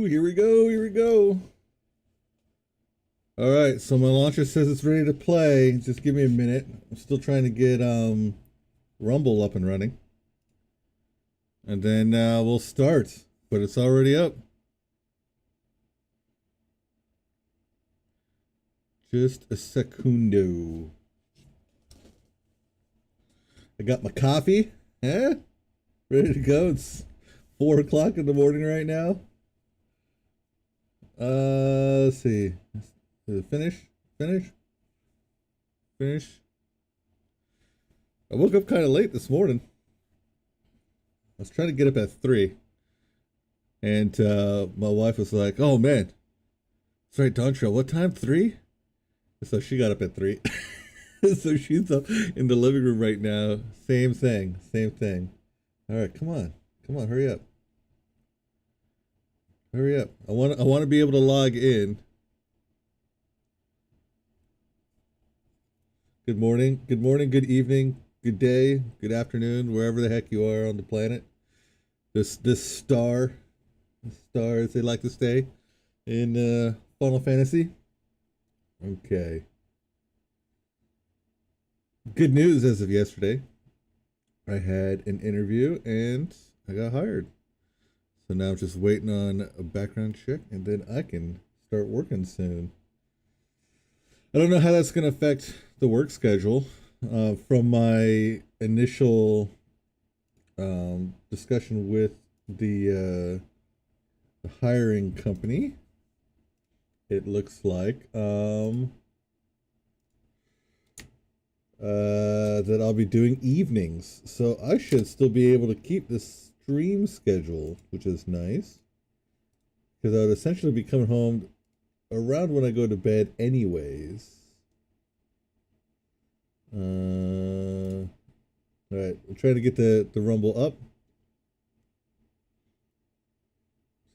Here we go. Here we go. All right. So my launcher says it's ready to play. Just give me a minute. I'm still trying to get Rumble up and running. And then we'll start. But it's already up. Just a secundo. I got my coffee. Ready to go. It's 4 o'clock in the morning right now. Let's see. Finish. I woke up kind of late this morning. I was trying to get up at 3. And my wife was like, oh man. That's right, Dawntrail. What time? 3? So she got up at 3. So she's up in the living room right now. Same thing. All right, come on, hurry up. I want to be able to log in. Good morning, good evening, good day, good afternoon, wherever the heck you are on the planet. This star, as they like to say in Final Fantasy. Okay. Good news as of yesterday. I had an interview and I got hired. So now I'm just waiting on a background check and then I can start working soon. I don't know how that's going to affect the work schedule. From my initial discussion with the hiring company, it looks like that I'll be doing evenings. So I should still be able to keep this stream schedule, which is nice. Because I would essentially be coming home around when I go to bed anyways. Alright, I'm trying to get the Rumble up.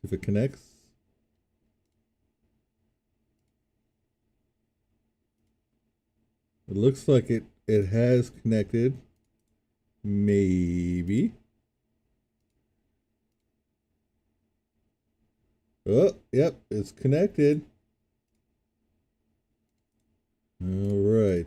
See if it connects. It looks like it has connected. Maybe. Oh, yep, it's connected. All right.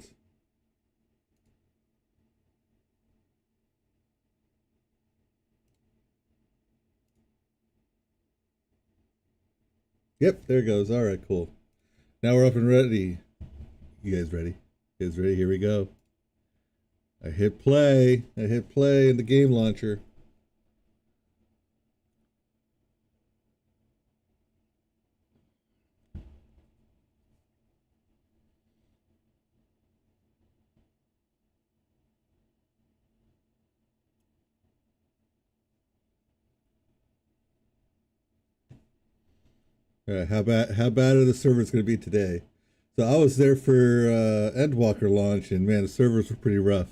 Yep, there it goes. All right, cool. Now we're up and ready. You guys ready? Here we go. I hit play in the game launcher. All right, how bad are the servers going to be today? So I was there for Endwalker launch, and man, the servers were pretty rough.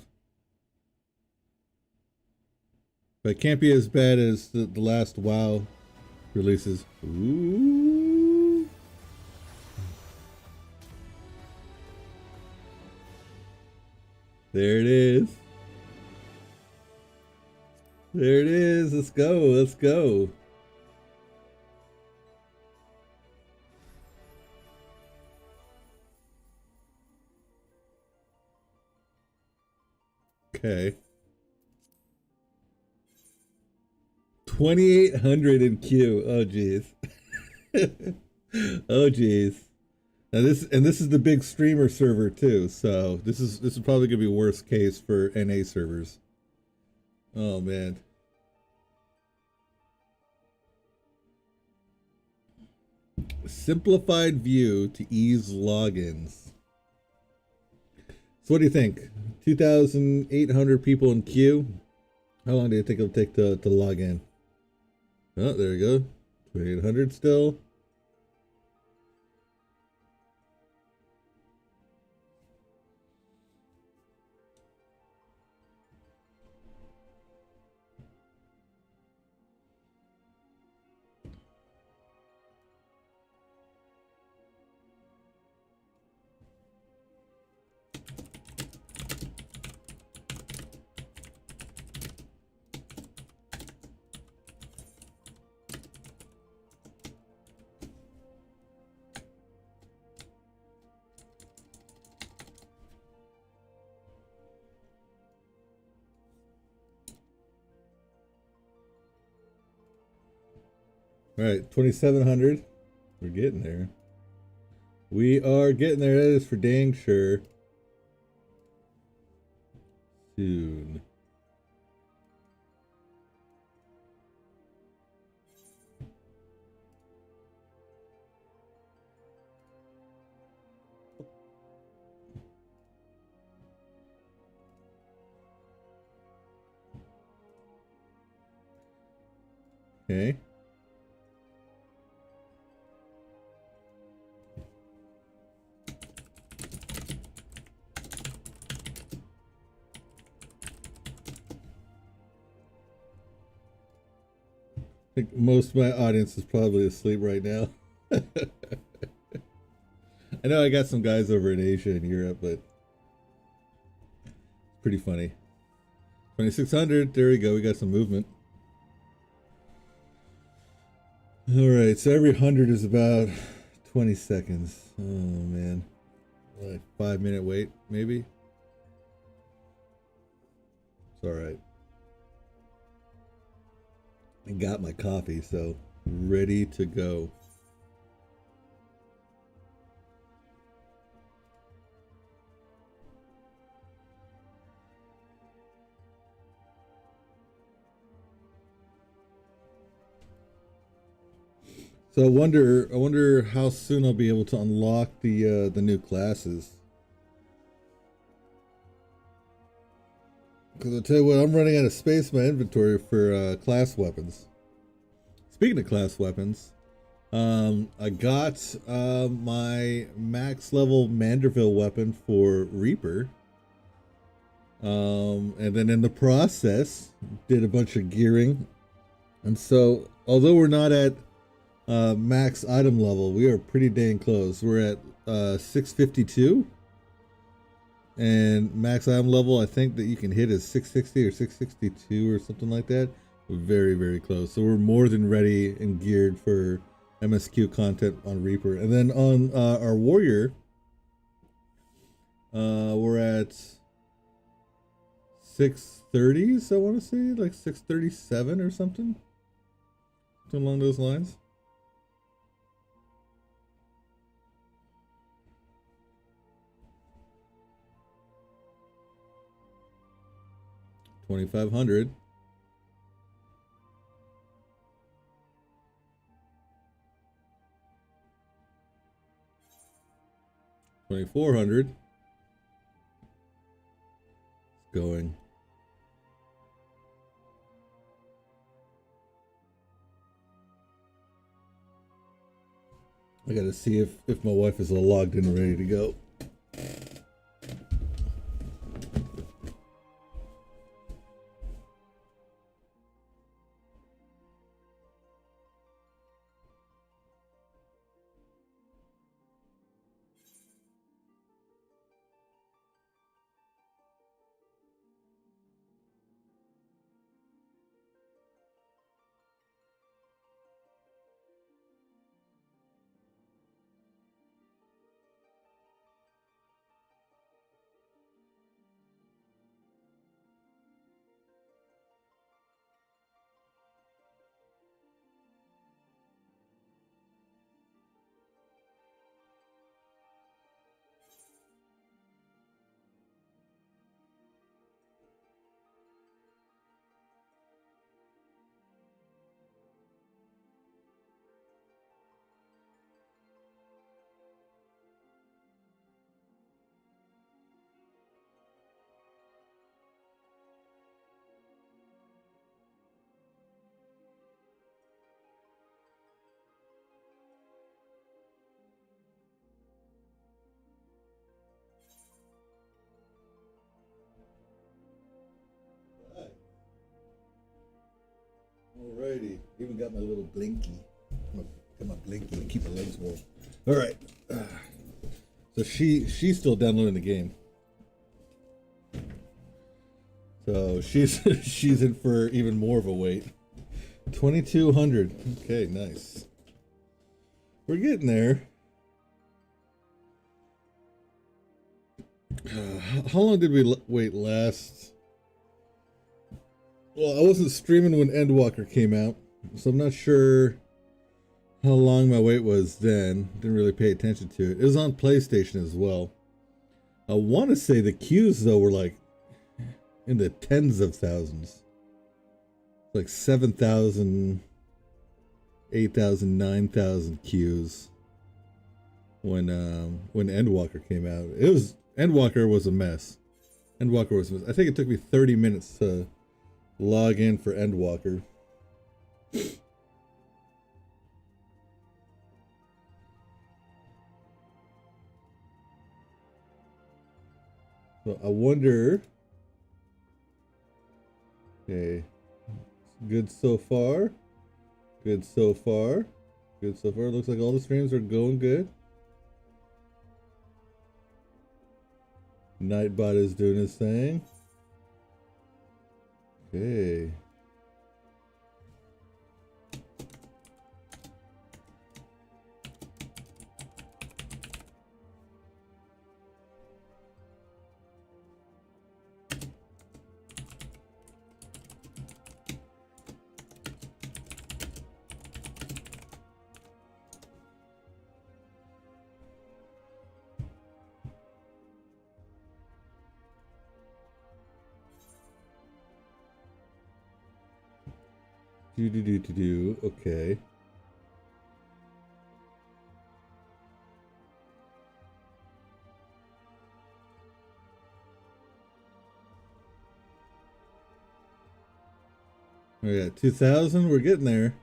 But it can't be as bad as the last WoW releases. Ooh. There it is. Let's go. Okay. 2,800 in queue. Oh geez. Oh geez. Now this is the big streamer server too. So this is probably gonna be worst case for NA servers. Oh man. Simplified view to ease logins. So what do you think? 2,800 people in queue. How long do you think it'll take to log in? Oh, there you go. 2,800 still. All right, 2,700. We're getting there. We are getting there. That is for dang sure. Soon. Okay. I think most of my audience is probably asleep right now. I know I got some guys over in Asia and Europe, but it's pretty funny. 2,600. There we go. We got some movement. All right, so every 100 is about 20 seconds. Oh man, like 5-minute wait, maybe. It's all right. I got my coffee, so ready to go. So I wonder how soon I'll be able to unlock the new classes. Because I'll tell you what, I'm running out of space in my inventory for class weapons. Speaking of class weapons, I got my max level Manderville weapon for Reaper. And then in the process, did a bunch of gearing. And so, although we're not at max item level, we are pretty dang close. We're at 652. And max item level, I think that you can hit is 660 or 662 or something like that. We're very, very close. So we're more than ready and geared for MSQ content on Reaper. And then on our Warrior, we're at 630s, I want to say, like 637 or something. Something along those lines. $2,500. $2,400. It's going. I gotta see if my wife is all logged in and ready to go. Alrighty, even got my little blinky. Got my blinky to keep my legs warm. All right, so she's still downloading the game. So she's in for even more of a wait. 2,200. Okay, nice. We're getting there. How long did we wait last? Well, I wasn't streaming when Endwalker came out, so I'm not sure how long my wait was then. Didn't really pay attention to it. It was on PlayStation as well. I want to say the queues though were like in the tens of thousands. Like 7,000, 8,000, 9,000 queues when Endwalker came out. Endwalker was a mess. Endwalker was a mess. I think it took me 30 minutes to log in for Endwalker. So I wonder. Okay. Good so far. Good so far. Good so far. Looks like all the streams are going good. Nightbot is doing his thing. Okay. Okay. Oh yeah, 2,000. We're getting there.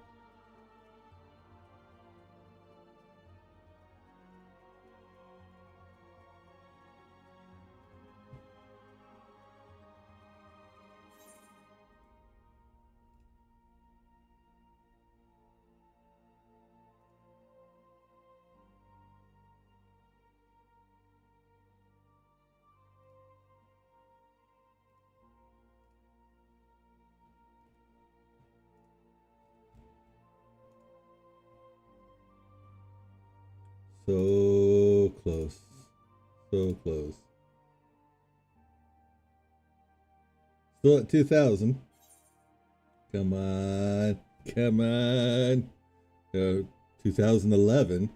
So close. So close. Still at 2,000. Come on. Come on. 2011.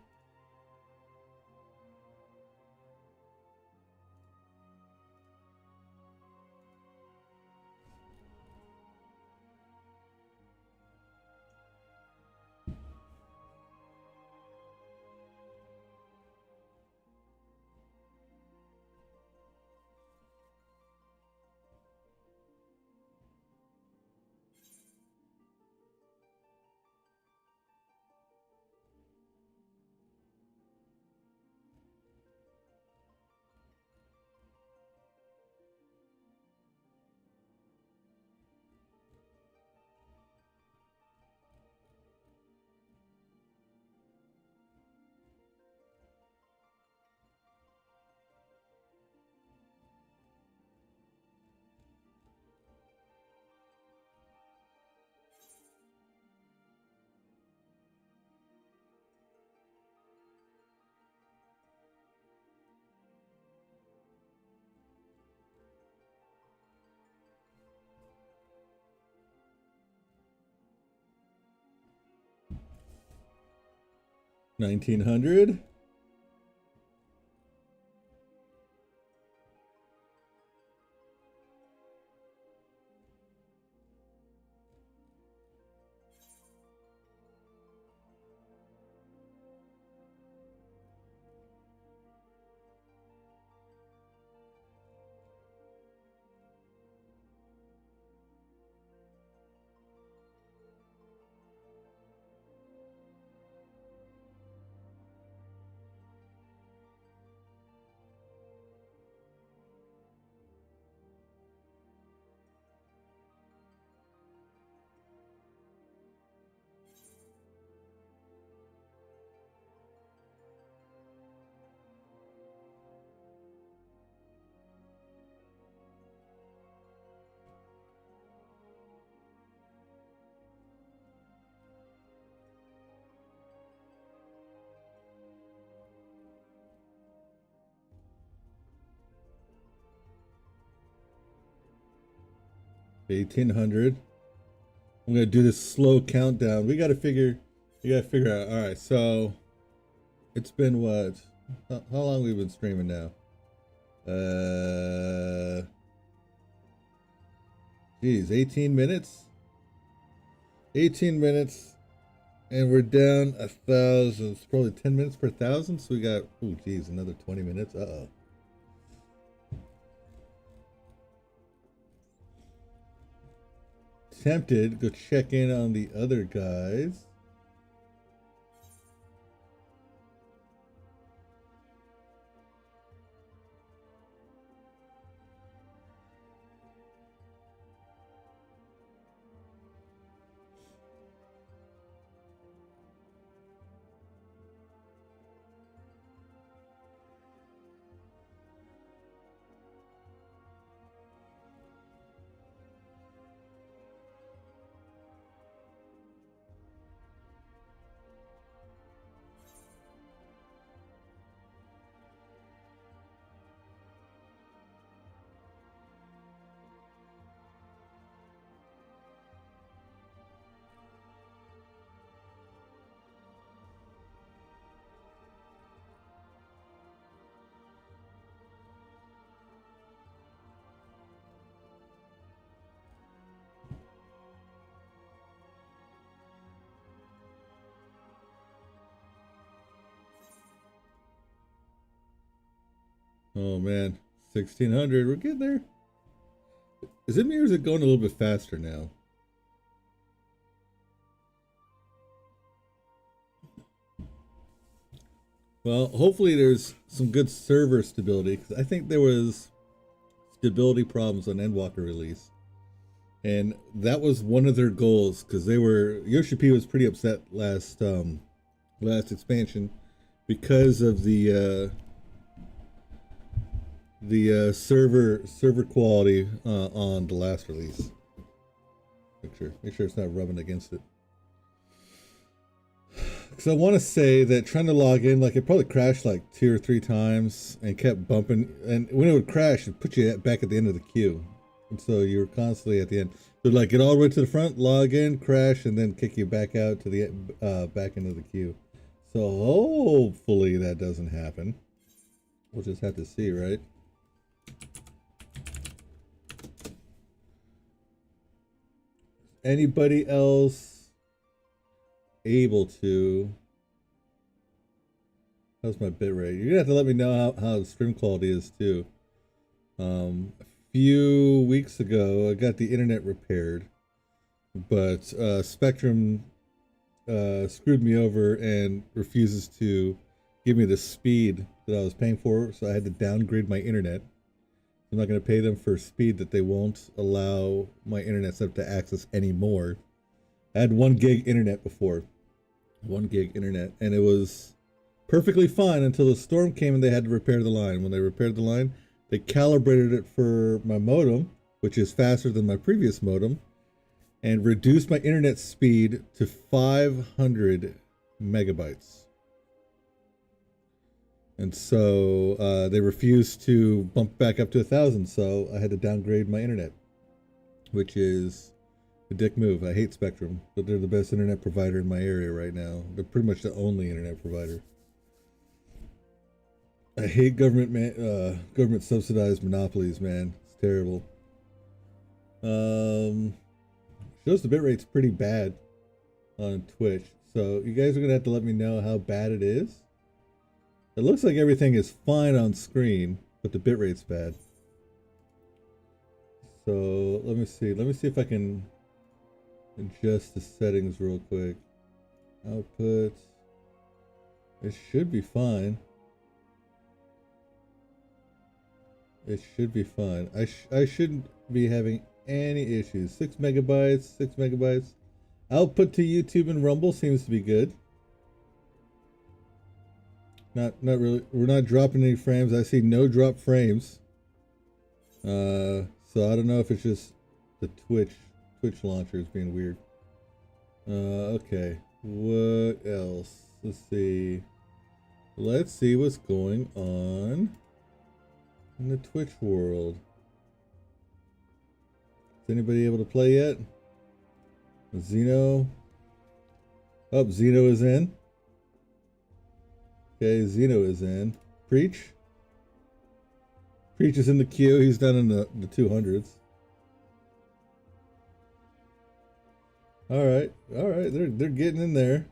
$1,900. $1,800. I'm gonna do this slow countdown. We gotta figure You gotta figure out. All right, so it's been what? How long we've been streaming now? Geez, 18 minutes. 18 minutes, and we're down 1,000. It's probably 10 minutes per 1,000. So we got, oh geez, another 20 minutes. Uh-oh. Tempted to go check in on the other guys. Oh man, 1,600. We're getting there. Is it me or is it going a little bit faster now? Well, hopefully there's some good server stability, because I think there was stability problems on Endwalker release. And that was one of their goals, because they were, Yoshi P was pretty upset last expansion because of the server quality on the last release. Make sure it's not rubbing against it. Because I want to say that trying to log in, like, it probably crashed like 2 or 3 times and kept bumping. And when it would crash, it put you back at the end of the queue. And so you were constantly at the end. So like get all the way to the front, log in, crash, and then kick you back out to the back into the queue. So hopefully that doesn't happen. We'll just have to see, right? Anybody else able to? How's my bitrate? You're gonna have to let me know how the stream quality is too. A few weeks ago, I got the internet repaired, but Spectrum screwed me over and refuses to give me the speed that I was paying for, so I had to downgrade my internet. I'm not going to pay them for speed that they won't allow my internet setup to access anymore. I had 1 gig internet before. 1 gig internet, and it was perfectly fine until the storm came and they had to repair the line. When they repaired the line, they calibrated it for my modem, which is faster than my previous modem, and reduced my internet speed to 500 megabytes. And so they refused to bump back up to 1,000, so I had to downgrade my internet, which is a dick move. I hate Spectrum, but they're the best internet provider in my area right now. They're pretty much the only internet provider. I hate government subsidized monopolies, man. It's terrible. Shows the bitrate's pretty bad on Twitch, so you guys are gonna have to let me know how bad it is. It looks like everything is fine on screen, but the bitrate's bad. So let me see. Let me see if I can adjust the settings real quick. Output. It should be fine. It should be fine. I shouldn't be having any issues. 6 megabytes, 6 megabytes. Output to YouTube and Rumble seems to be good. Not really. We're not dropping any frames. I see no drop frames. So I don't know if it's just the Twitch launcher is being weird. Okay. What else? Let's see. Let's see what's going on in the Twitch world. Is anybody able to play yet? Zeno? Oh, Zeno is in. Okay, Zeno is in. Preach. Preach is in the queue. He's done in the 200s. All right, they're getting in there.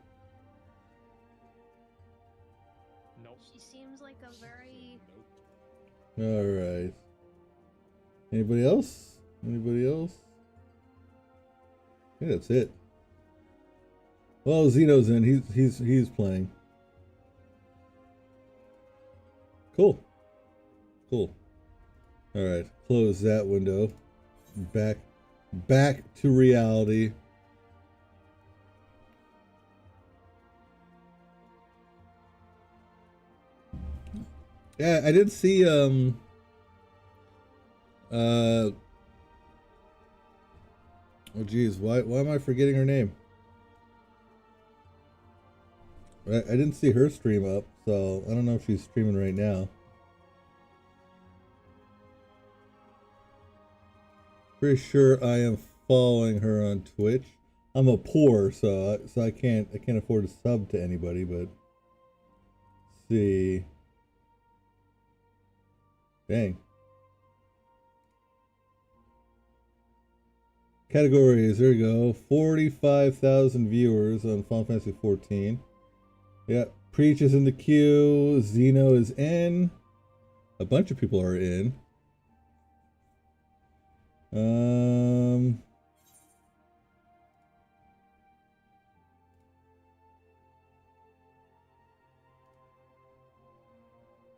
Nope. She seems like a very... All right. Anybody else? Anybody else? Yeah, that's it. Well, Zeno's in. He's playing. Cool. Cool. All right. Close that window. Back to reality. Yeah, I did see oh geez, why am I forgetting her name? I didn't see her stream up, so I don't know if she's streaming right now. Pretty sure I am following her on Twitch. I'm a poor, so I can't afford to sub to anybody, but let's see. Dang. Categories, there you go. 45,000 viewers on Final Fantasy 14. Yeah, Preach is in the queue. Zeno is in. A bunch of people are in.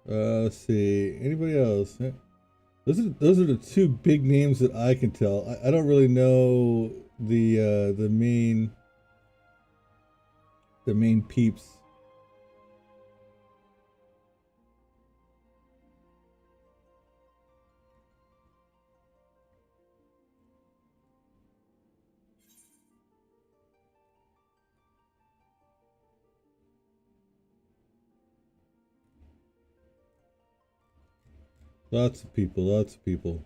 Let's see. Anybody else? Those are the two big names that I can tell. I don't really know the main peeps. Lots of people, lots of people.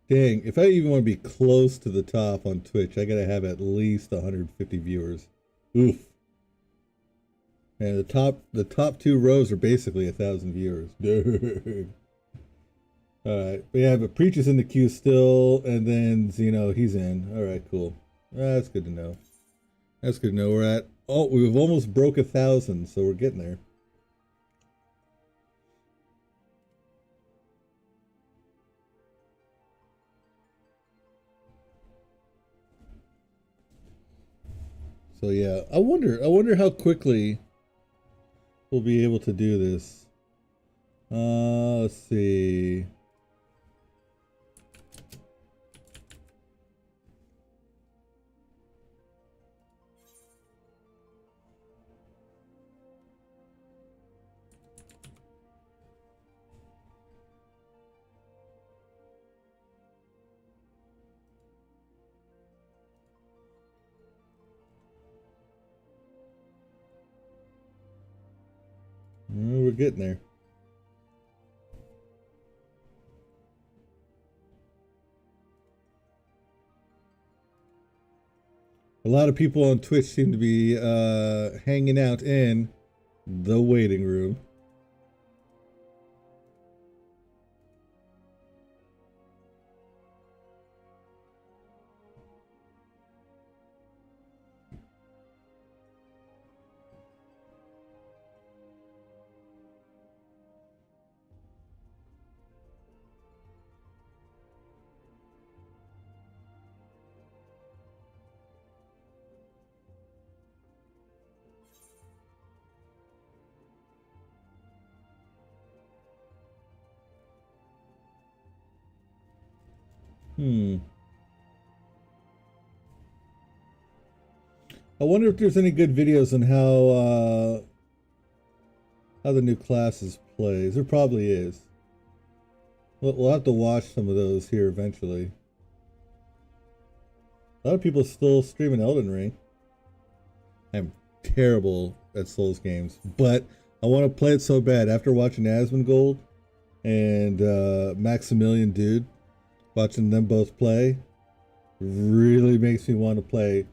Dang, if I even want to be close to the top on Twitch, I gotta have at least 150 viewers. Oof. And the top two rows are basically 1,000 viewers. Alright, but yeah, but Preach is in the queue still, and then Zeno, he's in. Alright, cool. That's good to know. That's good to know. We've almost broke 1,000, so we're getting there. So yeah, I wonder how quickly we'll be able to do this. Let's see. We're getting there. A lot of people on Twitch seem to be hanging out in the waiting room. I wonder if there's any good videos on how the new classes plays. There probably is. We'll have to watch some of those here eventually. A lot of people still streaming Elden Ring. I'm terrible at Souls games, but I want to play it so bad. After watching Asmongold and Maximilian Dude, watching them both play really makes me want to play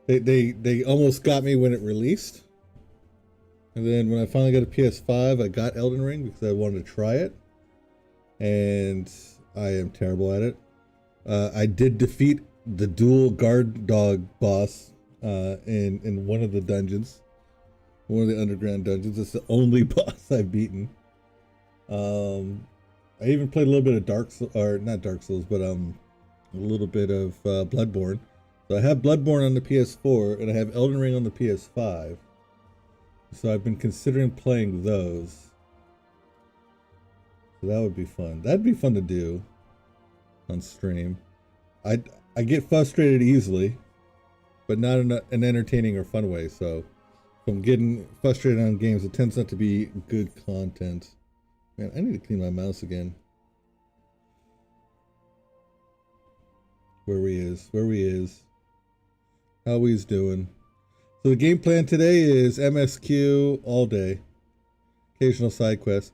They almost got me when it released. And then when I finally got a PS5, I got Elden Ring because I wanted to try it. And I am terrible at it. I did defeat the dual guard dog boss in one of the dungeons. One of the underground dungeons. It's the only boss I've beaten. I even played a little bit of not Dark Souls, but a little bit of Bloodborne. So I have Bloodborne on the PS4 and I have Elden Ring on the PS5. So I've been considering playing those. So that would be fun. That'd be fun to do on stream. I get frustrated easily, but not in an entertaining or fun way. So if I'm getting frustrated on games, it tends not to be good content. Man, I need to clean my mouse again. Where we is. How we's doing. So the game plan today is MSQ all day. Occasional side quests.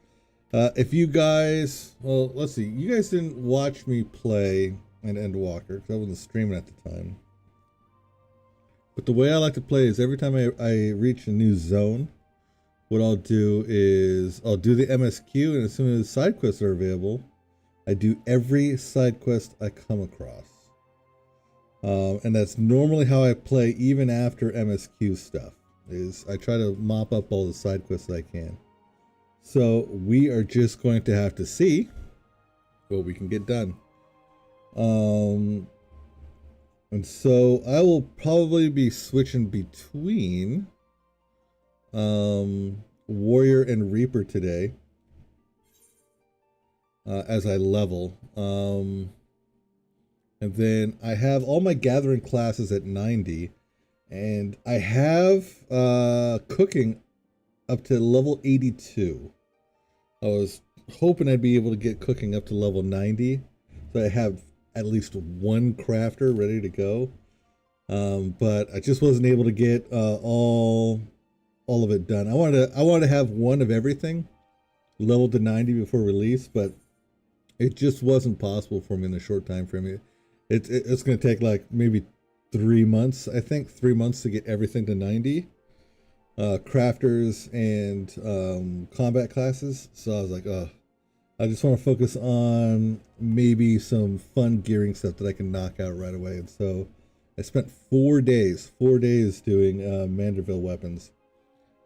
If you guys, well, let's see. You guys didn't watch me play an endwalker because I wasn't streaming at the time. But the way I like to play is every time I reach a new zone, what I'll do is I'll do the MSQ, and as soon as side quests are available, I do every side quest I come across. And that's normally how I play even after MSQ stuff, is I try to mop up all the side quests that I can. So we are just going to have to see what we can get done. And so I will probably be switching between Warrior and Reaper today as I level. And then I have all my gathering classes at 90, and I have cooking up to level 82. I was hoping I'd be able to get cooking up to level 90, so I have at least one crafter ready to go. But I just wasn't able to get all of it done. I wanted to have one of everything leveled to 90 before release, but it just wasn't possible for me in the short time frame. It's going to take like maybe 3 months. I think 3 months to get everything to 90. Crafters and combat classes. So I was like, oh, I just want to focus on maybe some fun gearing stuff that I can knock out right away. And so I spent 4 days doing Manderville weapons.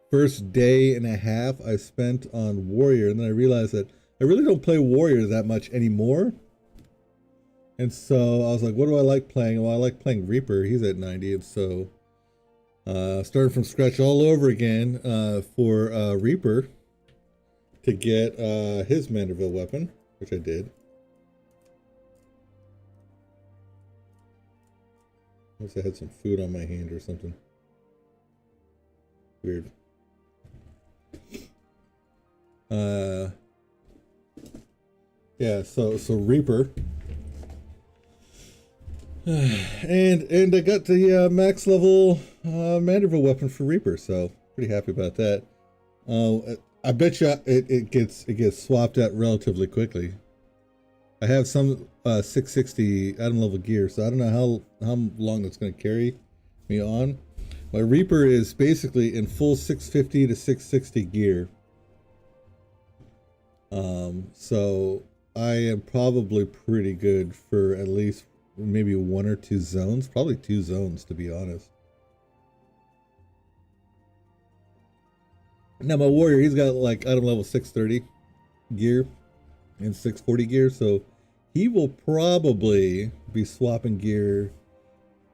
First day and a half I spent on Warrior, and then I realized that I really don't play Warrior that much anymore. And so I was like, what do I like playing? Well, I like playing Reaper. He's at 90. And so starting from scratch all over again for Reaper to get his Manderville weapon, which I did. I guess I had some food on my hand or something. Weird. Yeah, so Reaper. And I got the max level Manderville weapon for Reaper, so pretty happy about that. I bet you it gets swapped out relatively quickly. I have some 660 item level gear, so I don't know how long it's going to carry me on. My Reaper is basically in full 650 to 660 gear. So I am probably pretty good for at least maybe 1 or 2 zones, probably 2 zones to be honest. Now my Warrior, he's got like item level 630 gear and 640 gear, so he will probably be swapping gear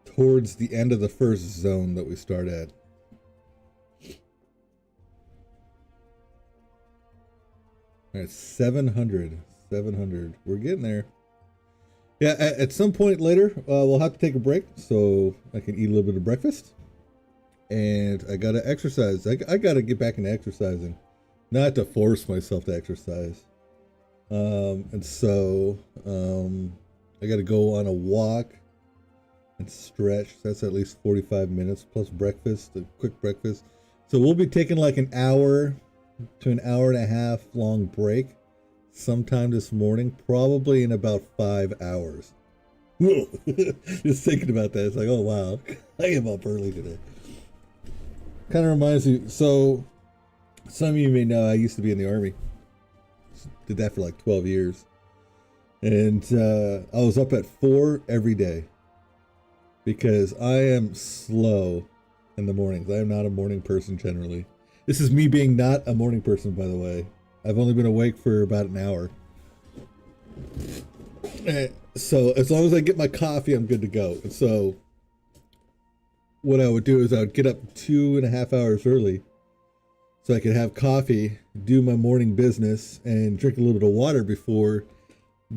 towards the end of the first zone that we start at. All right, 700. We're getting there. Yeah, at some point later, we'll have to take a break so I can eat a little bit of breakfast. And I gotta exercise. I gotta get back into exercising. Not to force myself to exercise. And so I gotta go on a walk and stretch. That's at least 45 minutes plus breakfast, a quick breakfast. So we'll be taking like an hour to an hour and a half long break sometime this morning, probably in about 5 hours. Just thinking about that, it's like, oh wow, I am up early today. Kind of reminds me. So, some of you may know I used to be in the army. Did that for like 12 years, and I was up at 4 every day because I am slow in the mornings. I am not a morning person generally. This is me being not a morning person, by the way. I've only been awake for about an hour. So as long as I get my coffee, I'm good to go. And so what I would do is I would get up 2.5 hours early so I could have coffee, do my morning business, and drink a little bit of water before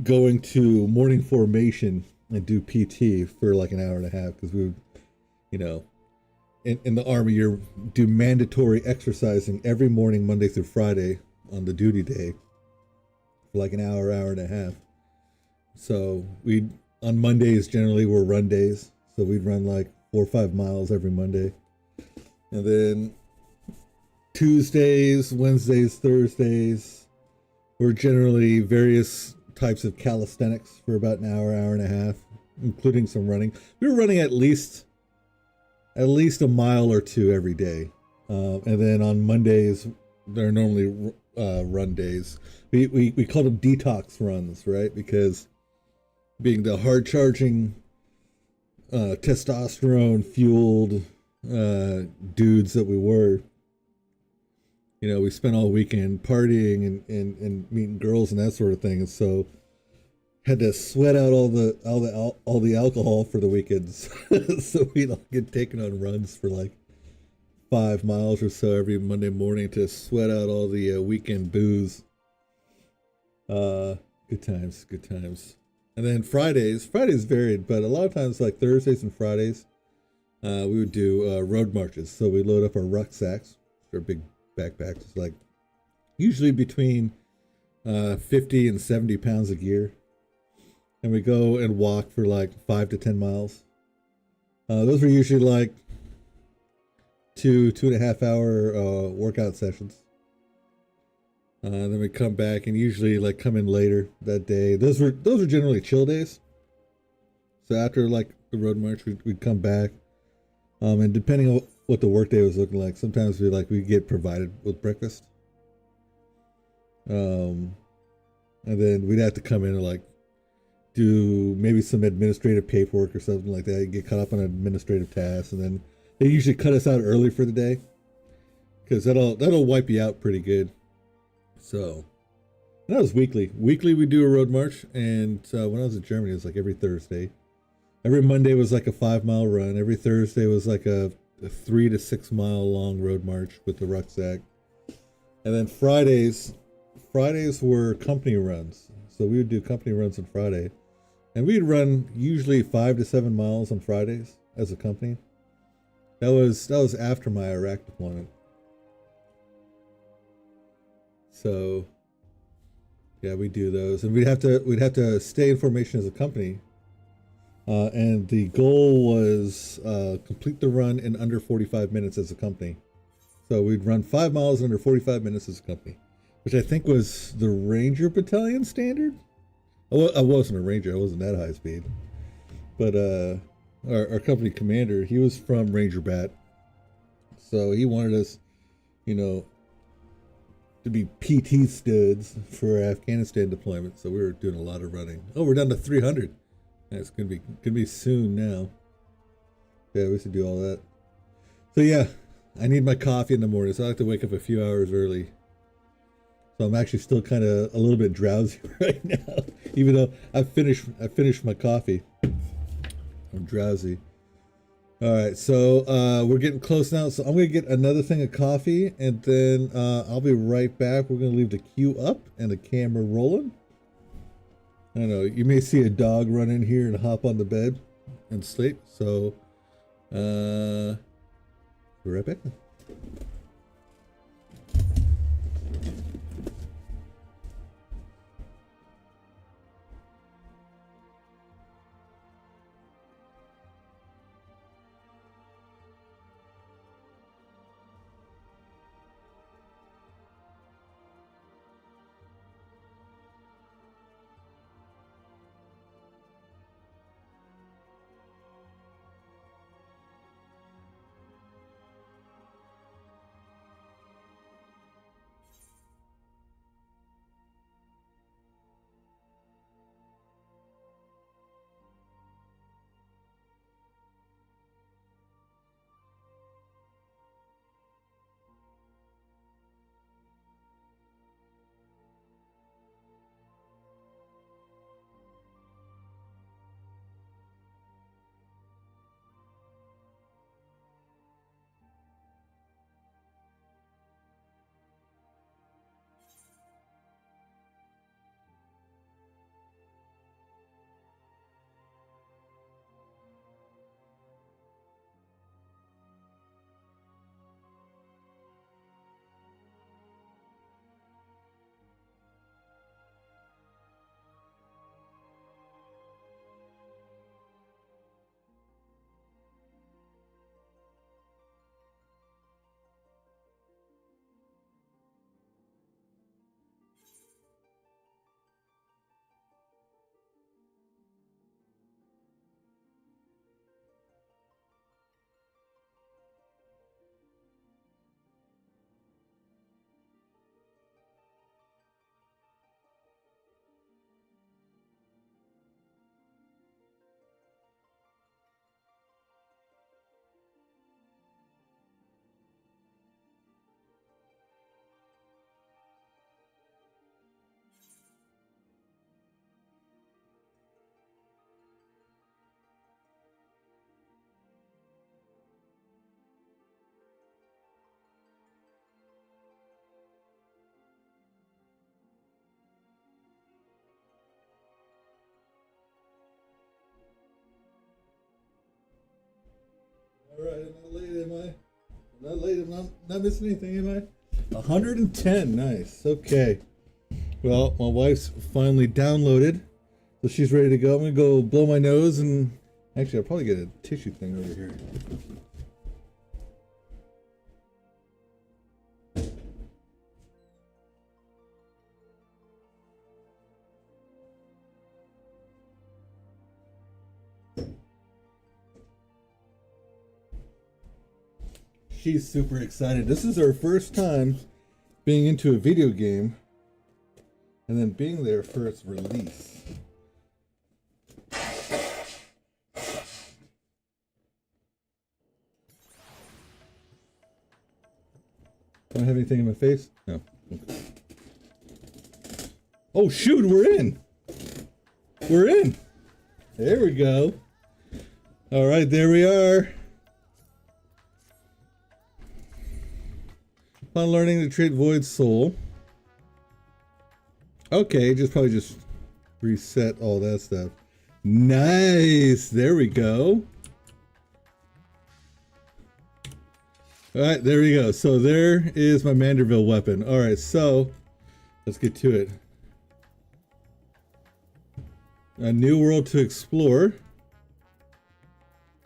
going to morning formation and do PT for like an hour and a half, because we would, you know, in the Army, you do mandatory exercising every morning, Monday through Friday on the duty day for like an hour, hour and a half. So on Mondays generally were run days. So we'd run like 4 or 5 miles every Monday. And then Tuesdays, Wednesdays, Thursdays were generally various types of calisthenics for about an hour, hour and a half, including some running. We were running at least a mile or two every day. And then on Mondays, they're normally run days. We call them detox runs, right? Because being the hard charging, testosterone fueled dudes that we were, you know, we spent all weekend partying and meeting girls and that sort of thing. And so had to sweat out all the alcohol for the weekends. So we'd all get taken on runs for like 5 miles or so every Monday morning to sweat out all the weekend booze. Good times. And then Fridays varied, but a lot of times like Thursdays and Fridays, we would do road marches. So we load up our rucksacks, our big backpacks, like usually between 50 and 70 pounds of gear. And we go and walk for like 5 to 10 miles. Those were usually like 2.5 hour workout sessions. Then we come back and usually like come in later that day. Those were generally chill days. So after like the road march, we'd come back. And depending on what the work day was looking like, sometimes we get provided with breakfast. And then we'd have to come in and like do maybe some administrative paperwork or something like that. You get caught up on administrative tasks, and then they usually cut us out early for the day, because that'll wipe you out pretty good. So that was weekly. Weekly we do a road march, and when I was in Germany, it was like every Thursday. Every Monday was like a 5-mile run. Every Thursday was like a 3 to 6 mile long road march with the rucksack. And then Fridays were company runs. So we would do company runs on Friday. And we'd run usually 5 to 7 miles on Fridays as a company. That was after my Iraq deployment. So yeah, we do those, and we'd have to stay in formation as a company. And the goal was complete the run in under 45 minutes as a company. So we'd run 5 miles in under 45 minutes as a company, which I think was the Ranger Battalion standard. I wasn't a Ranger. I wasn't that high speed. But our company commander, he was from Ranger Bat. So he wanted us, you know, to be PT studs for our Afghanistan deployment. So we were doing a lot of running. Oh, we're down to 300. It's gonna be soon now. Yeah, we should do all that. So yeah, I need my coffee in the morning, so I have to wake up a few hours early. So I'm actually still kind of a little bit drowsy right now, even though I finished my coffee. I'm drowsy. All right, so we're getting close now. So I'm gonna get another thing of coffee, and then I'll be right back. We're gonna leave the queue up and the camera rolling. I don't know, you may see a dog run in here and hop on the bed and sleep. So we're right back now. Alright, I'm not late, am I? I'm not late, I'm not missing anything, am I? 110, nice. Okay. Well, my wife's finally downloaded, so she's ready to go. I'm gonna go blow my nose and actually I'll probably get a tissue thing over here. She's super excited. This is her first time being into a video game and then being there for its release. Don't have anything in my face? No. Okay. Oh shoot, we're in! We're in! There we go. Alright, there we are. Upon learning to treat Void Soul. Okay, probably just reset all that stuff. Nice! There we go. Alright, there we go. So there is my Manderville weapon. Alright, so let's get to it. A new world to explore.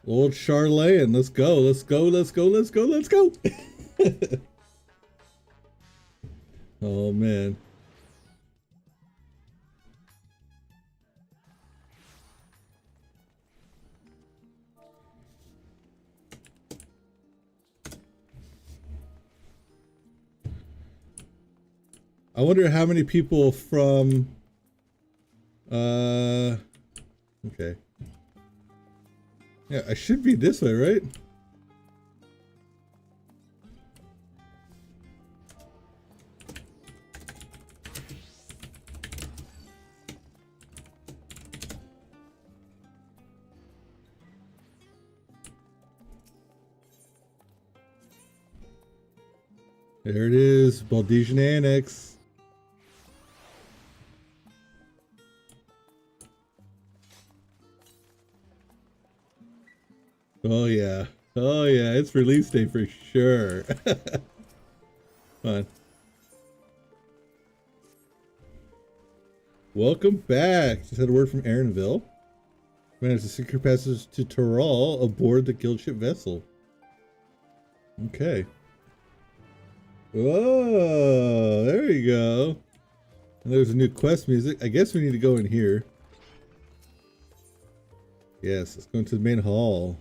Old Charlotte, and let's go, let's go, let's go, let's go, let's go! Oh man. I wonder how many people from okay. Yeah, I should be this way, right? There it is, Baldesian Annex. Oh yeah. Oh yeah, it's release day for sure. Fun. Welcome back. Just had a word from Aaronville. Managed to secure passage to Tyrol aboard the guild ship vessel. Okay. Oh, there you go. And there's a new quest music. I guess we need to go in here. Yes, let's go into the main hall.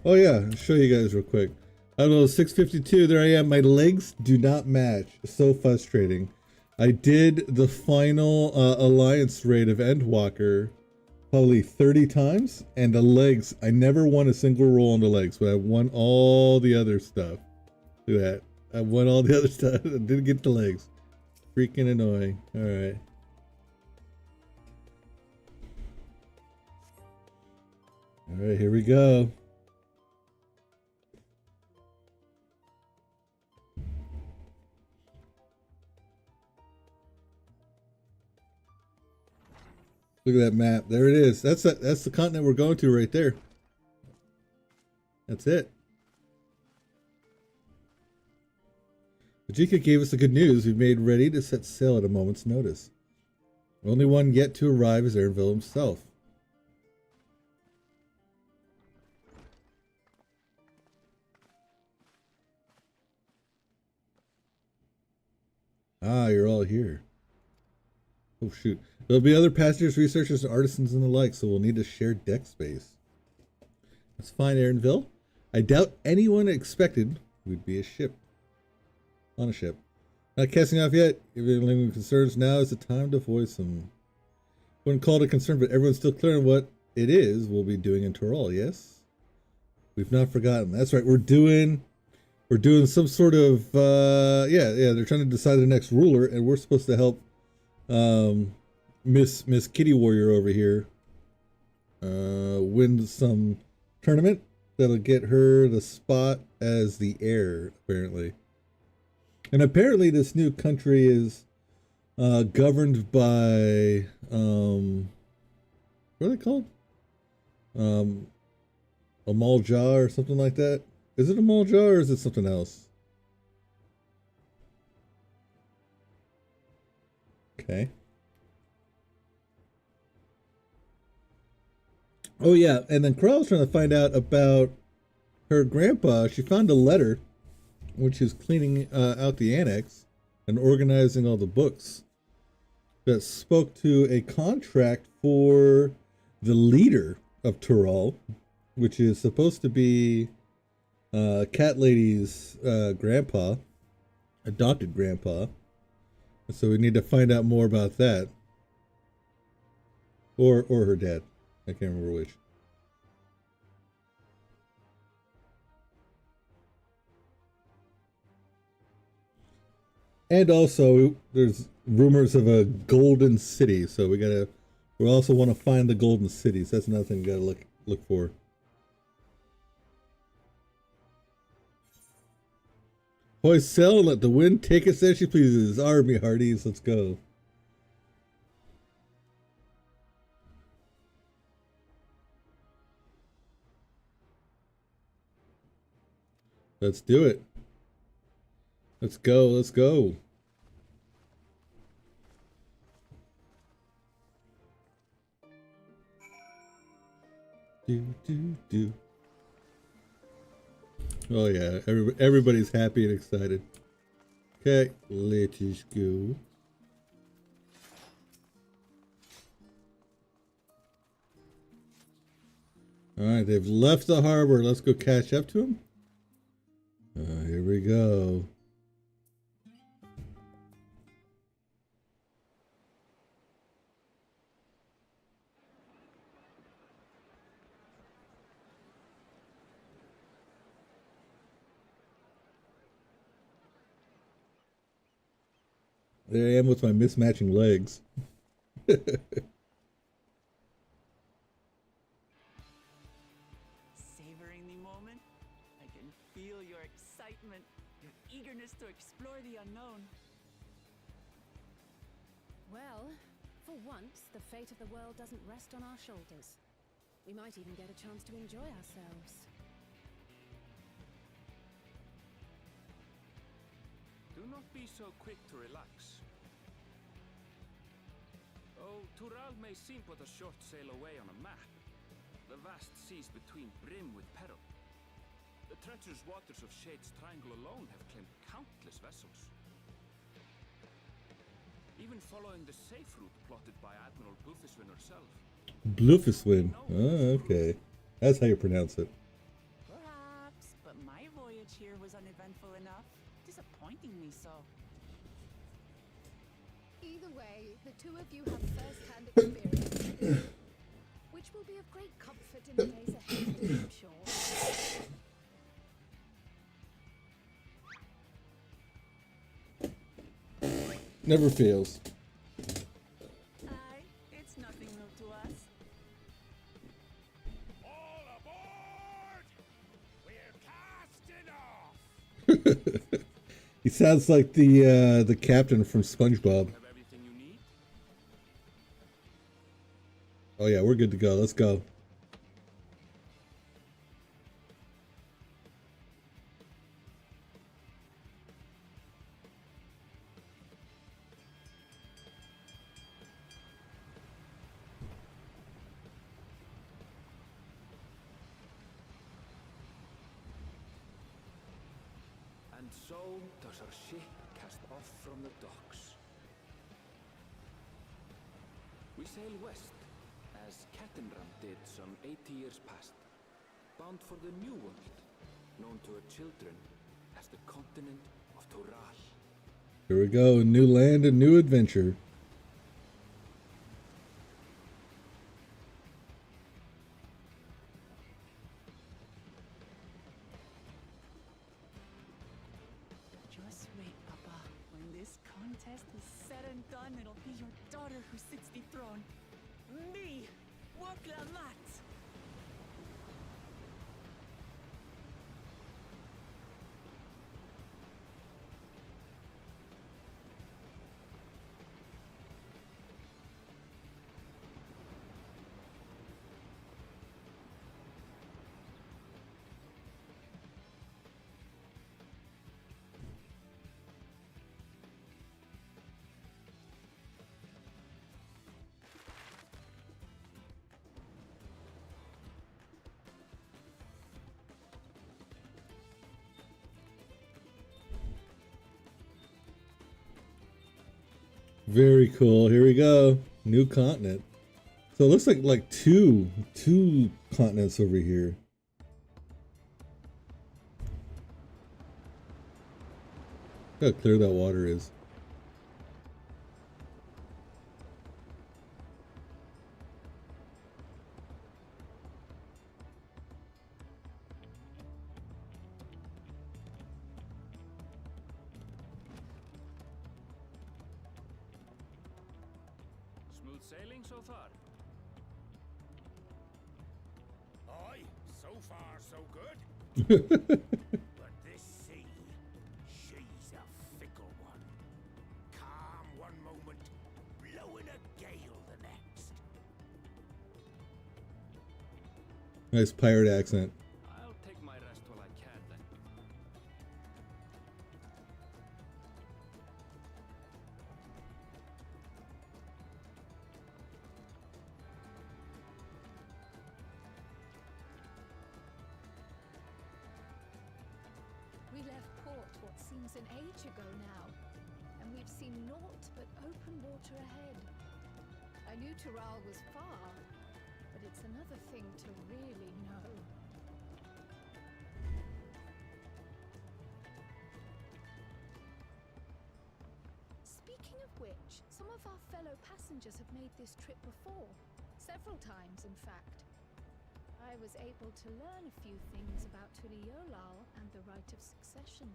Oh yeah, I'll show you guys real quick. I don't know, 652, there I am. My legs do not match. So frustrating. I did the final alliance raid of Endwalker probably 30 times, and the legs, I never won a single roll on the legs, but I won all the other stuff. Look at that. I won all the other stuff. I didn't get the legs. Freaking annoying. Alright. Alright, here we go. Look at that map. There it is. That's the continent we're going to right there. That's it. Vajika gave us the good news. We've made ready to set sail at a moment's notice. The only one yet to arrive is Aaronville himself. Ah, you're all here. Oh shoot. There'll be other passengers, researchers, and artisans and the like, so we'll need to share deck space. That's fine, Aaronville. I doubt anyone expected we'd be on a ship. Not casting off yet. If anyone concerns, now is the time to voice them. Wouldn't call it a concern, but everyone's still clear on what it is we'll be doing in Tyrol, yes? We've not forgotten. That's right, we're doing some sort of yeah, they're trying to decide the next ruler, and we're supposed to help Miss Kitty Warrior over here win some tournament that'll get her the spot as the heir, apparently. And apparently this new country is governed by what are they called? A Malja or something like that. Is it a Malja or is it something else? Okay. Oh yeah, and then Corell's trying to find out about her grandpa. She found a letter when she was cleaning out the annex and organizing all the books that spoke to a contract for the leader of Tyrol, which is supposed to be Cat Lady's grandpa, adopted grandpa. So we need to find out more about that. Or her dad. I can't remember which. And also, there's rumors of a golden city, so we also want to find the golden cities. That's another thing we gotta look for. Hoist sail and let the wind take us as she pleases. Army hearties, let's go. Let's do it. Let's go, let's go. Do. Oh yeah, everybody's happy and excited. Okay, let's go. Alright, they've left the harbor. Let's go catch up to them. Here we go. There I am with my mismatching legs. Savoring the moment? I can feel your excitement, your eagerness to explore the unknown. Well, for once, the fate of the world doesn't rest on our shoulders. We might even get a chance to enjoy ourselves. Do not be so quick to relax. Oh, Tyrol may seem but a short sail away on a map. The vast seas between brim with peril. The treacherous waters of Shade's Triangle alone have claimed countless vessels. Even following the safe route plotted by Admiral Bluffiswin herself. Bluffiswin. Oh, okay. That's how you pronounce it. Perhaps, but my voyage here was uneventful enough. Disappointingly so. Either way, the two of you have first-hand experience, which will be of great comfort in the days ahead, I'm sure. Never fails. Aye, it's nothing new to us. All aboard! We're casting off! He sounds like the captain from SpongeBob. Have everything you need? Oh yeah, we're good to go. Let's go. And so does our ship cast off from the docks. We sail west, as Cattenram did some 80 years past, bound for the New World, known to her children as the continent of Tyrol. Here we go. New land and new adventure. Just wait, Papa. When this contest is said and done, it'll be your daughter who sits the throne. Me! Waklamat! Very cool. Here we go. New continent. So it looks like two continents over here. Look how clear that water is. Smooth sailing so far? Aye, so far so good. But this sea, she's a fickle one. Calm one moment, blowing a gale the next. Nice pirate accent. I'll take my rest while I can then. We left port what seems an age ago now, and we've seen naught but open water ahead. I knew Tural was far, but it's another thing to really know. Speaking of which, some of our fellow passengers have made this trip before. Several times, in fact. I was able to learn a few things about Tuliolal and the right of succession.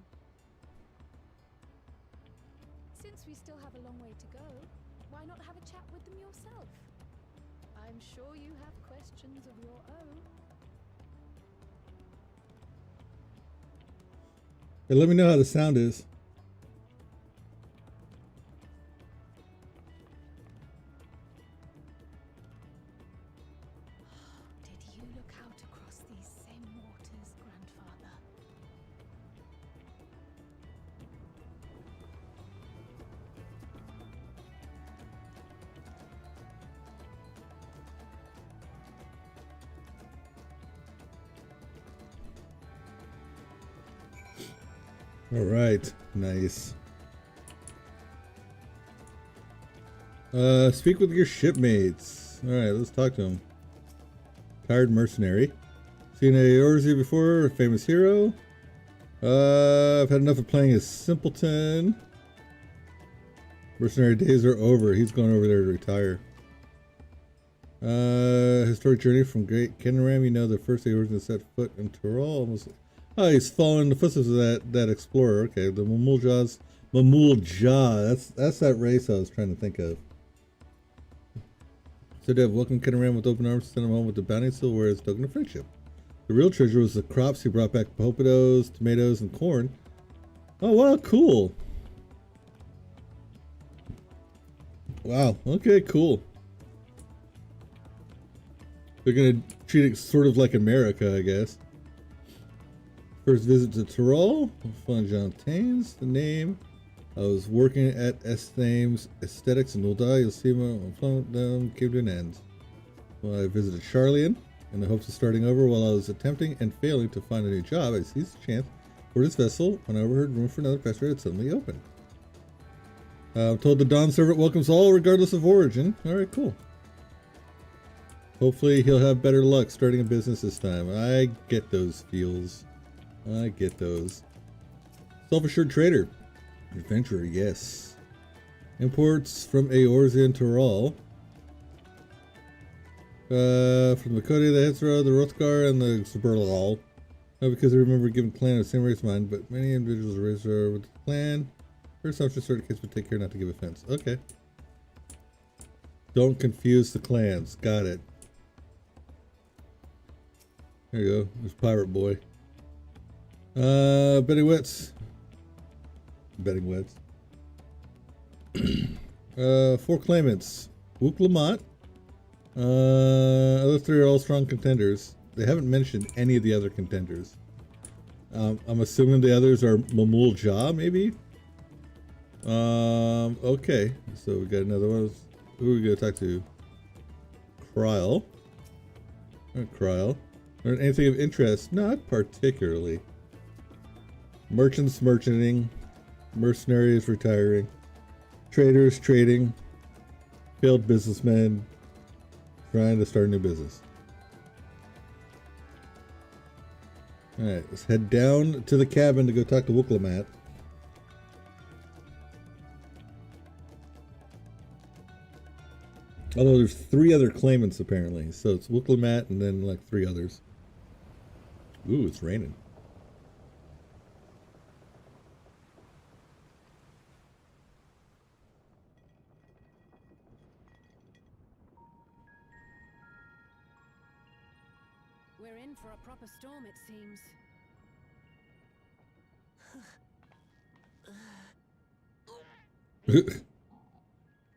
Since we still have a long way to go, why not have a chat with them yourself? I'm sure you have questions of your own. Hey, let me know how the sound is. Did you look out across these same waters, Grandfather? All right, nice. Speak with your shipmates. All right, let's talk to him. Tired mercenary. Seen a Orzi before, a famous hero. I've had enough of playing as simpleton. Mercenary days are over. He's going over there to retire. Historic journey from Great Kenram. You know, the first Orzi to set foot in Tyrol. Almost. Oh, he's following the footsteps of that explorer. Okay, the Mamul Jah. That's that race I was trying to think of. So they have welcomed Kenram with open arms, sent him home with the bounty silverware as a token of friendship. The real treasure was the crops he brought back: potatoes, tomatoes, and corn. Oh wow, cool. Wow. Okay, cool. They're gonna treat it sort of like America, I guess. First visit to Tyrol. Fun John obtains the name. I was working at Esthame's Aesthetics in Ulda. You'll see them came to an end. Well, I visited Charlian in the hopes of starting over while I was attempting and failing to find a new job. I seized the chance for this vessel when I overheard room for another passenger had suddenly opened. I'm told the Dawn servant welcomes all regardless of origin. Alright, cool. Hopefully he'll have better luck starting a business this time. I get those feels. I get those. Self-assured trader. Adventurer, yes. Imports from Eorzea and Tyrol. From the Cody, the Hetsra, the Rothgar, and the Suburlal. Not because I remember giving clan the same race mind, but many individuals raised with the clan. First option started case, but take care not to give offense. Okay. Don't confuse the clans. Got it. There you go. There's Pirate Boy. Betty Wets. Betting Wets. 4 claimants. Wook Lamont. Other 3 are all strong contenders. They haven't mentioned any of the other contenders. I'm assuming the others are Mamul Jah, maybe? Okay. So we got another one. Who are we gonna talk to? Kryl. Kryl. Learn anything of interest? Not particularly. Merchants merchanting. Mercenaries retiring. traders trading, failed businessmen trying to start a new business. Alright, let's head down to the cabin to go talk to Wooklamat. Although there's 3 other claimants apparently, so it's Wooklamat and then like 3 others. Ooh, it's raining. We're in for a proper storm, it seems.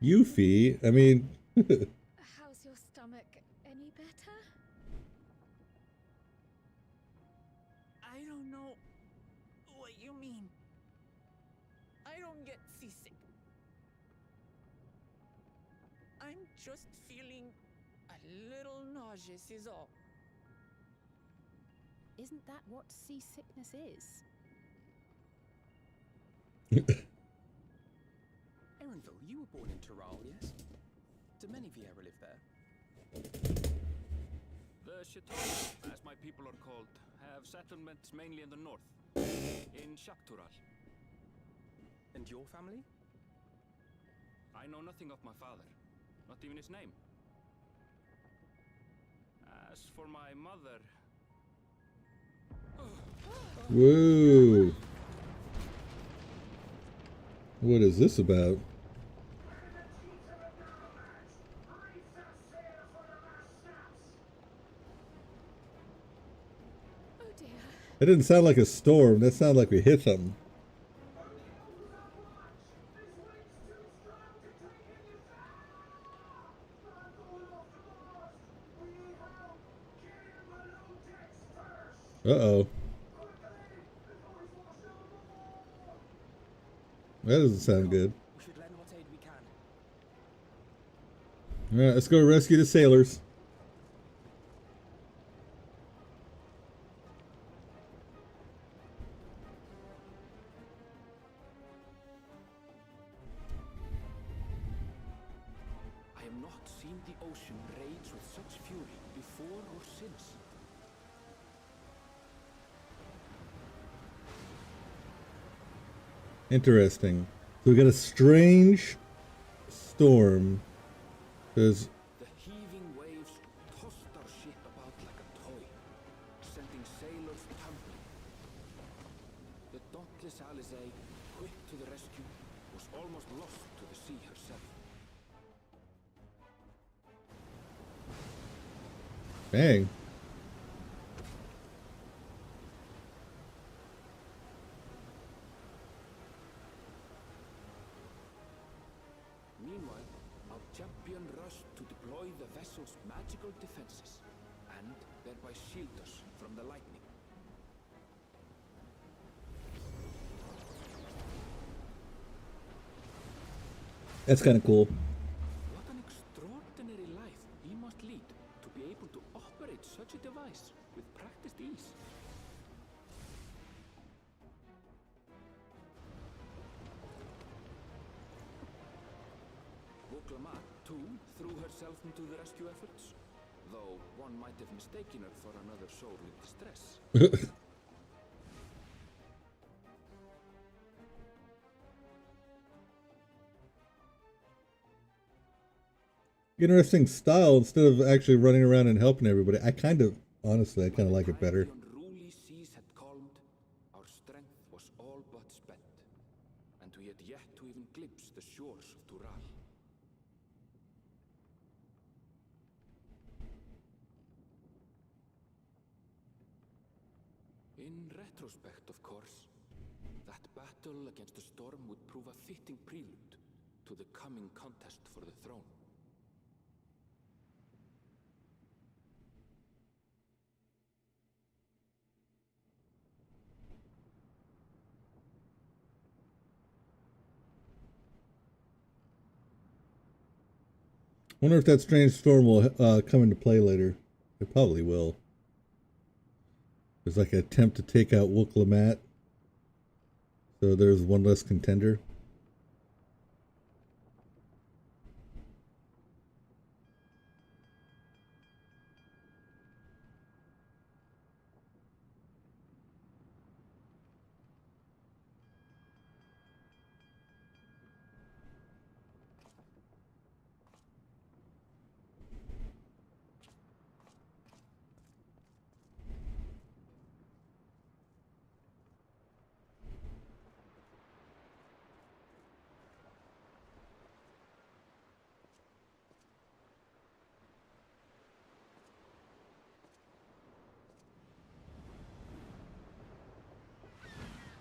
Yuffie, I mean... How's your stomach? Any better? I don't know what you mean. I don't get seasick. I'm just feeling a little nauseous is all. Isn't that what seasickness is? Erenville, you were born in Tural, yes? Do many Vieira live there? The Chateau, as my people are called, have settlements mainly in the north, in Shaktural. And your family? I know nothing of my father, not even his name. As for my mother, Whoa. What is this about? Oh dear. That didn't sound like a storm. That sounded like we hit something. Uh-oh. That doesn't sound good. We should lend what aid we can. Alright, let's go rescue the sailors. I have not seen the ocean rage with such fury before or since. Interesting. So we got a strange storm. There's The heaving waves tossed our ship about like a toy, sending sailors tumbling. The dauntless Alizé, quick to the rescue, was almost lost to the sea herself. bang. Meanwhile, our champion rushed to deploy the vessel's magical defenses, and thereby shield us from the lightning. That's kind of cool. What an extraordinary life he must lead to be able to operate such a device with practiced ease. Wooklamat, too, threw herself into the rescue efforts, though one might have mistaken her for another soul in distress. Interesting style instead of actually running around and helping everybody. Honestly, I kind of like it better. The unruly seas had calmed, our strength was all but spent, and we had yet to even glimpse the shores of Tural. In retrospect, of course, that battle against the storm would prove a fitting prelude to the coming contest for the throne. Wonder if that strange storm will come into play later. It probably will. There's like an attempt to take out Wooklamat. So there's one less contender.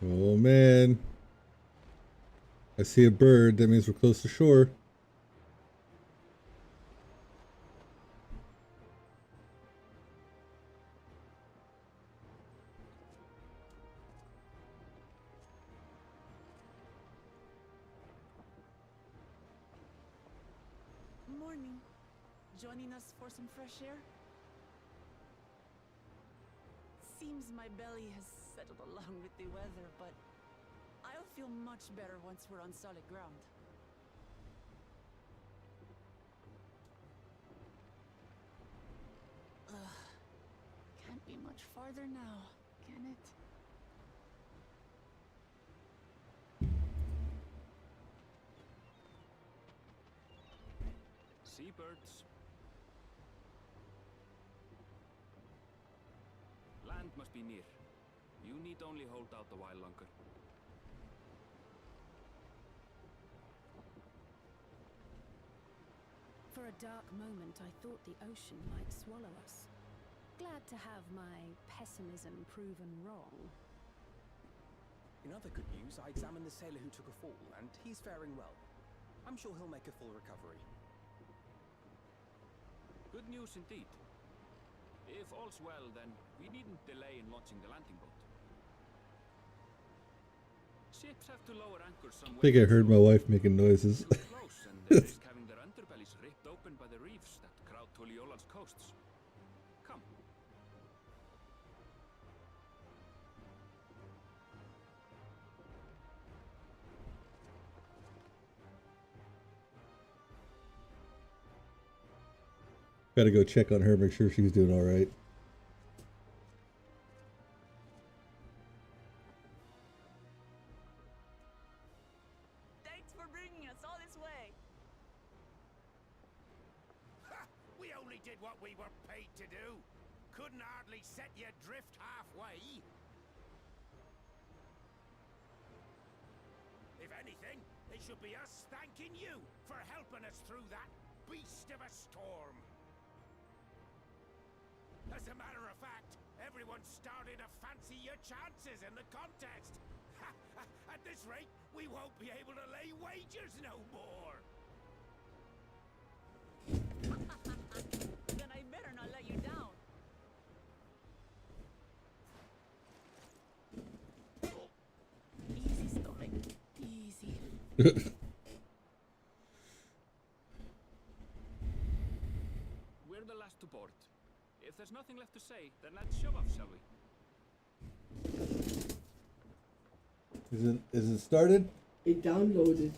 Oh man. I see a bird. That means we're close to shore. Morning. Joining us for some fresh air? Seems my belly has settled along with the weather, but I'll feel much better once we're on solid ground. Ugh. Can't be much farther now, can it? Seabirds. Land must be near. You need only hold out a while longer. For a dark moment, I thought the ocean might swallow us. Glad to have my pessimism proven wrong. In other good news, I examined the sailor who took a fall, and he's faring well. I'm sure he'll make a full recovery. Good news indeed. If all's well, then we needn't delay in launching the landing boat. Ships have to lower anchors I somewhere. think I heard my wife making noises. Too close, and they risk having their underbellies ripped open by the reefs that crowd Tuliola's coasts. Come. Gotta go check on her, make sure she's doing all right. Thanks for bringing us all this way. Ha! We only did what we were paid to do. Couldn't hardly set you adrift halfway. If anything, it should be us thanking you for helping us through that beast of a storm. As a matter of fact, everyone's starting to fancy your chances in the contest. At this rate, we won't be able to lay wagers no more. Then I better not let you down. Easy, stomach. Easy. We're the last to board. If there's nothing left to say, then let's shove off, shall we? Is it started? It downloaded.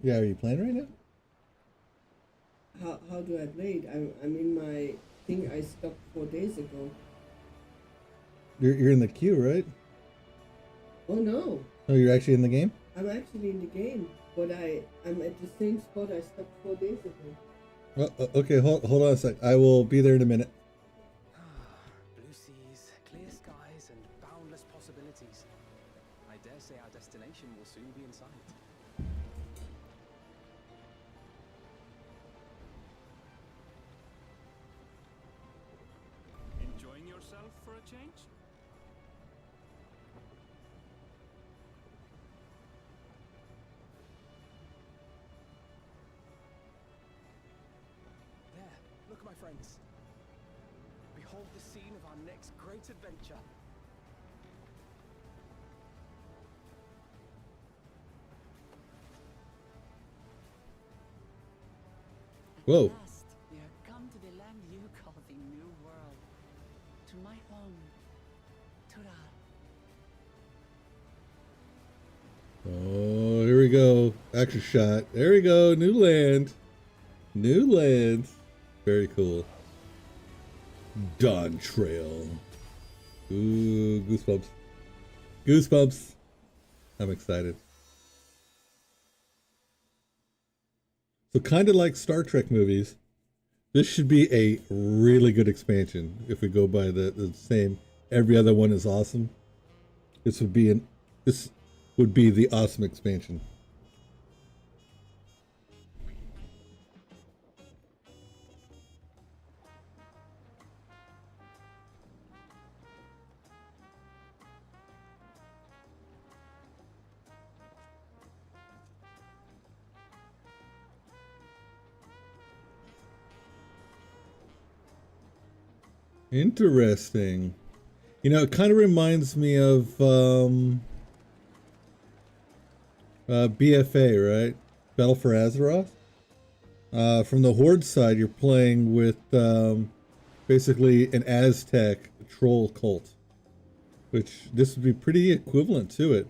Yeah, are you playing right now? How do I play it? I'm in my thing I stopped 4 days ago. You're in the queue, right? Oh no, Oh, you're actually in the game? I'm actually in the game, but I'm at the same spot I stopped 4 days ago. Okay, hold on a sec. I will be there in a minute. Blue seas, clear skies, and boundless possibilities. I dare say our destination will soon be in sight. Enjoying yourself for a change? There, look, my friends. Behold the scene of our next great adventure. Whoa. At last, we are come to the land you call the New World. To my home, Tural. Oh, here we go. Action shot. There we go. New land. New land. Very cool. Dawntrail. Ooh, goosebumps. Goosebumps. I'm excited. So kind of like Star Trek movies, this should be a really good expansion if we go by the same every other one is awesome. This would be the awesome expansion. Interesting. You know, it kind of reminds me of BFA, right? Battle for Azeroth. From the Horde side, you're playing with basically an Aztec troll cult, which this would be pretty equivalent to it.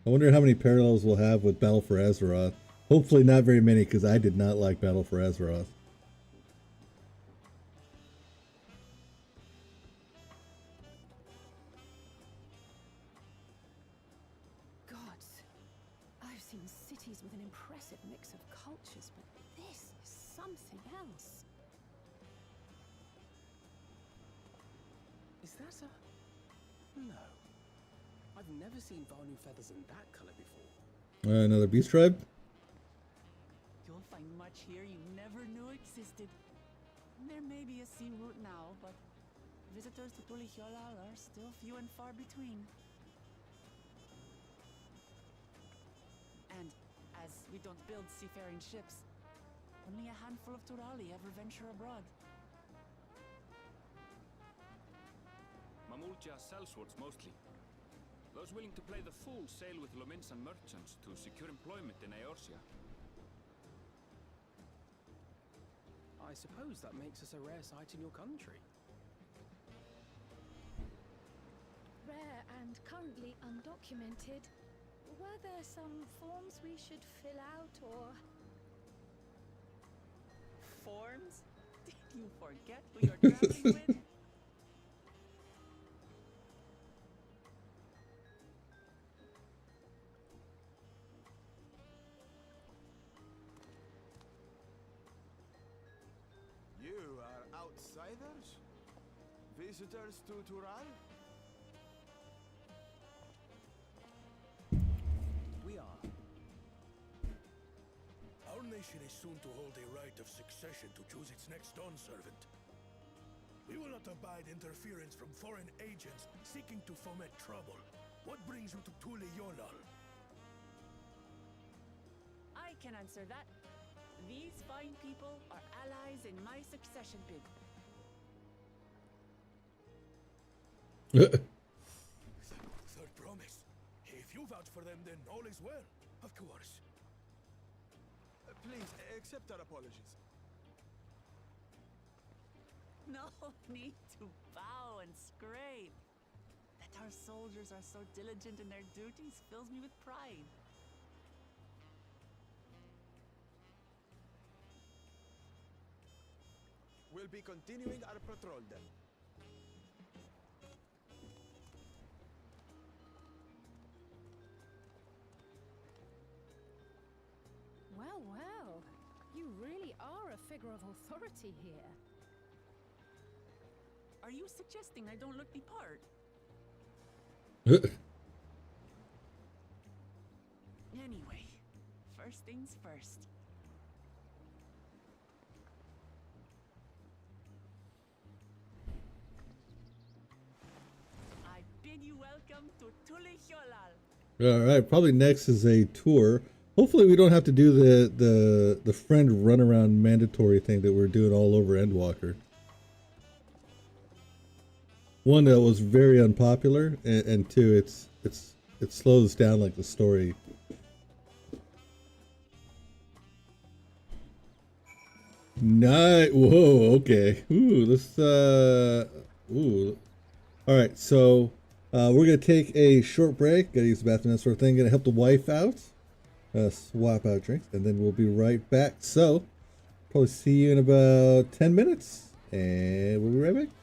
I wonder how many parallels we'll have with Battle for Azeroth. Hopefully not very many, because I did not like Battle for Azeroth. Gods, I've seen cities with an impressive mix of cultures, but this is something else. Is that a... No. I've never seen Vanu feathers in that color before. Another beast tribe? You'll find much here you never knew existed. There may be a sea route now, but visitors to Tulihyolal are still few and far between. And as we don't build seafaring ships, only a handful of Turali ever venture abroad. Mamulja sellswords mostly. Those willing to play the fool sail with Lominsan merchants to secure employment in Eorzea. I suppose that makes us a rare sight in your country. Rare and currently undocumented. Were there some forms we should fill out or... Forms? Did you forget who you're traveling with? You are outsiders? Visitors to Tural? We are. Our nation is soon to hold a right of succession to choose its next dawn servant. We will not abide interference from foreign agents seeking to foment trouble. What brings you to Tulihyolal? I can answer that. These fine people are allies in my succession bid. Third promise. If you vouch for them, then all is well. Of course. Please, accept our apologies. No need to bow and scrape. That our soldiers are so diligent in their duties fills me with pride. We'll be continuing our patrol then. Well, well. You really are a figure of authority here. Are you suggesting I don't look the part? Anyway, first things first. I bid you welcome to Tulihyolal. All right, probably next is a tour. Hopefully we don't have to do the friend runaround mandatory thing that we're doing all over Endwalker. One, that was very unpopular, and two, it slows down like the story. Whoa, okay. Ooh, let's ooh. All right, so we're gonna take a short break. Gotta use the bathroom, that sort of thing. Gonna help the wife out, swap out drinks, and then we'll be right back. So probably see you in about 10 minutes, and we'll be right back.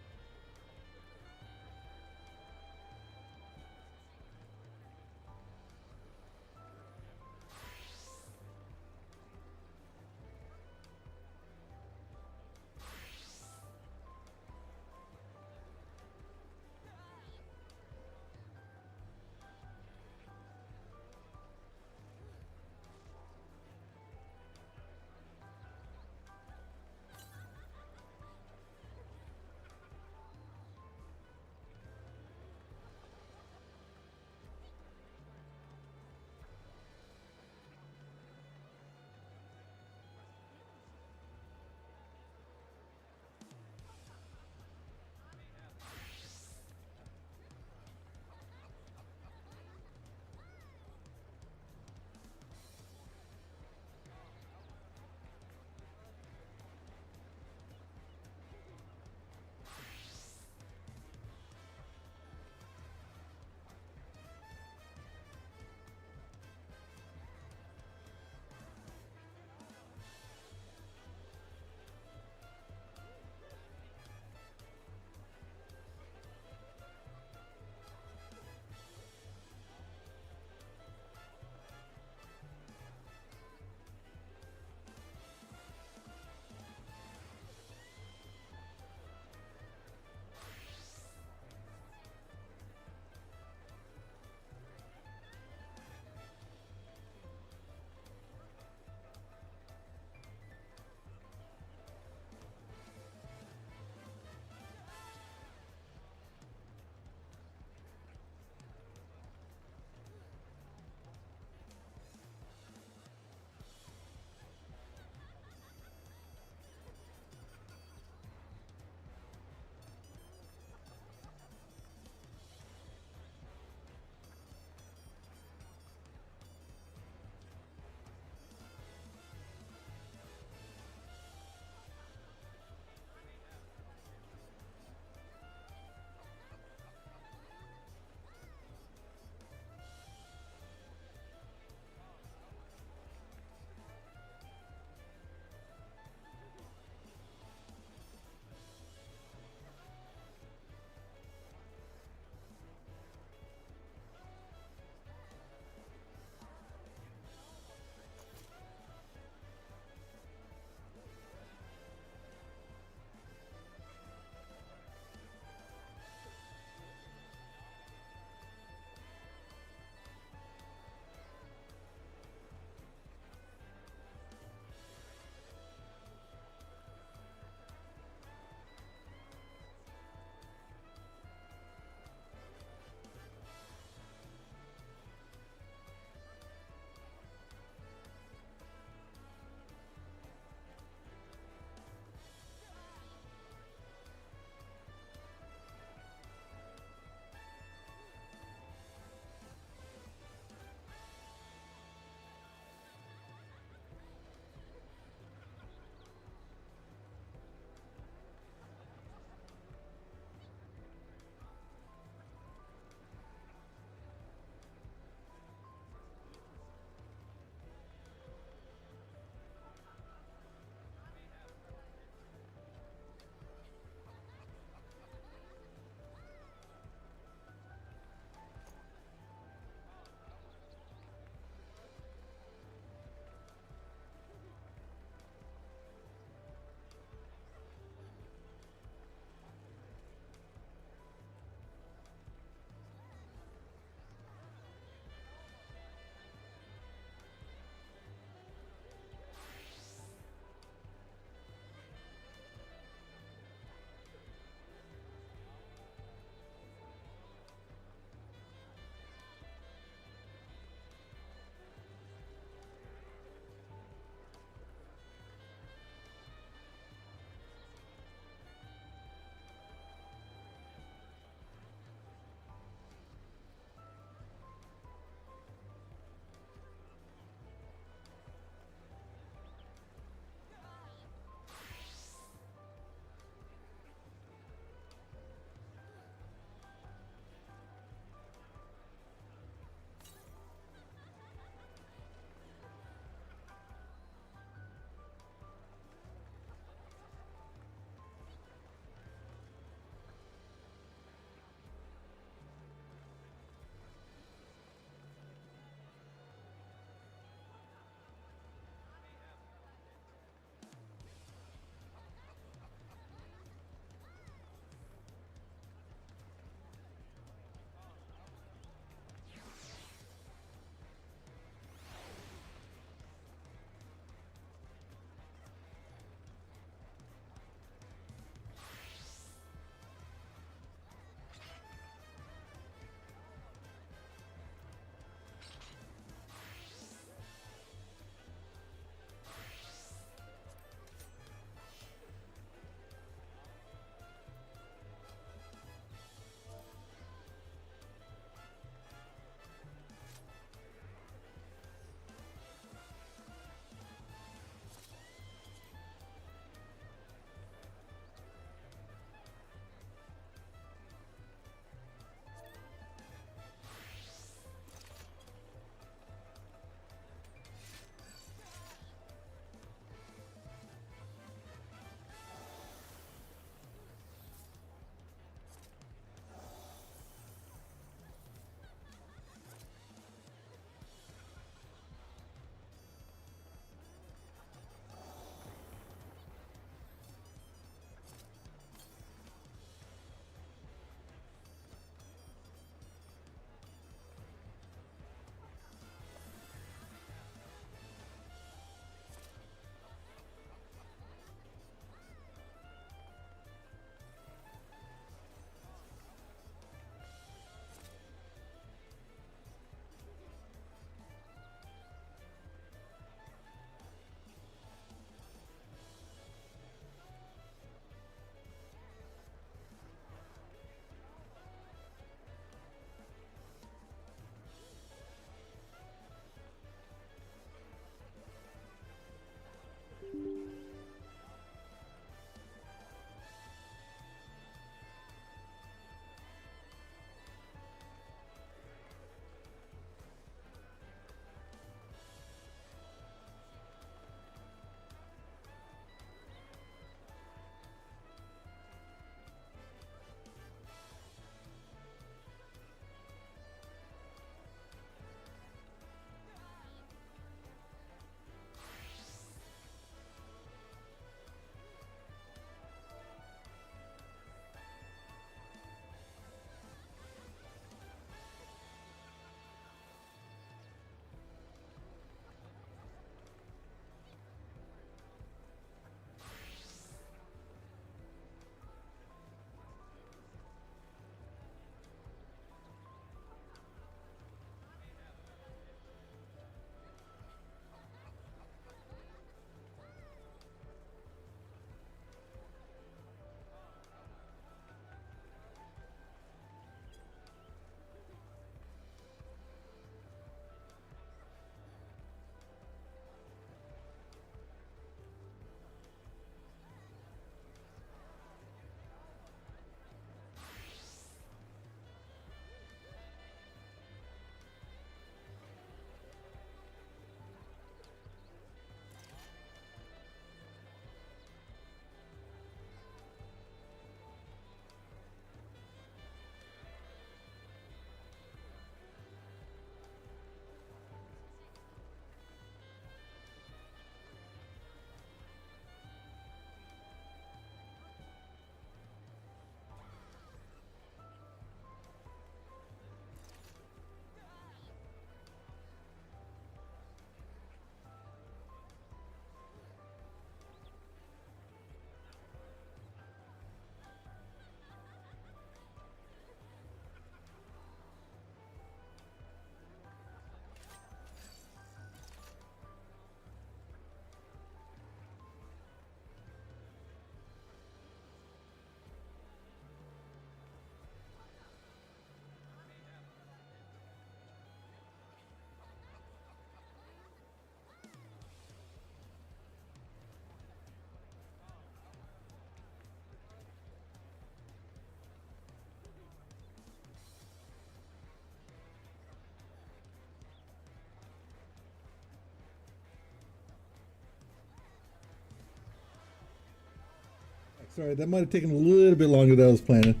Sorry, that might have taken a little bit longer than I was planning.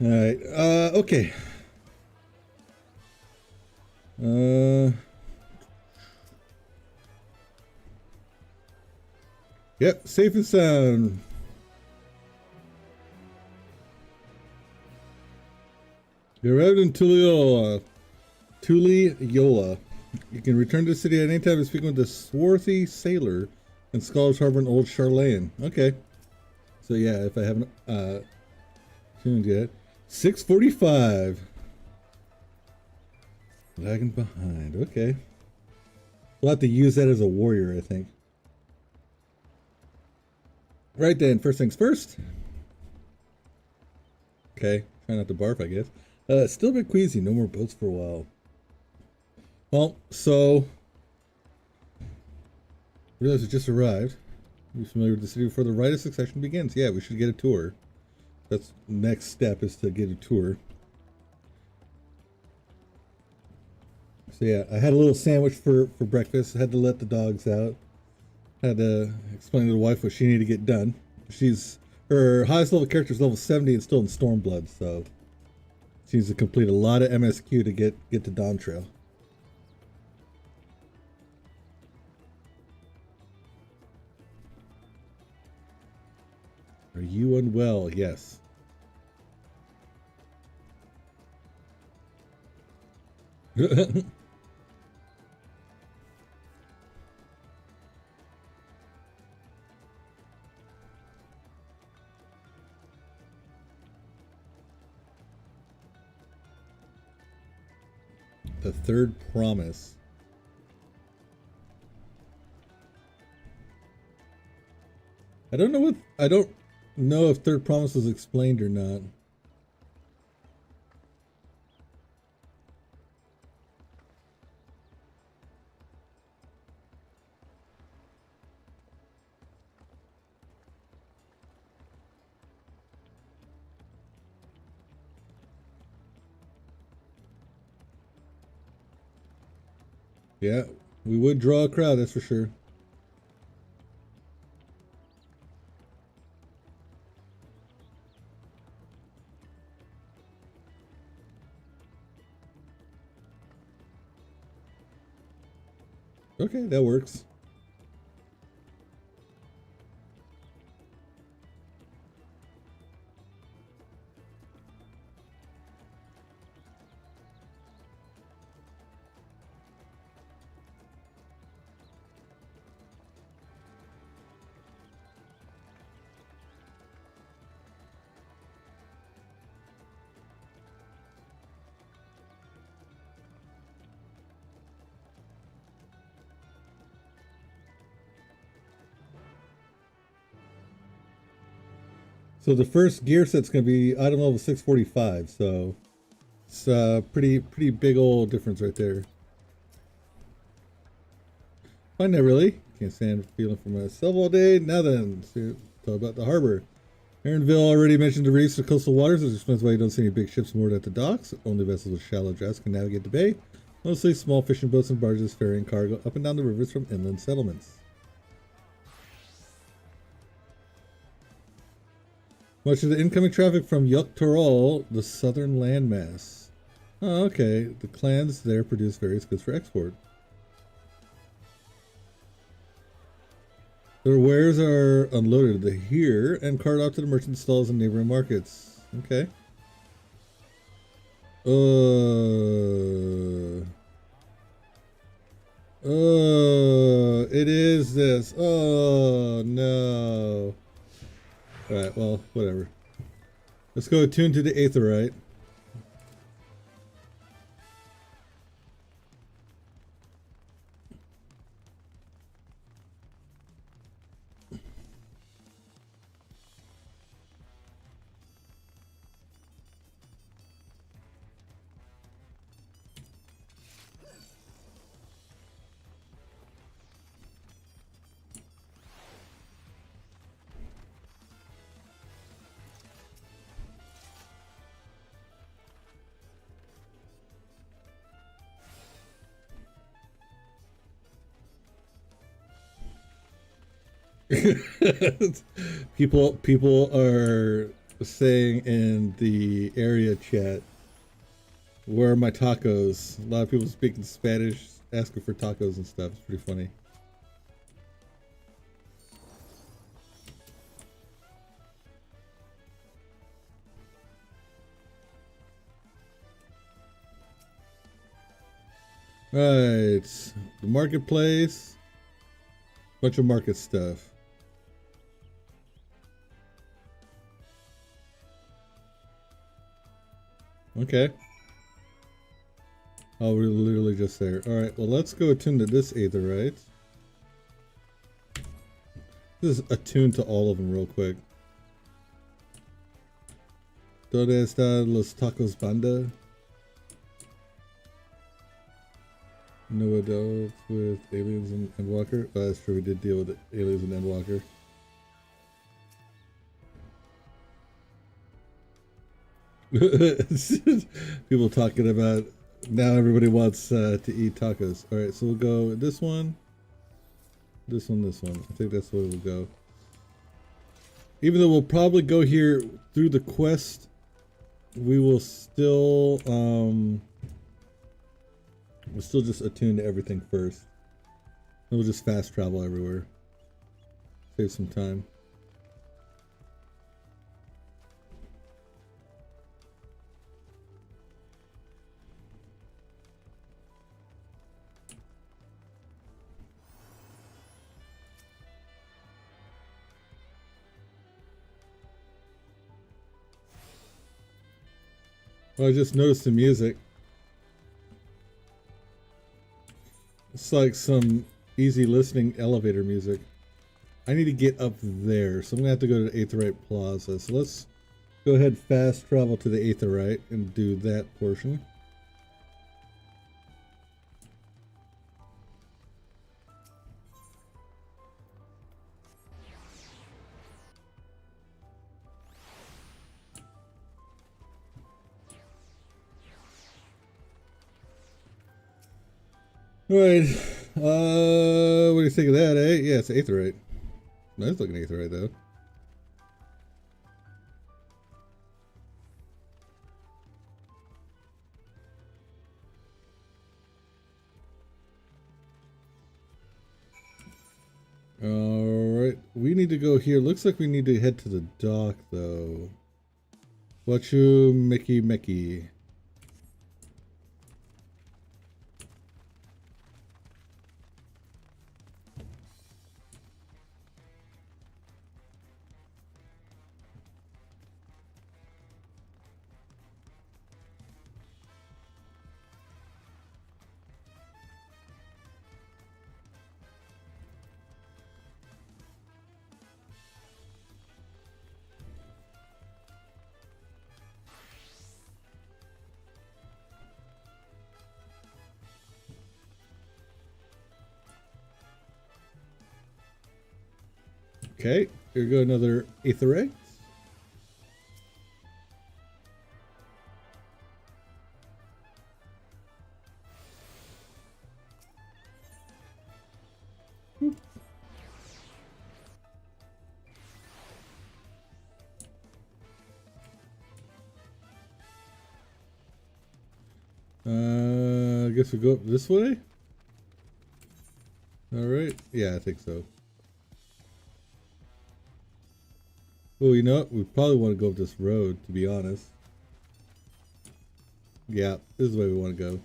All right. Okay. Yep, safe and sound. You arrived in Tulliola. You can return to the city at any time and speak with the swarthy sailor in Scholars Harbor and Old Charlane. Okay. So yeah, if I haven't tuned yet. 6:45. Lagging behind. Okay. We'll have to use that as a warrior, I think. Right then, first things first. Okay, try not to barf, I guess. Still a bit queasy, no more boats for a while. Well, so realize we just arrived. Are you familiar with the city before the rite of succession begins? Yeah, we should get a tour. That's the next step, is to get a tour. So yeah, I had a little sandwich for breakfast. I had to let the dogs out. Had to explain to the wife what she needed to get done. Her highest level character is level 70 and still in Stormblood, so she needs to complete a lot of MSQ to get to Dawntrail. Are you unwell? Yes. The third promise. I don't know if third promise was explained or not. Yeah, we would draw a crowd, that's for sure. Okay, that works. So the first gear set's going to be item level 645, so it's a pretty big old difference right there. Find that really. Can't stand feeling for myself all day. Now then, talk about the harbor. Aaronville already mentioned the reefs, the coastal waters, which explains why you don't see any big ships moored at the docks. Only vessels with shallow drafts can navigate the bay. Mostly small fishing boats and barges ferrying cargo up and down the rivers from inland settlements. Much of the incoming traffic from Yuktarol, the southern landmass. Oh, okay. The clans there produce various goods for export. Their wares are unloaded here and carted off to the merchant stalls and neighboring markets. Okay. It is this. Oh, no. Alright, well, whatever. Let's go attune to the Aetherite. People are saying in the area chat, where are my tacos? A lot of people speaking Spanish asking for tacos and stuff. It's pretty funny. Right, the marketplace, bunch of market stuff. Okay. Oh, we're literally just there. All right, well, let's go attune to this aetherite. This is attuned to all of them real quick. ¿Dónde están los tacos banda? No adults with aliens and endwalker. Oh, that's true, we did deal with aliens and endwalker. People talking about now everybody wants to eat tacos. All right, so we'll go this one, this one, this one. I think that's where we'll go. Even though we'll probably go here through the quest, we will still we'll still just attune to everything first. And we'll just fast travel everywhere. Save some time. Well, I just noticed the music. It's like some easy listening elevator music. I need to get up there, so I'm gonna have to go to the Aetherite Plaza. So let's go ahead fast travel to the Aetherite and do that portion. Alright, what do you think of that, eh? Yeah, it's Aetherite. Nice looking Aetherite, though. Alright, we need to go here. Looks like we need to head to the dock, though. Wachu Mickey. Okay, here we go, another Aetherite. I guess we go up this way? Alright, yeah, I think so. Well, you know what? We probably want to go up this road, to be honest. Yeah, this is the way we want to go.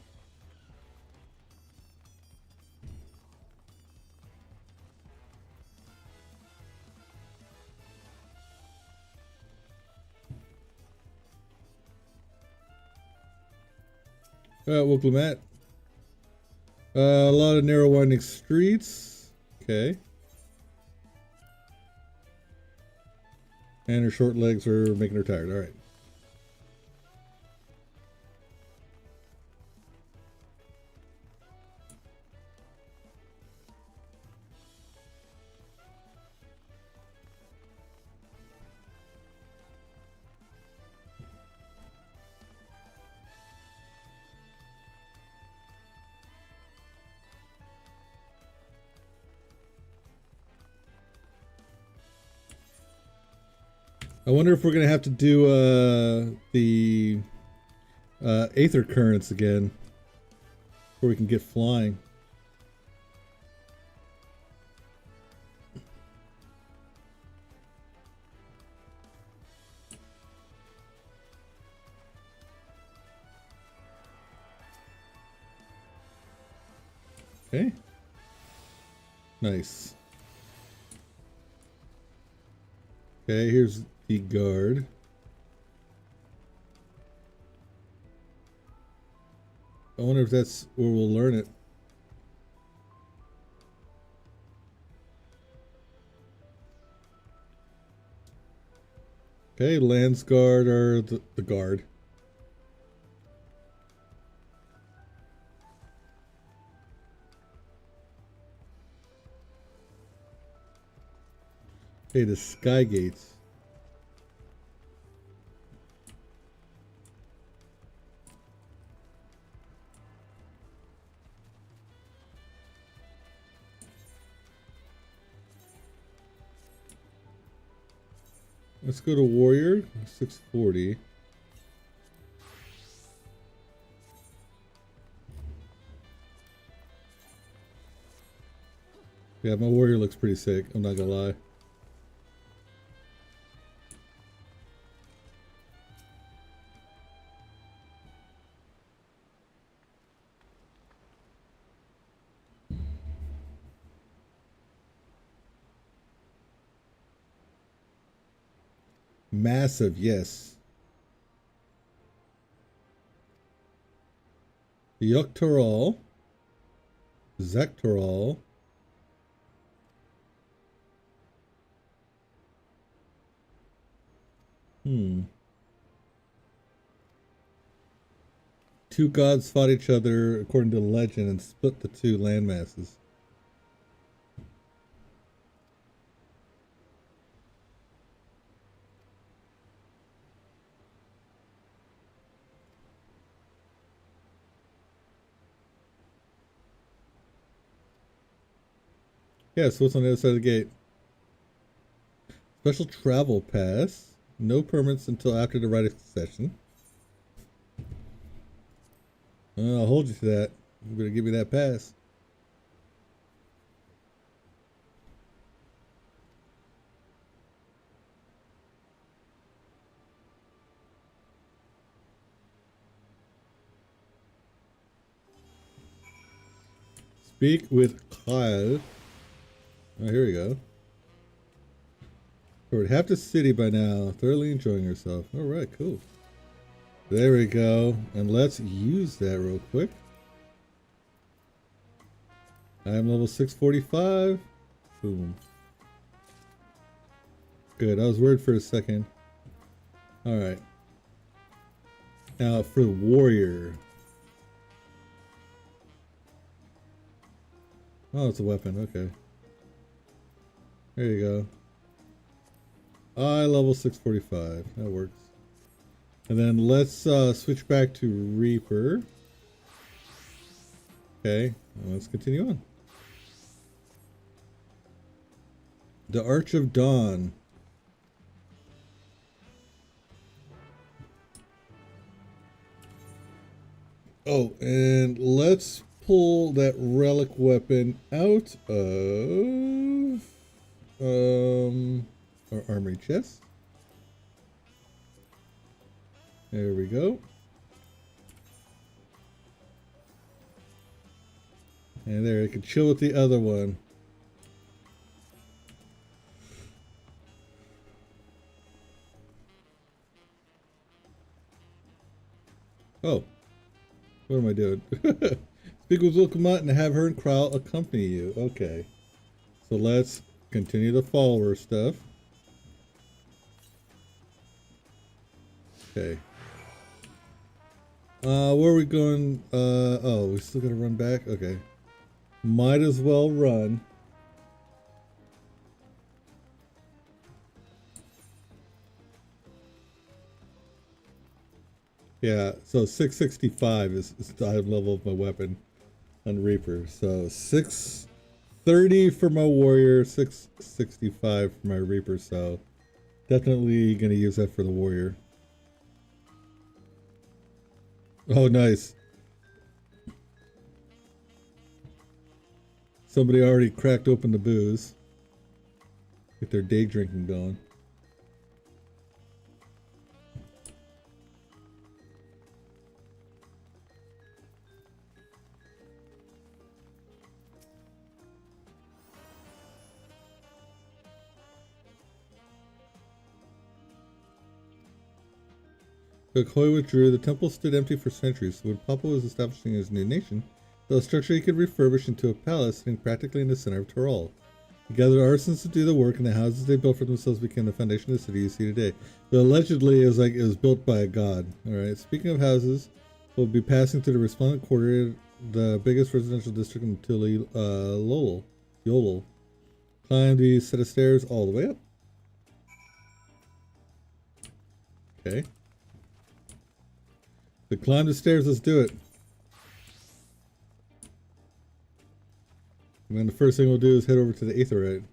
Welcome, Matt. A lot of narrow winding streets. Okay. And her short legs are making her tired. All right. I wonder if we're gonna have to do the Aether Currents again before we can get flying. Okay. Nice. Okay, here's the guard. I wonder if that's where we'll learn it. Okay, Lance Guard or the guard. Okay, the Sky Gates. Let's go to Warrior, 640. Yeah, my Warrior looks pretty sick, I'm not gonna lie. Massive, yes. Yoctorol. Zektorol. Two gods fought each other according to legend and split the two landmasses. Yeah, so what's on the other side of the gate? Special travel pass. No permits until after the rite session. I'll hold you to that. You better give me that pass. Speak with Kyle. Oh, here we go. We're at half the city by now, thoroughly enjoying herself. All right, cool. There we go. And let's use that real quick. I am level 645. Boom. Good. I was worried for a second. All right. Now for the warrior. Oh, it's a weapon. Okay. There you go. I level 645. That works. And then let's switch back to Reaper. Okay, let's continue on. The Arch of Dawn. Oh, and let's pull that relic weapon out of our armory chest. There we go. And there, I can chill with the other one. Oh, what am I doing? Speak with Wilkamut and have her and Kryle accompany you. Okay, so let's continue the follower stuff. Okay. Where are we going? Oh, we still gotta run back? Okay. Might as well run. Yeah, so 665 is the item level of my weapon on Reaper. So 630 for my warrior, 665 for my Reaper, so Definitely gonna use that for the warrior. Oh, nice. Somebody already cracked open the booze. Get their day drinking going. When Khoi withdrew, the temple stood empty for centuries. When Papa was establishing his new nation, the structure he could refurbish into a palace sitting practically in the center of Toral. He gathered artisans to do the work, and the houses they built for themselves became the foundation of the city you see today. But allegedly, it was built by a god. All right. Speaking of houses, we'll be passing through the Resplendent Quarter, the biggest residential district in Tuli, Yolol. Climb these set of stairs all the way up. Okay. To climb the stairs, let's do it. And then the first thing we'll do is head over to the Aetherite.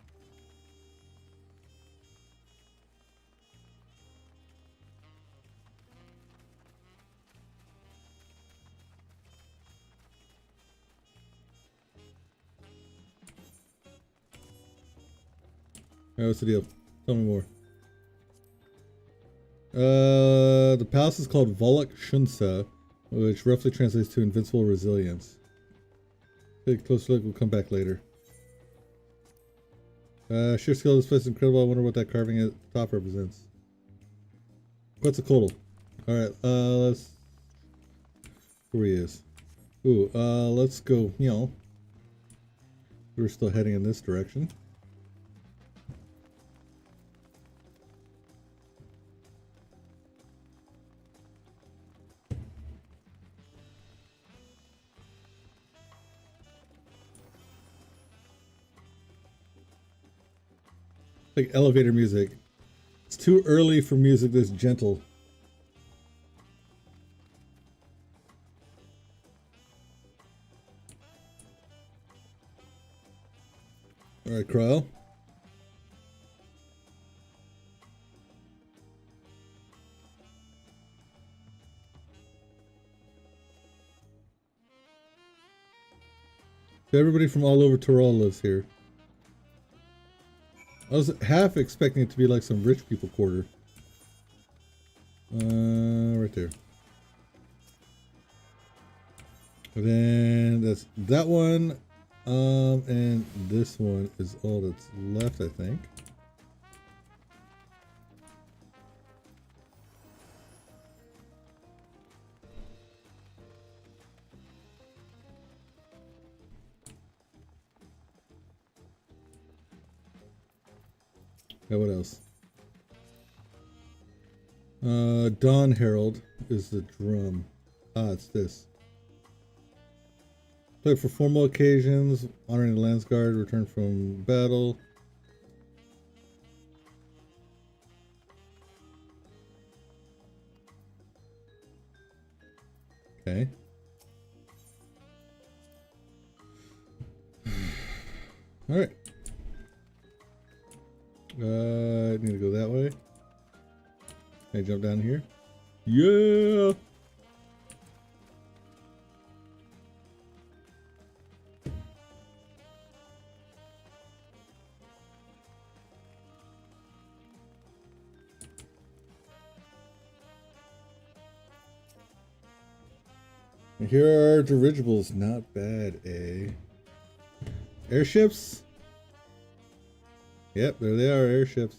Alright, what's the deal? Tell me more. The palace is called Volok Shunsa, which roughly translates to invincible resilience. Take a closer look, we'll come back later. Sheer skill of this place is incredible. I wonder what that carving at the top represents. What's a Quetzalcoatl? Alright, let's... Where he is. Ooh, let's go, We're still heading in this direction. Like elevator music. It's too early for music this gentle. Alright, Cryle. So everybody from all over Toral lives here. I was half expecting it to be like some rich people quarter. Right there. And then that's that one. And this one is all that's left, I think. What else? Dawn Herald is the drum. Ah, it's this. Played for formal occasions, honoring the Landsguard, return from battle. Okay. All right. I need to go that way. Can I jump down here? Yeah! And here are dirigibles. Not bad, eh? Airships? Yep, there they are, airships.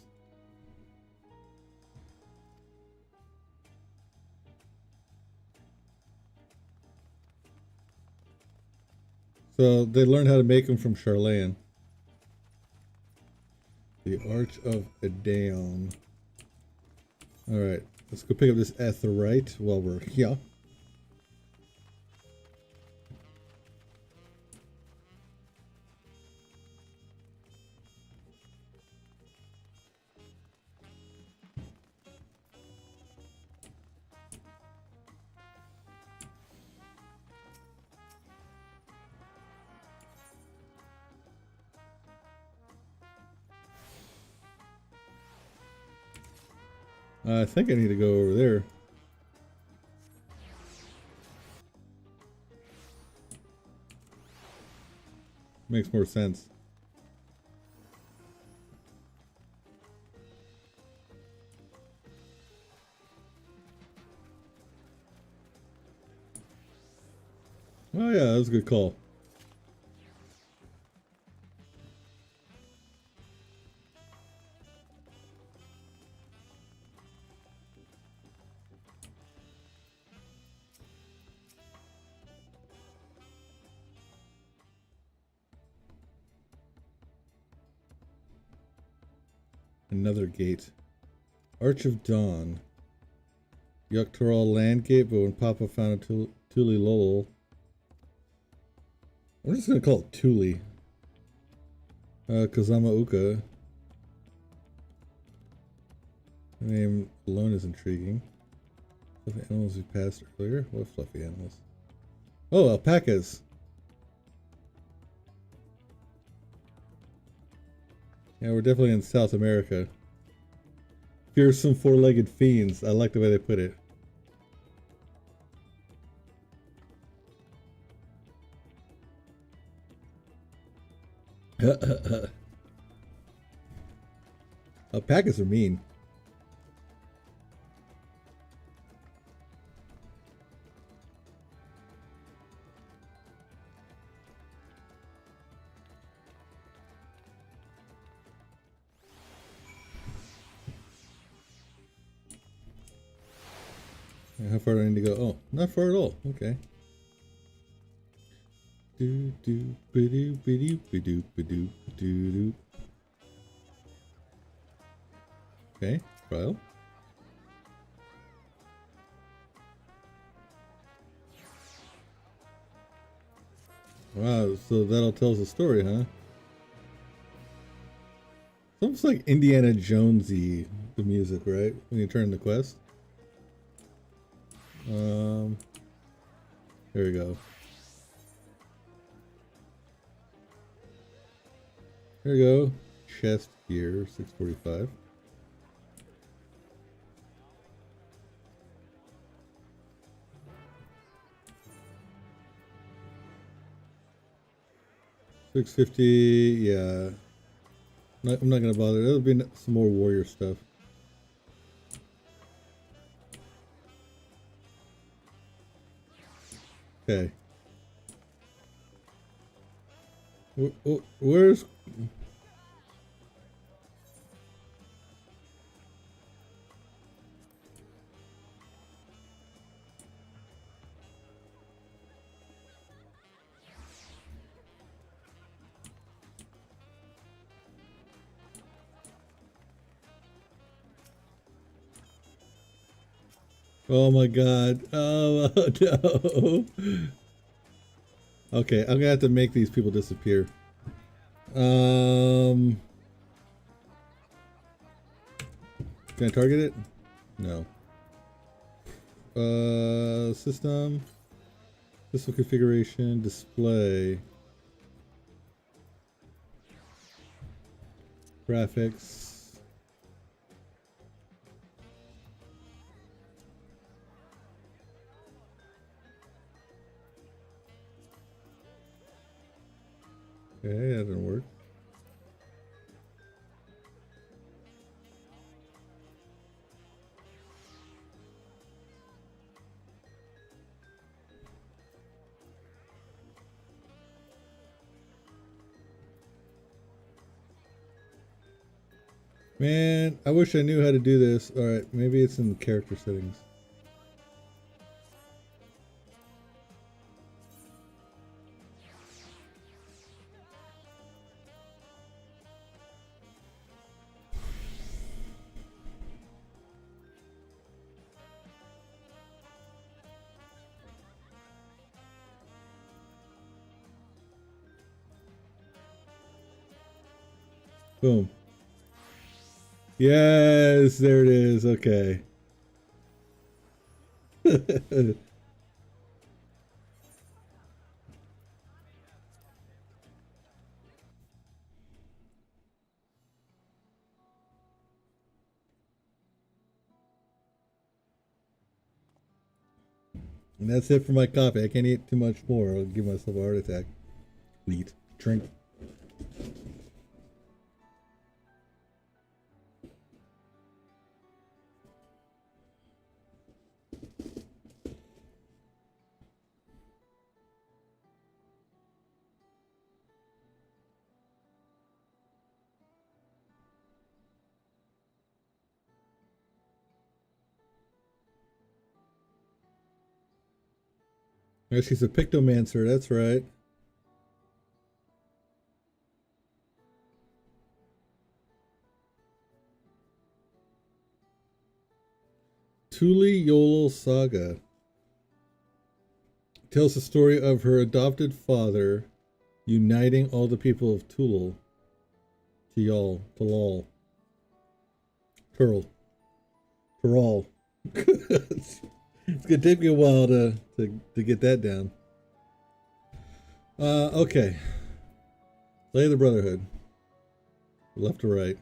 So they learned how to make them from Charlene. The Arch of Adaon. Alright, let's go pick up this Aetherite while we're here. I think I need to go over there. Makes more sense. Oh yeah, that was a good call. Another gate. Arch of Dawn. Yuktaral land gate, but when Papa found a Tuli Lol. I'm just gonna call it Tuli. Kazama Uka. The name alone is intriguing. Fluffy animals we passed earlier? What fluffy animals? Oh, alpacas! Yeah, we're definitely in South America. Fearsome four-legged fiends. I like the way they put it. Alpacas are mean. How far do I need to go? Oh, not far at all. Okay. Do do ba do ba do ba do ba do do do. Okay, trial. Wow, so that'll tell us a story, huh? It's almost like Indiana Jonesy, the music, right? When you turn the quest. There we go. There we go. Chest gear, 645. $650, yeah. I'm not gonna bother. There'll be some more warrior stuff. Okay. Where's... Oh my god. Oh no. Okay, I'm gonna have to make these people disappear. Can I target it? No. System configuration, display, graphics. Okay, that didn't work. Man, I wish I knew how to do this. Alright, maybe it's in the character settings. Boom. Yes, there it is. Okay. And that's it for my coffee. I can't eat too much more. I'll give myself a heart attack. Eat. Drink. Oh, she's a pictomancer, that's right. Thule Yolel Saga tells the story of her adopted father uniting all the people of Tulal. Tulal. Tural. It's gonna take me a while to get that down. Okay. Lay of the Brotherhood. Left to right.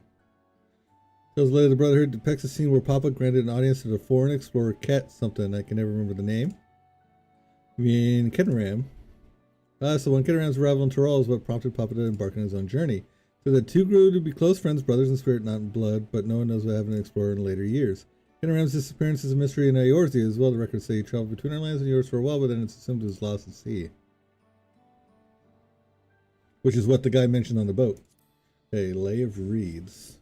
Tells Lay of the Brotherhood depicts a scene where Papa granted an audience to the foreign explorer Ket something. I can never remember the name. I mean, Kettenram. So when Kettenram's arrival in Tural is what prompted Papa to embark on his own journey. So the two grew to be close friends, brothers in spirit, not in blood, but no one knows what happened to an explorer in later years. Kettenram's disappearance is a mystery in Eorzea as well. The records say he traveled between our lands and yours for a while, but then it's assumed he was lost at sea. Which is what the guy mentioned on the boat. A Lay of Reeds.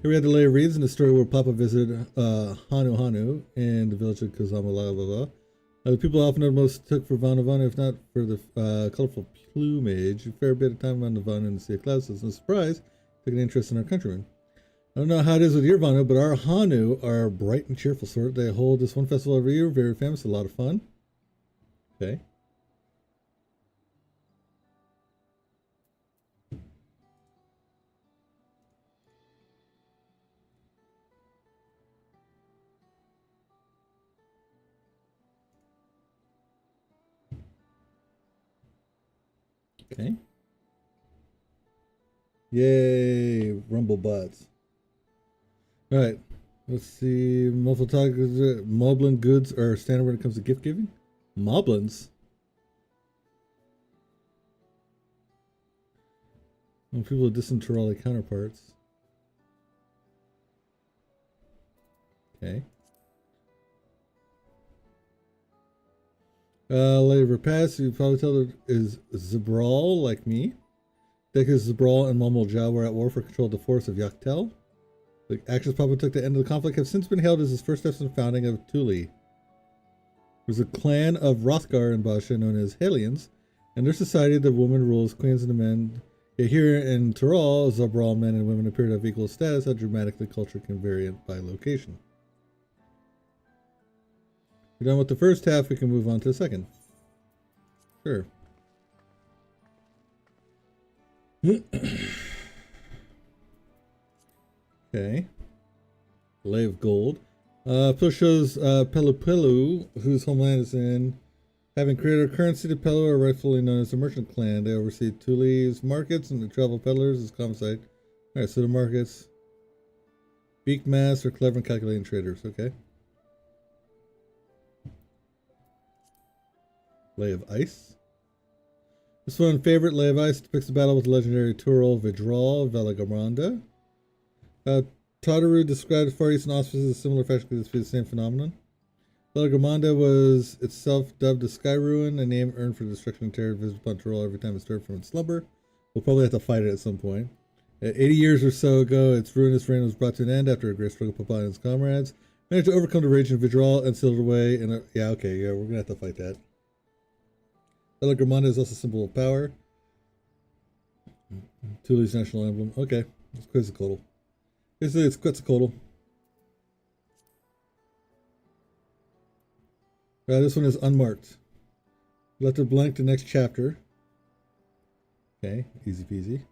Here we have the Lay of Reeds in the story where Papa visited Hanu in the village of Kozama. The people often know most took for Vanu, if not for the colorful plumage. A fair bit of time on the Vanu in the Sea of Clouds, so it's no surprise took an interest in our countrymen. I don't know how it is with your Vanu, but our Hanu are bright and cheerful sort. They hold this one festival every year, very famous, a lot of fun. Okay. Okay. Yay, rumble bots. All right, let's see. Moblin goods are standard when it comes to gift giving. Moblins. When people with distant Turali counterparts. Okay. Later pass, you probably tell it is Zabral, like me. Because Zabral and Momolja were at war for control of the force of Yaktel. The actions Papa took to end the conflict have since been hailed as his first steps in the founding of Thule. There was a clan of Rothgar in Basha known as Halians, and their society the woman rules queens and the men. Yet here in Tural, Zabral men and women appear to have equal status, how dramatically culture can vary by location. We're done with the first half, we can move on to the second. Sure. Okay. Lay of Gold. Pill shows Pelupelu, whose homeland is in, having created a currency to Pelu, are rightfully known as the Merchant Clan. They oversee Thule's markets and the travel peddlers as common sight. Alright, so the markets. Beak mass are clever and calculating traders, okay. Lay of Ice. This one, favorite Lay of Ice, depicts the battle with the legendary Tural Vidral Velagamranda. Tadaru described Far Eastern auspices as a similar fashion because it's the same phenomenon. Velagamranda was itself dubbed the Sky Ruin, a name earned for the destruction and terror visited upon Tural every time it stirred from its slumber. We'll probably have to fight it at some point. 80 years or so ago, its ruinous reign was brought to an end after a great struggle. Papa and his comrades managed to overcome the rage of Vidral and sealed it away. And we're gonna have to fight that. Velagamranda is also a symbol of power. Thule's national emblem. Okay, it's Quetzalcoatl. Basically, it's Quetzalcoatl. This one is unmarked. Left it blank to next chapter. Okay, easy peasy.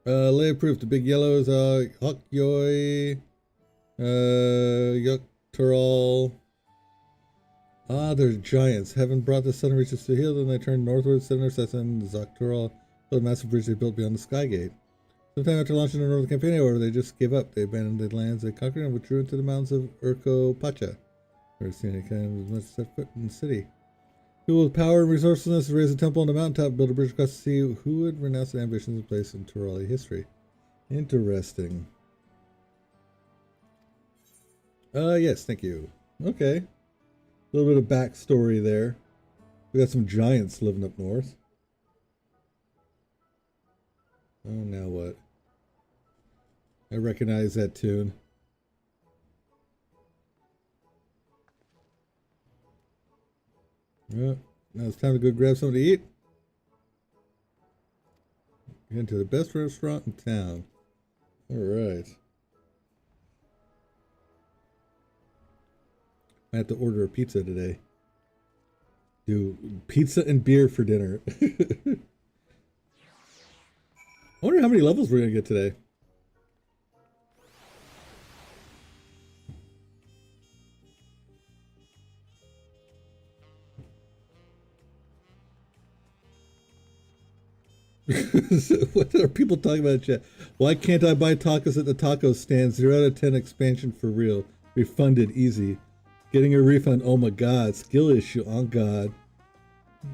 Lay of Proof. The big yellow is Hokyoi, Yuktural. They're giants. Heaven brought the sun reaches to heal, then they turned northward, set their sets in Zaktural, the massive bridge they built beyond the Sky Gate. Sometime after launching the Northern Campaign, however, they just gave up. They abandoned the lands they conquered and withdrew into the mountains of Urco Pacha. Never seen any kind of much set foot in the city. Who with power and resourcefulness raise a temple on the mountaintop, build a bridge across the sea, who would renounce their ambitions and place in Turali history? Interesting. Yes, thank you. Okay. A little bit of backstory there. We got some giants living up north. Oh, now what? I recognize that tune. Well, now it's time to go grab something to eat. Into the best restaurant in town. All right. I have to order a pizza today. Do pizza and beer for dinner. I wonder how many levels we're going to get today. What are people talking about in chat? Why can't I buy tacos at the taco stand? 0 out of 10 expansion for real. Refunded easy. Getting a refund. Oh my god. Skill issue. On god.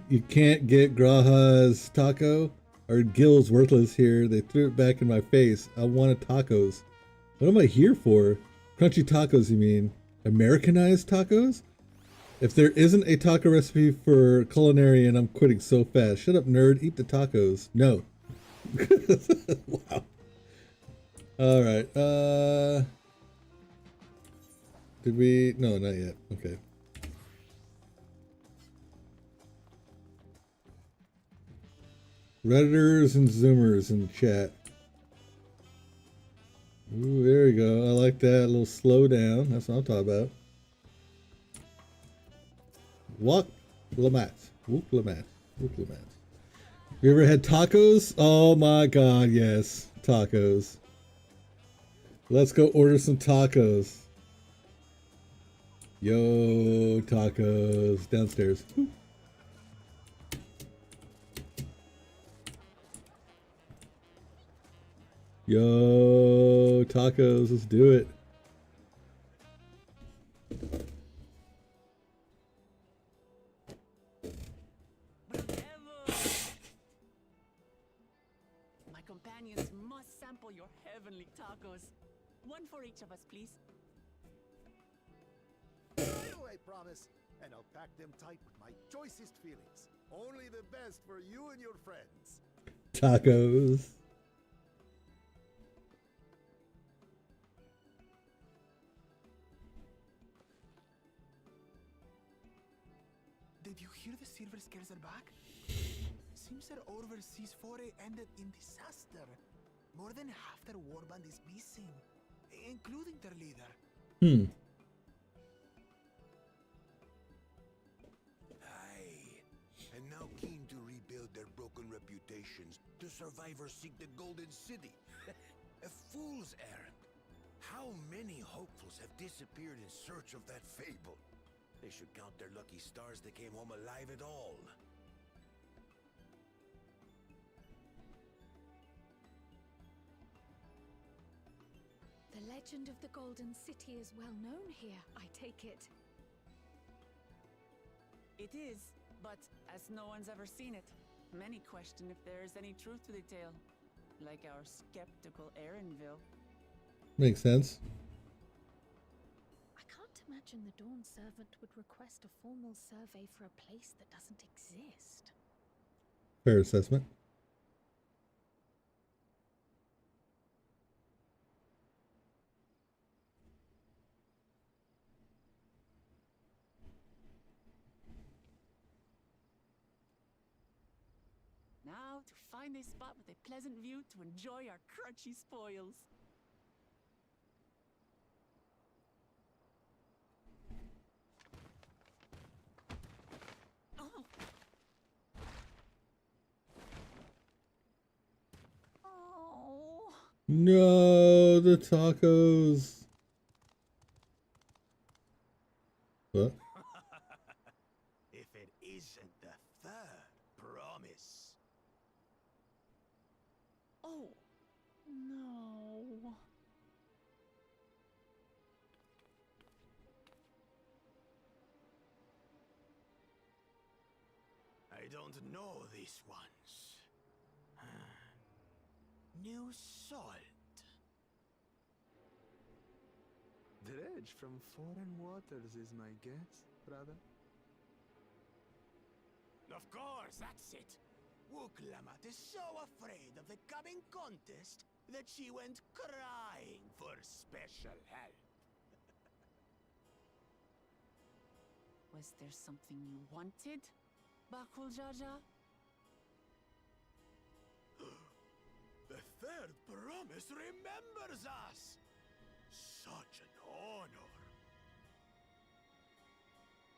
You can't get Graha's taco? Our Gil's worthless here. They threw it back in my face. I wanted tacos. What am I here for? Crunchy tacos, you mean? Americanized tacos? If there isn't a taco recipe for culinarian, I'm quitting so fast. Shut up, nerd. Eat the tacos. No. Wow. All right. Did we? No, not yet. Okay. Redditors and Zoomers in the chat. Ooh, there we go. I like that. A little slow down. That's what I'm talking about. Walk Lamat. Whoop Lamat. Whoop Lamat. You ever had tacos? Oh my god, yes. Tacos. Let's go order some tacos. Yo, tacos. Downstairs. Yo, tacos. Let's do it. My companions must sample your heavenly tacos. One for each of us, please. Right away, promise. And I'll pack them tight with my choicest feelings. Only the best for you and your friends. Tacos. Did you hear the Silver Scales are back? Seems their overseas foray ended in disaster. More than half their warband is missing, including their leader. Aye. And now keen to rebuild their broken reputations, the survivors seek the Golden City. A fool's errand. How many hopefuls have disappeared in search of that fable? They should count their lucky stars they came home alive at all. The legend of the Golden City is well known here, I take it. It is, but as no one's ever seen it, many question if there is any truth to the tale. Like our skeptical Erinville. Makes sense. I can't imagine the Dawn Servant would request a formal survey for a place that doesn't exist. Fair assessment. Now to find a spot with a pleasant view to enjoy our crunchy spoils. Oh. Oh. No, the tacos. What? If it isn't the third promise. Oh, I don't know these ones. New salt. Dredge from foreign waters is my guess, brother. Of course, that's it. Wooklamat is so afraid of the coming contest that she went crying for special help. Was there something you wanted, Bakul Jaja? The third promise remembers us! Such an honor.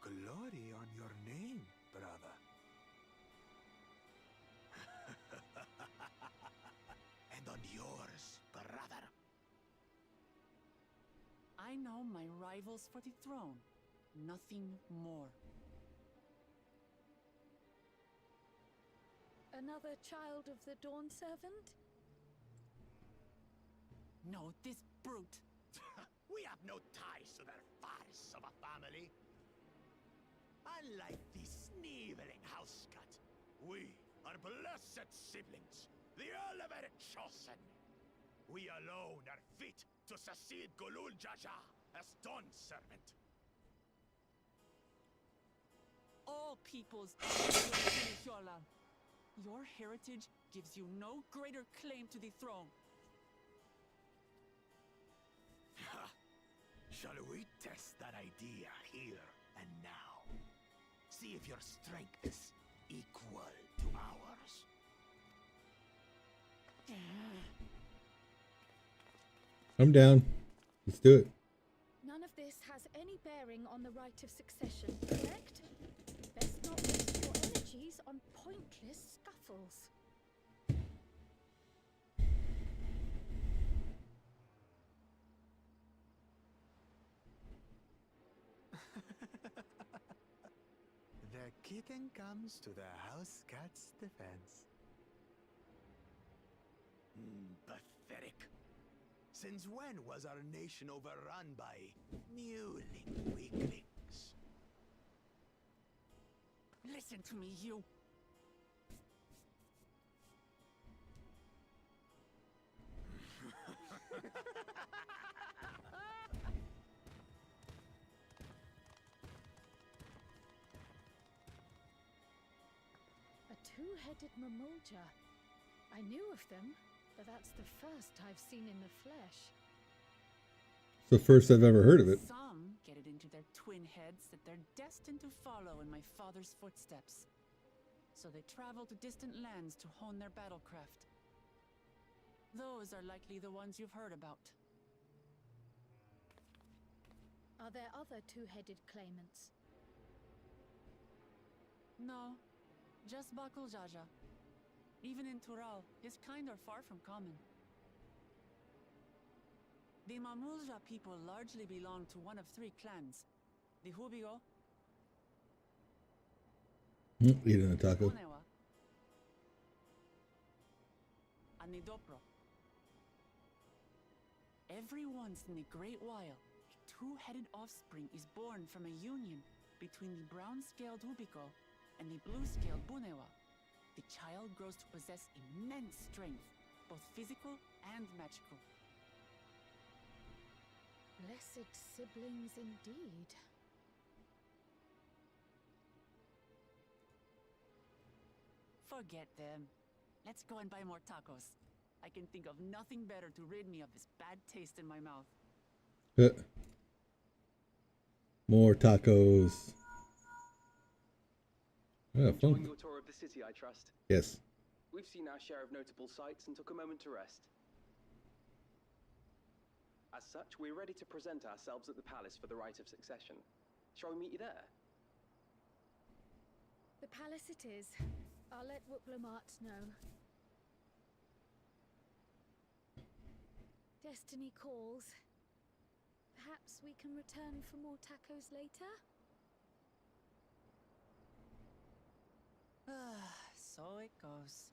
Glory on your name, brother. And on yours, brother. I know my rivals for the throne. Nothing more. Another child of the Dawn Servant? No, this brute. We have no ties to their farce of a family. Unlike the sneevling housecut, we are blessed siblings, the elevated chosen. We alone are fit to succeed Golul Jaja as Dawn Servant. All peoples your heritage gives you no greater claim to the throne. Shall we test that idea here and now? See if your strength is equal to ours. I'm down. Let's do it. None of this has any bearing on the right of succession, correct? Best not waste your energies on pointless scuffles. The kitten comes to the house cat's defense. Pathetic. Since when was our nation overrun by mewling weaklings? Listen to me, you. A two-headed Mamulja. I knew of them, but that's the first I've seen in the flesh. It's the first I've ever heard of it. Some get it into their twin heads that they're destined to follow in my father's footsteps. So they travel to distant lands to hone their battlecraft. Those are likely the ones you've heard about. Are there other two-headed claimants? No, just Bakul Jaja. Even in Tural, his kind are far from common. The Mamulja people largely belong to one of three clans. The Hubigo, Eating a taco. Bonewa, and the Dopro. Every once in a great while, a two-headed offspring is born from a union between the brown-scaled Hubico and the blue-scaled Bonewa. The child grows to possess immense strength, both physical and magical. Blessed siblings indeed. Forget them. Let's go and buy more tacos. I can think of nothing better to rid me of this bad taste in my mouth. More tacos. Enjoying Fun. your tour of the city, I trust. Yes. We've seen our share of notable sights and took a moment to rest. As such, we're ready to present ourselves at the palace for the rite of succession. Shall we meet you there? The palace it is. I'll let Wuklamart know. Destiny calls. Perhaps we can return for more tacos later? So it goes.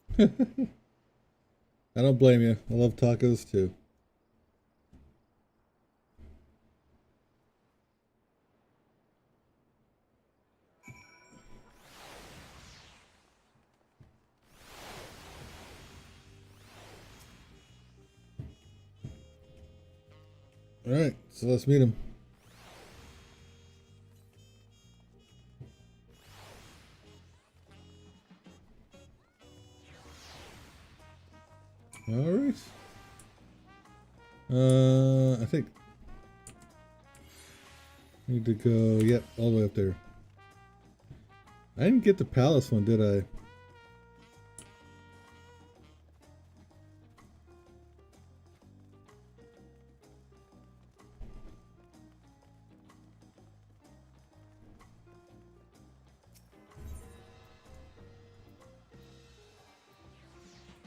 I don't blame you. I love tacos too. Alright, so let's meet him. Alright. I think I need to go, yep, all the way up there. I didn't get the palace one, did I?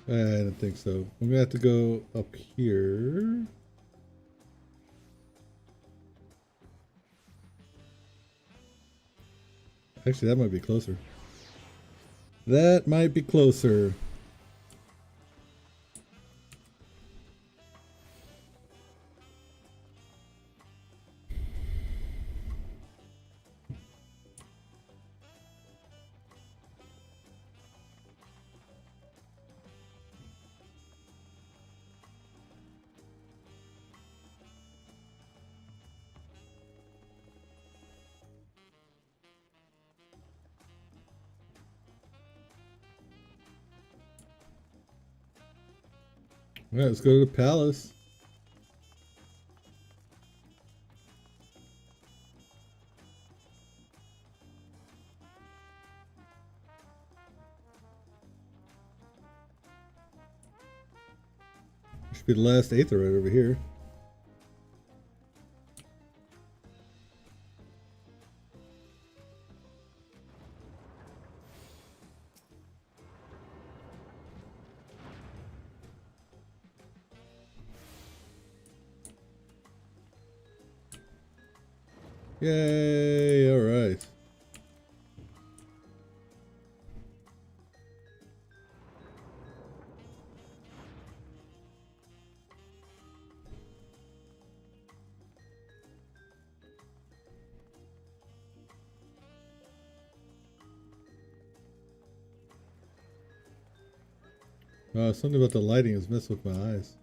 I don't think so. I'm gonna have to go up here. Actually, that might be closer. That might be closer. All right, let's go to the palace. Should be the last Aether right over here. Yay, all right. Something about the lighting is messing with my eyes.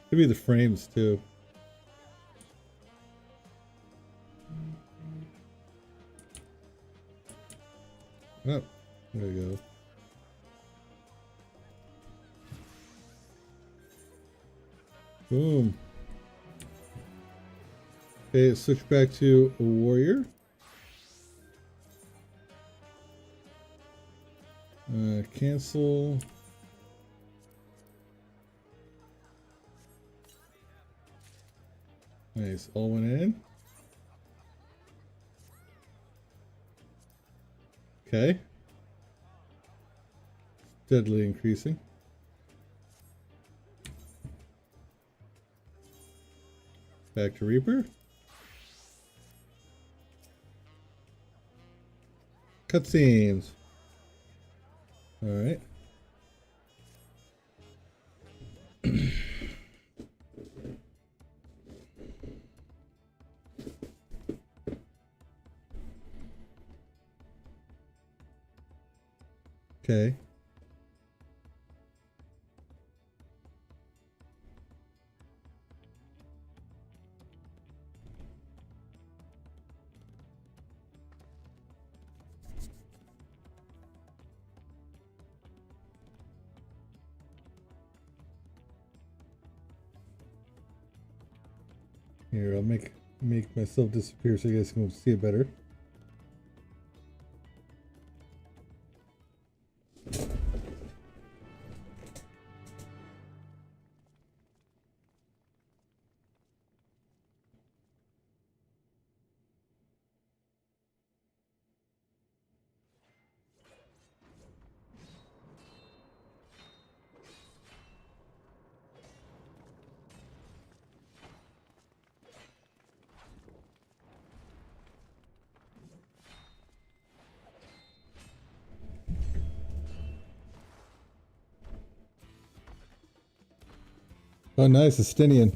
Could be the frames too. Oh, there we go. Boom. Okay, switch back to a warrior. Cancel. Nice, all went in. Okay. Steadily increasing. Back to Reaper. Cutscenes. All right. Okay. Here, I'll make myself disappear so you guys can see it better. Oh, nice, Estinian.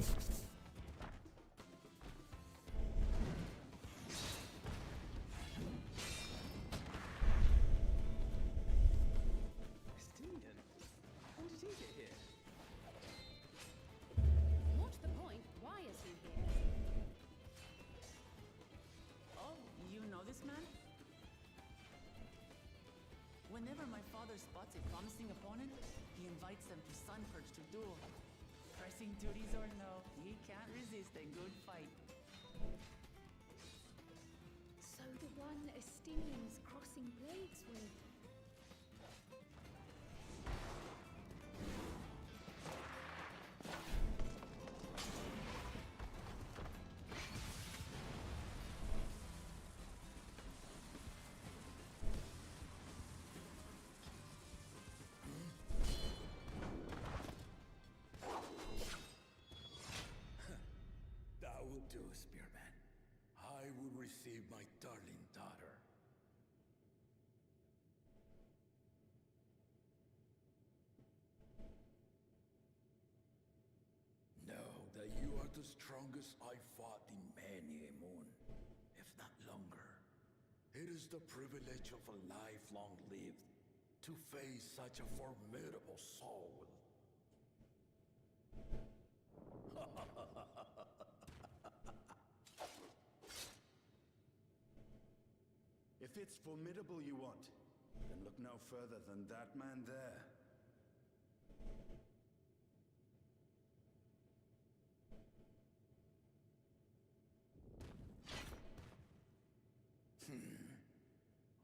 What's the point? Why father spots a promising opponent, he invites them to Sunpurge to duel. Pressing duties or no, he can't resist a good fight. So the one Estinians crossing blades with. That will do, Spearman. I will receive my darling daughter. Know that you are the strongest I fought in many a moon, if not longer. It is the privilege of a life long lived to face such a formidable soul. If it's formidable you want, then look no further than that man there.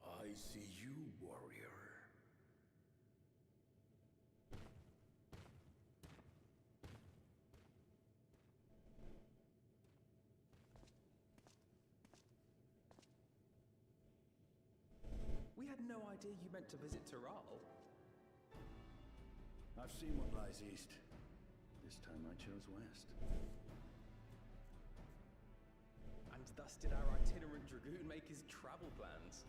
I see you, warrior. We had no idea you meant to visit Tiral. I've seen what lies east. This time I chose west. And thus did our itinerant dragoon make his travel plans.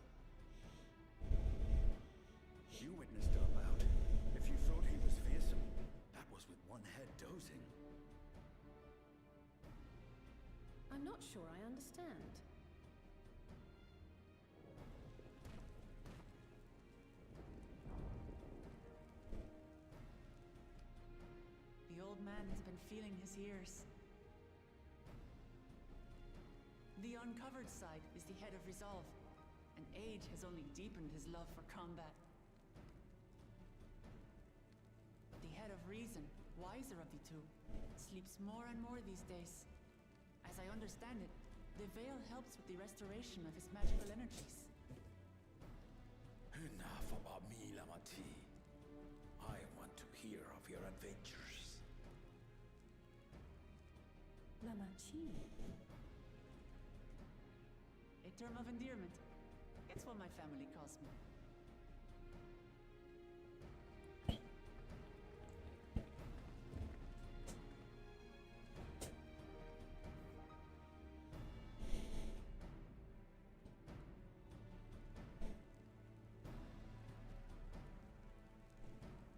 You witnessed our bout. If you thought he was fearsome, that was with one head dozing. I'm not sure I understand. The old man has been feeling his years. The uncovered side is the head of resolve, and age has only deepened his love for combat. The head of reason, wiser of the two, sleeps more and more these days. As I understand it, the veil helps with the restoration of his magical energies. Enough about me, Lamati. I want to hear of your adventures. Lamachi. A term of endearment. It's what my family calls me.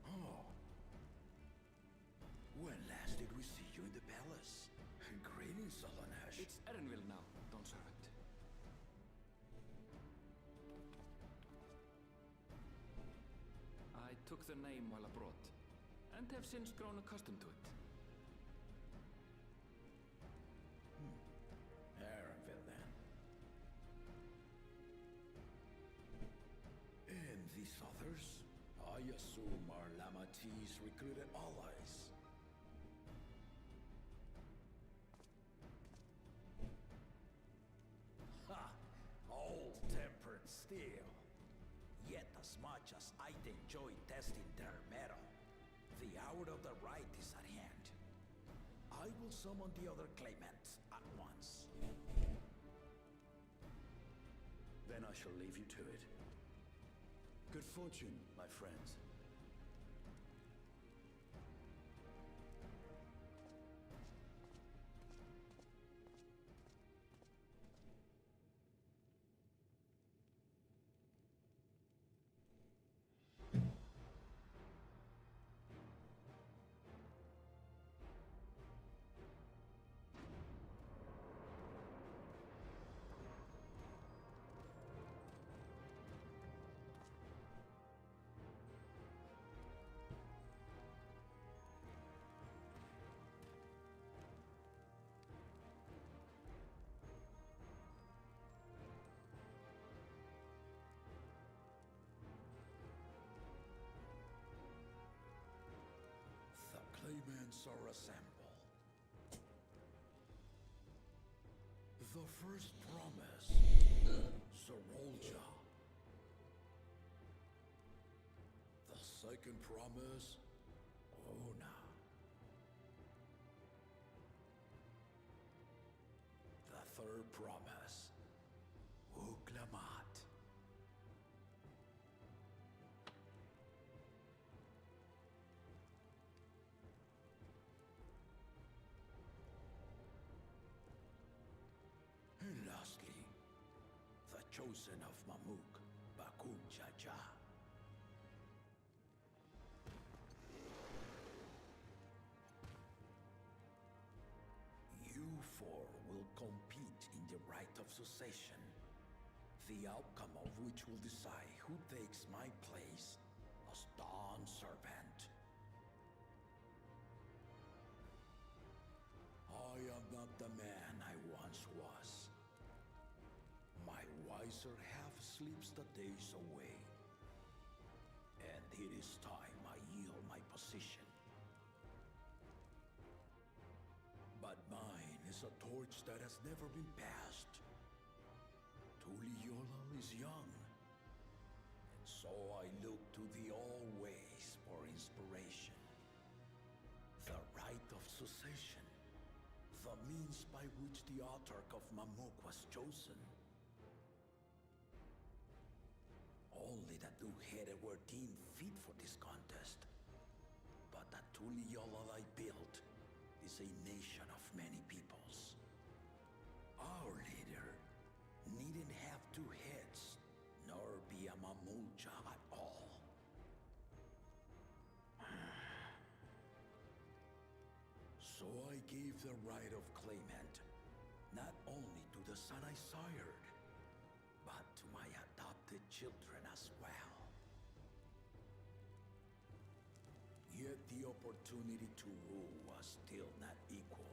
Oh. When last did we see you in the palace? Greetings, Solonash. It's Erenville now, Don Servant. I took the name while abroad, and have since grown accustomed to it. Erenville, then. And these others? I assume are Lamati's recruited allies. Ha! Old-tempered steel. Yet as much as I'd enjoy testing their metal, the hour of the right is at hand. I will summon the other claimants at once. Then I shall leave you to it. Good fortune, my friends. elements are assembled. The first promise, Sorolja. The second promise, Ona. The third promise, Uklamat. And lastly, the chosen of Mamuk, Bakun Jaja. You four will compete in the right of succession, the outcome of which will decide who takes my place as Dawn Servant. I am not the man I once was. My wiser half sleeps the days away, and it is time I yield my position. But mine is a torch that has never been passed. Tuliola is young, and so I look to the always for inspiration. The right of succession, the means by which the autarch of Mamuk was chosen. Only the two-headed were deemed fit for this contest, but the Tuliola I built is a nation of many peoples. Our leader needn't have two heads, nor be a Mamulja at all. So I gave the right of claimant, not only to the son I sired, but to my adopted children as well. Yet the opportunity to rule was still not equal.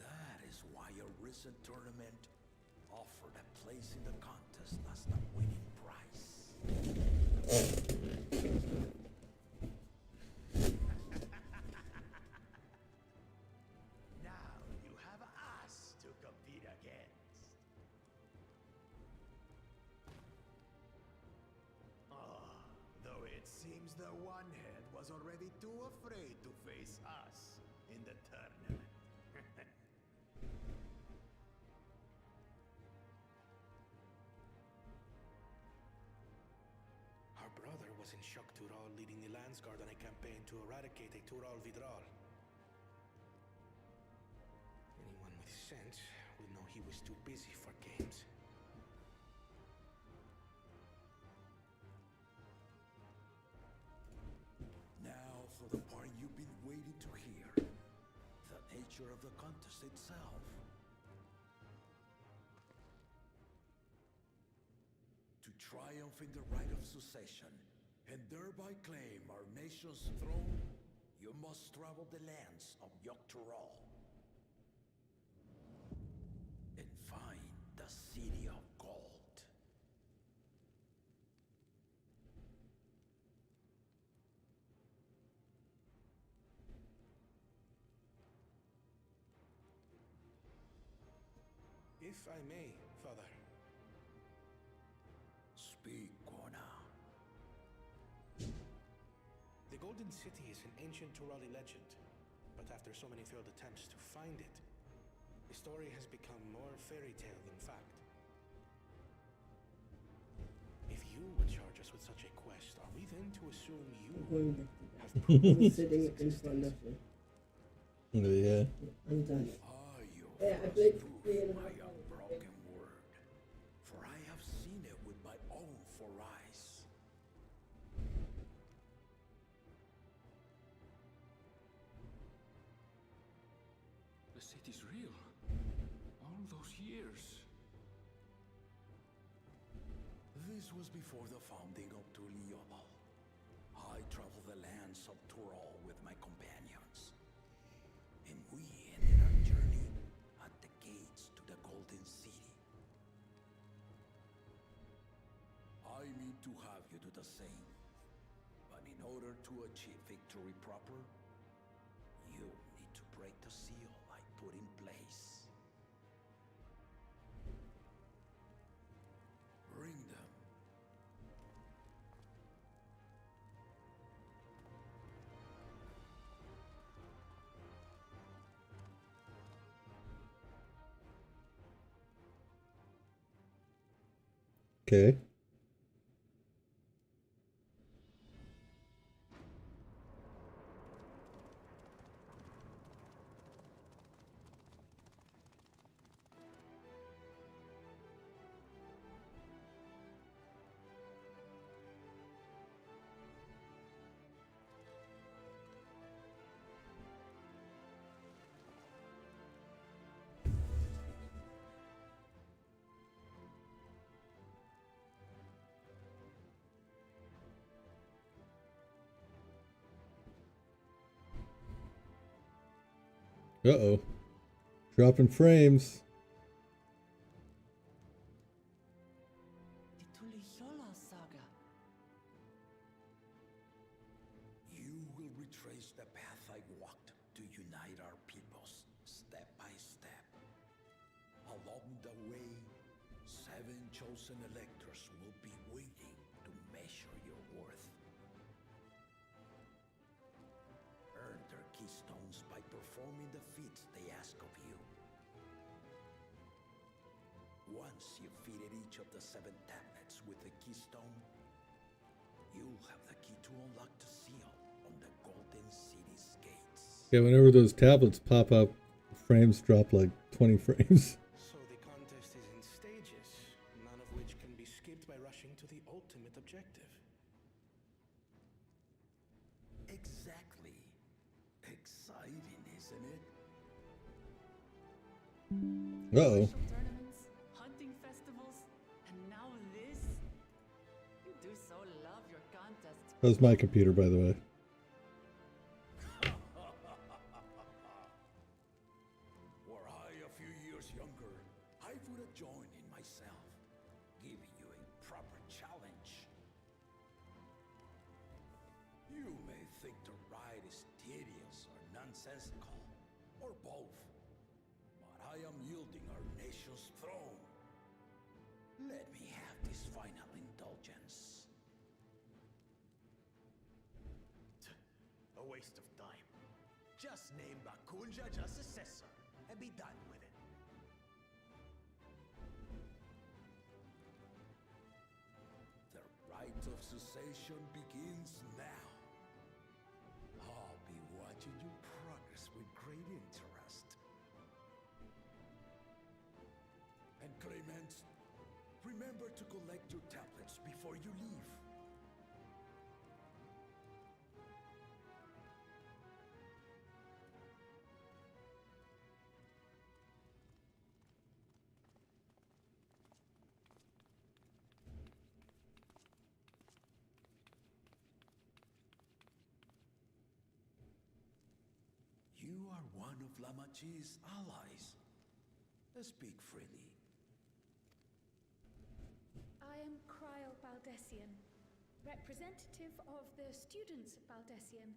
That is why a recent tournament offered a place in the contest as the winning prize. Now you have us to compete against. Though it seems the one-head was already too afraid to face us in the tournament. Our brother was in Shok Tural leading the Landsguard on a campaign to eradicate a Tural Vidral. Anyone with sense would know he was too busy for games. Now for the part you've been waiting to hear. The nature of the contest itself. To triumph in the right of succession, and thereby claim our nation's throne, you must travel the lands of Yogg-Tural and find the City of Gold. If I may, Father. Speak, Kona. The Golden City is an ancient Turali legend, but after so many failed attempts to find it, the story has become more fairy tale than fact. If you would charge us with such a quest, are we then to assume you Going back to that. have proven its Sitting in front existence? of you. Yeah. I'm done. You Yeah, I first played prove 3.5 my hours. unbroken word, for I have seen it with my own four eyes. The city's real. All those years. This was before the founding of Tuliola. I traveled the lands of Tural with my companions, and we ended our journey at the gates to the Golden City. I mean to have you do the same, but in order to achieve victory proper, break the seal I put in place. Bring them. Okay. Uh-oh. Dropping frames. The Tuliyola saga. You will retrace the path I walked to unite our peoples, step by step. Along the way, 7 chosen electors will be waiting to measure your worth. Earn their keystones by performing the feats they ask of you. Once you've fitted each of the 7 tablets with the keystone, you'll have the key to unlock the seal on the Golden City's gates. Yeah, whenever those tablets pop up, frames drop like 20 frames. So the contest is in stages, none of which can be skipped by rushing to the ultimate objective. Exactly. Exciting, isn't it? Uh-oh. Social tournaments, hunting festivals, and now this. You do so love your contests. That was my computer, by the way. Were I a few years younger, I would have joined in myself, giving you a proper challenge. You may think the ride is tedious or nonsensical, or both, but I am yielding our nation's throne. Let me have this final indulgence. A waste of time. Just name Bakunja just successor and be done with it. The rite of cessation begins now. I'll be watching your progress with great interest. And Clemens, remember to collect your tablets before you leave. You are one of Lamachi's allies. Speak freely. I am Cryle Baldessian, representative of the students of Baldessian.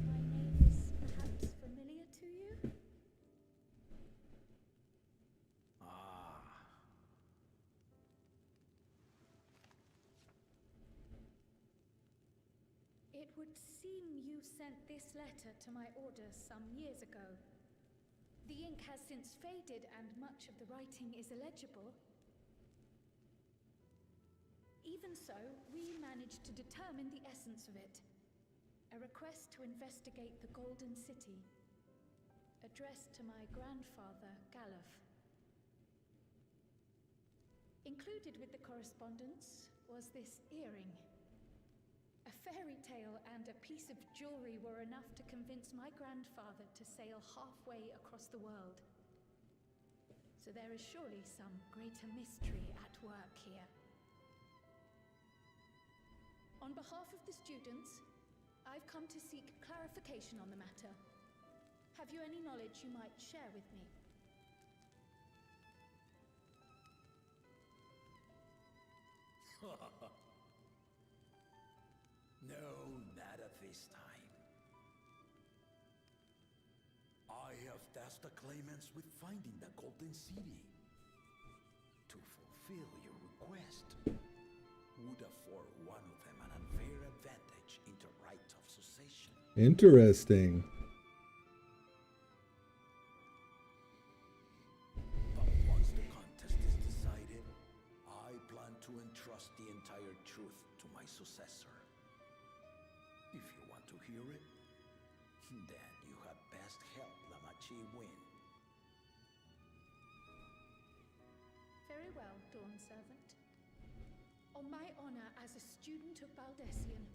My name is perhaps familiar to you? Ah. It would seem you sent this letter to my orders some years ago. The ink has since faded and much of the writing is illegible. Even so, we managed to determine the essence of it. A request to investigate the Golden City, addressed to my grandfather, Galuf. Included with the correspondence was this earring. A fairy tale and a piece of jewelry were enough to convince my grandfather to sail halfway across the world. So there is surely some greater mystery at work here. On behalf of the students, I've come to seek clarification on the matter. Have you any knowledge you might share with me? No, not at this time. tasked the claimants with finding the Golden City. To fulfill your request, would afford one of them an unfair advantage in the right of succession. Interesting. But once the contest is decided, I plan to entrust the entire truth to my successor. If you want to hear it, then you had best help Lamachi win. Very well, Dawn Servant. On my honor as a student of Baldessian,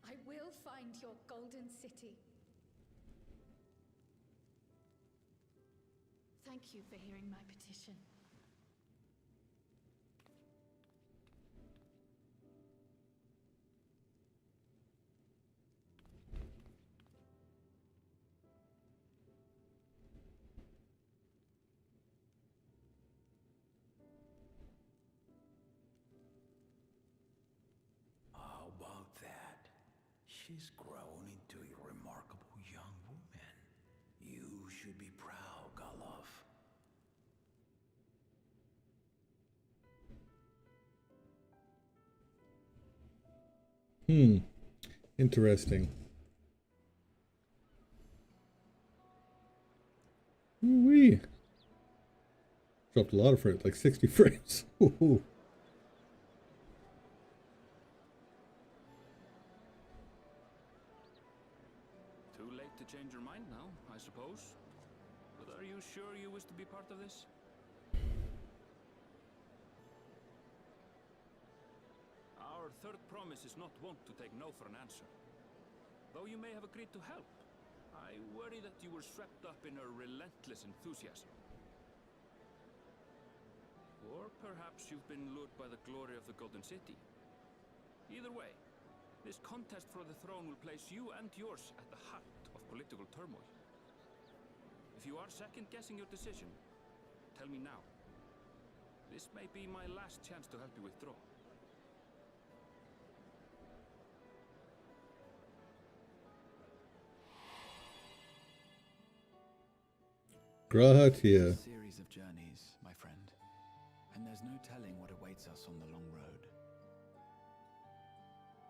I will find your Golden City. Thank you for hearing my petition. How about that? She's grown into a remarkable young woman. You should be proud, Galov. Interesting. Ooh-wee. Dropped a lot of frames, like 60 frames. Ooh. Too late to change your mind now, I suppose. But are you sure you wish to be part of this? Our third promise is not wont to take no for an answer. Though you may have agreed to help, I worry that you were swept up in her relentless enthusiasm. Or perhaps you've been lured by the glory of the Golden City. Either way, this contest for the throne will place you and yours at the heart of political turmoil. If you are second-guessing your decision, tell me now. This may be my last chance to help you withdraw. Gratia. Series of journeys, my friend, and there's no telling what awaits us on the long road.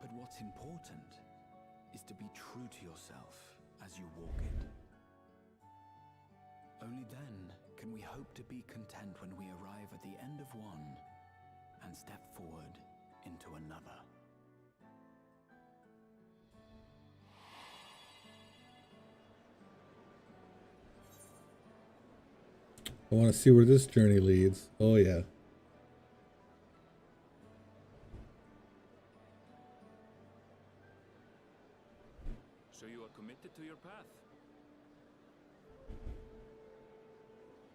But what's important is to be true to yourself as you walk it. Only then can we hope to be content when we arrive at the end of one and step forward into another. I want to see where this journey leads. Oh yeah. So you are committed to your path?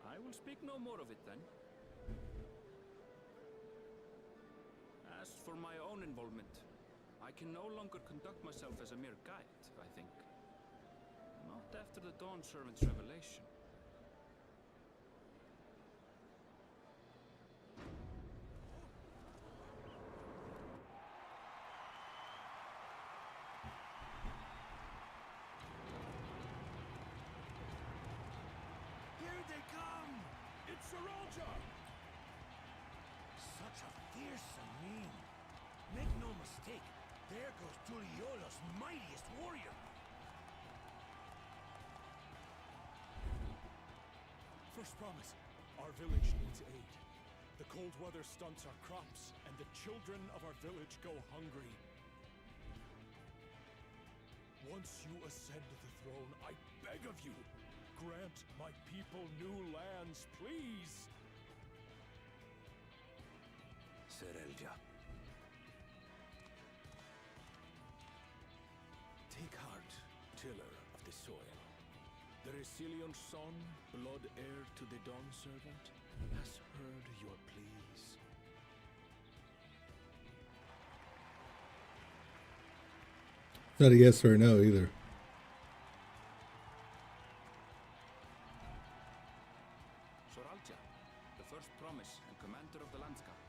I will speak no more of it then. As for my own involvement, I can no longer conduct myself as a mere guide, I think. Not after the Dawn Servant's revelation. Here they come! It's Saralja! Such a fearsome name. Make no mistake, there goes Tuliola's mightiest warrior. First promise, our village needs aid. The cold weather stunts our crops, and the children of our village go hungry. Once you ascend the throne, I beg of you, grant my people new lands, please! Saralja. Take heart, tiller of the soil. The Resilion son, blood heir to the Dawn Servant, has heard your pleas. It's not a yes or a no either. Soralja, the first promise and commander of the Landsguard.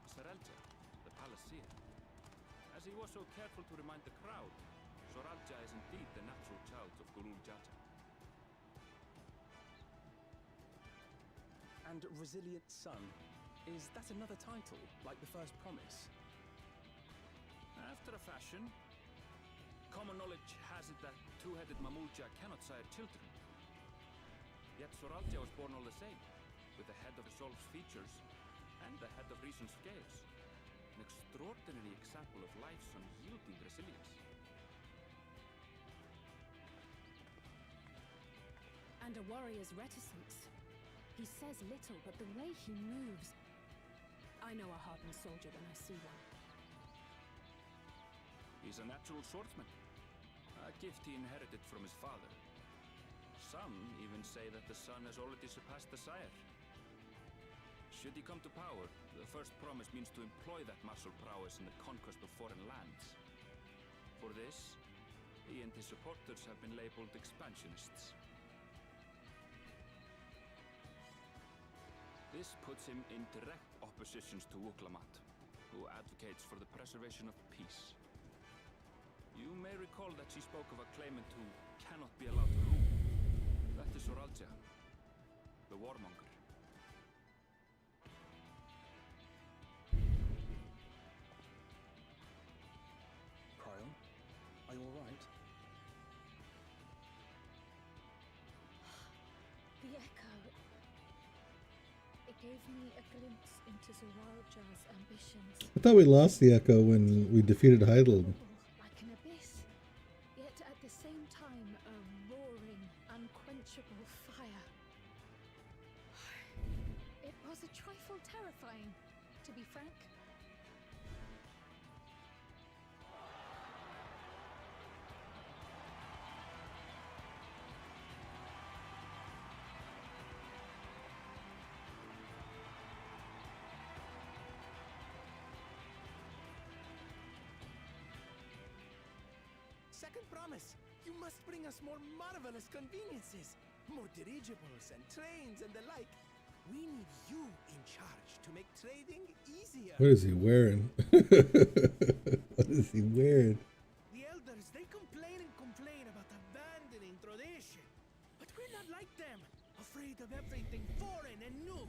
Saralja, the palace seer. As he was so careful to remind the crowd, Soralja is indeed the natural child of Gulul Jaja. And Resilient Son, is that another title, like the first promise? After a fashion, common knowledge has it that two-headed Mamulja cannot sire children. Yet Soralja was born all the same, with the head of Resolve's features and the head of Reason's scales. An extraordinary example of life's unyielding resilience. And a warrior's reticence. He says little, but the way he moves... I know a hardened soldier when I see one. He's a natural swordsman, a gift he inherited from his father. Some even say that the son has already surpassed the sire. Should he come to power, the first promise means to employ that martial prowess in the conquest of foreign lands. For this, he and his supporters have been labeled expansionists. This puts him in direct opposition to Wuklamat, who advocates for the preservation of peace. You may recall that she spoke of a claimant who cannot be allowed to rule. That is Soralja, the warmonger. Cryon, are you alright? The echo. It gave me a glimpse into Zoralja's ambitions. I thought we lost the echo when we defeated Heidel. Like an abyss, yet at the same time a roaring, unquenchable fire. It was a trifle terrifying, to be frank. Second promise, you must bring us more marvelous conveniences. More dirigibles and trains and the like. We need you in charge to make trading easier. What is he wearing? What is he wearing? The elders, they complain about abandoning tradition. But we're not like them, afraid of everything foreign and new.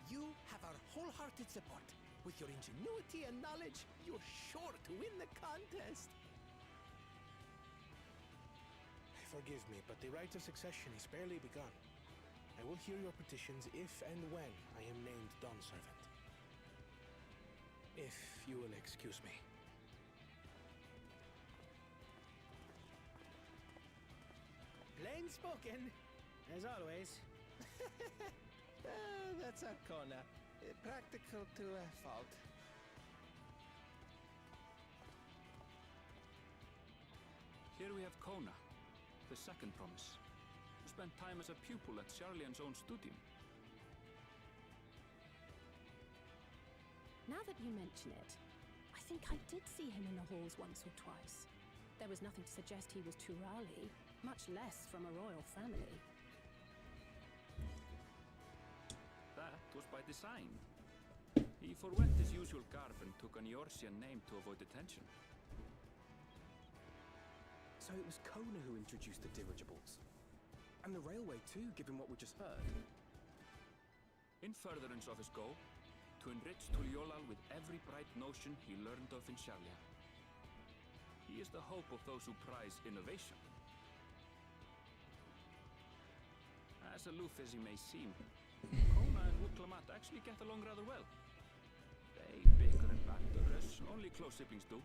You have our wholehearted support. With your ingenuity and knowledge, you're sure to win the contest. Forgive me, but the right of succession is barely begun. I will hear your petitions if and when I am named Dawn Servant. If you will excuse me. Plain spoken, as always. That's Arcona. Practical to a fault. Here we have Kona, the second promise, who spent time as a pupil at Charlian's own studium. Now that you mention it, I think I did see him in the halls once or twice. There was nothing to suggest he was Turali, much less from a royal family. That was by design. He forwent his usual garb and took an Eorzean name to avoid attention. So it was Kona who introduced the dirigibles. And the railway too, given what we just heard. In furtherance of his goal, to enrich Tuliolal with every bright notion he learned of in Charlia. He is the hope of those who prize innovation. As aloof as he may seem, Kona and Wuklamat actually get along rather well. They bicker and banter as only close siblings do.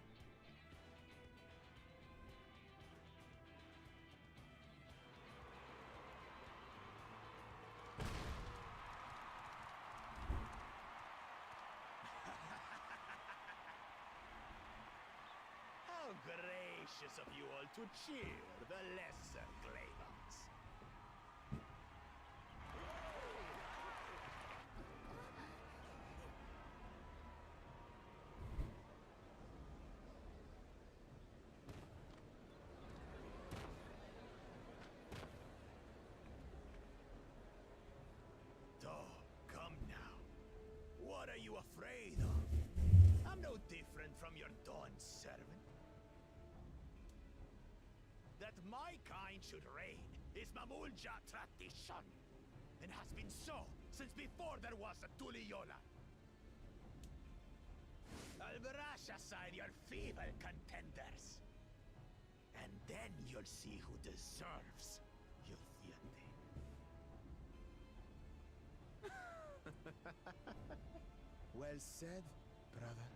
How gracious of you all to cheer the lesser Glavans. Come now. What are you afraid of? I'm no different from your Dawn servant. my kind should reign is Mamulja tradition, and has been so since before there was a Tuliola. I'll brush aside your feeble contenders, and then you'll see who deserves your fealty. Well said, brother.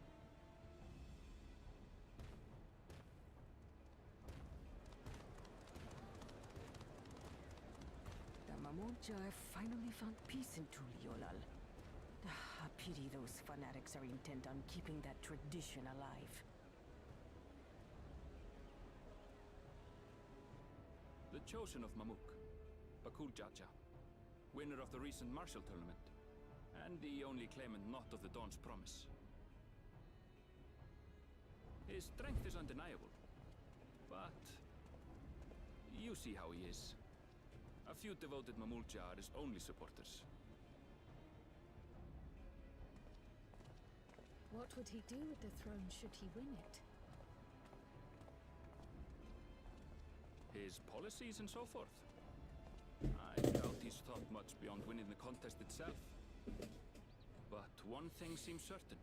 The Mamulja have finally found peace in Tuliolal. A pity those fanatics are intent on keeping that tradition alive. The chosen of Mamuk, Bakul Jaja, winner of the recent martial tournament, and the only claimant not of the Dawn's promise. His strength is undeniable, but you see how he is. A few devoted Mamulja are his only supporters. What would he do with the throne should he win it? His policies and so forth. I doubt he's thought much beyond winning the contest itself. But one thing seems certain.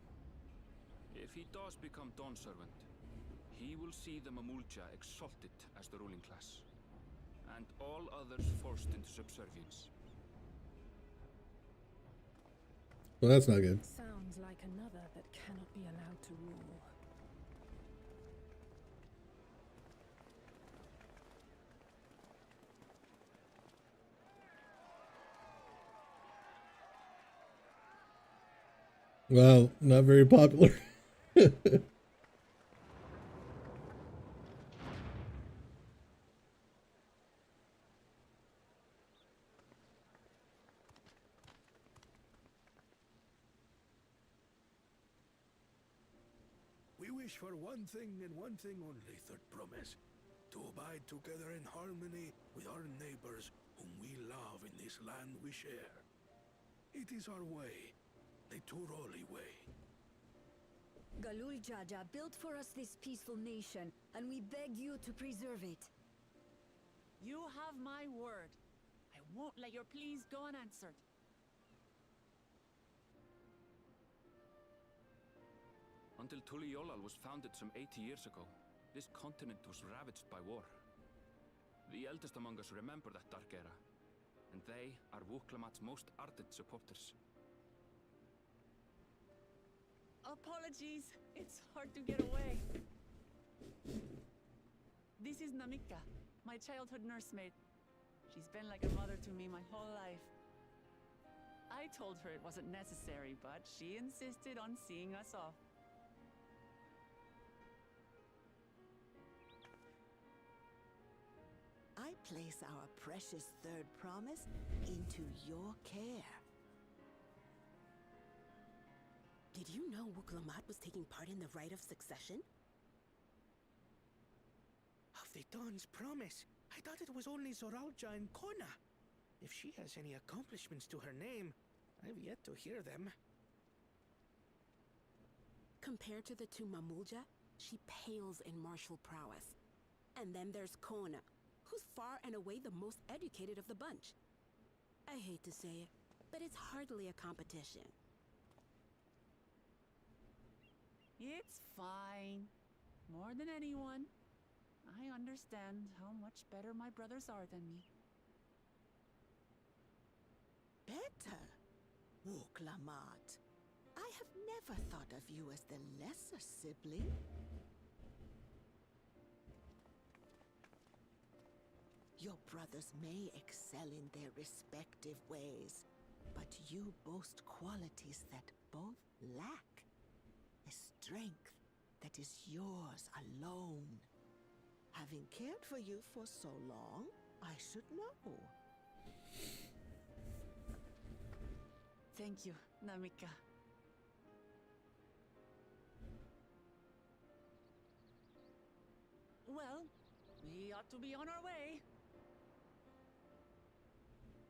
If he does become Dawn Servant, he will see the Mamulja exalted as the ruling class, and all others forced into subservience. Well, that's not good. Sounds like another that cannot be allowed to rule. Wow, not very popular. We wish for one thing and one thing only, Third Promise. To abide together in harmony with our neighbors whom we love in this land we share. It is our way, the Turoli way. Galul Jaja built for us this peaceful nation, and we beg you to preserve it. You have my word. I won't let your pleas go unanswered. Until Tuliolal was founded some 80 years ago, this continent was ravaged by war. The eldest among us remember that dark era, and they are Wuklamat's most ardent supporters. Apologies, it's hard to get away. This is Namika, my childhood nursemaid. She's been like a mother to me my whole life. I told her it wasn't necessary, but she insisted on seeing us off. I place our precious third promise into your care. Did you know Wuklamat was taking part in the rite of succession? Of the Dawn's promise, I thought it was only Zoralja and Kona. If she has any accomplishments to her name, I've yet to hear them. Compared to the two Mamulja, she pales in martial prowess. And then there's Kona, who's far and away the most educated of the bunch. I hate to say it, but it's hardly a competition. It's fine. More than anyone, I understand how much better my brothers are than me. Better? Wuklamat. I have never thought of you as the lesser sibling. Your brothers may excel in their respective ways, but you boast qualities that both lack. A strength that is yours alone. Having cared for you for so long, I should know. Thank you, Namika. Well, we ought to be on our way.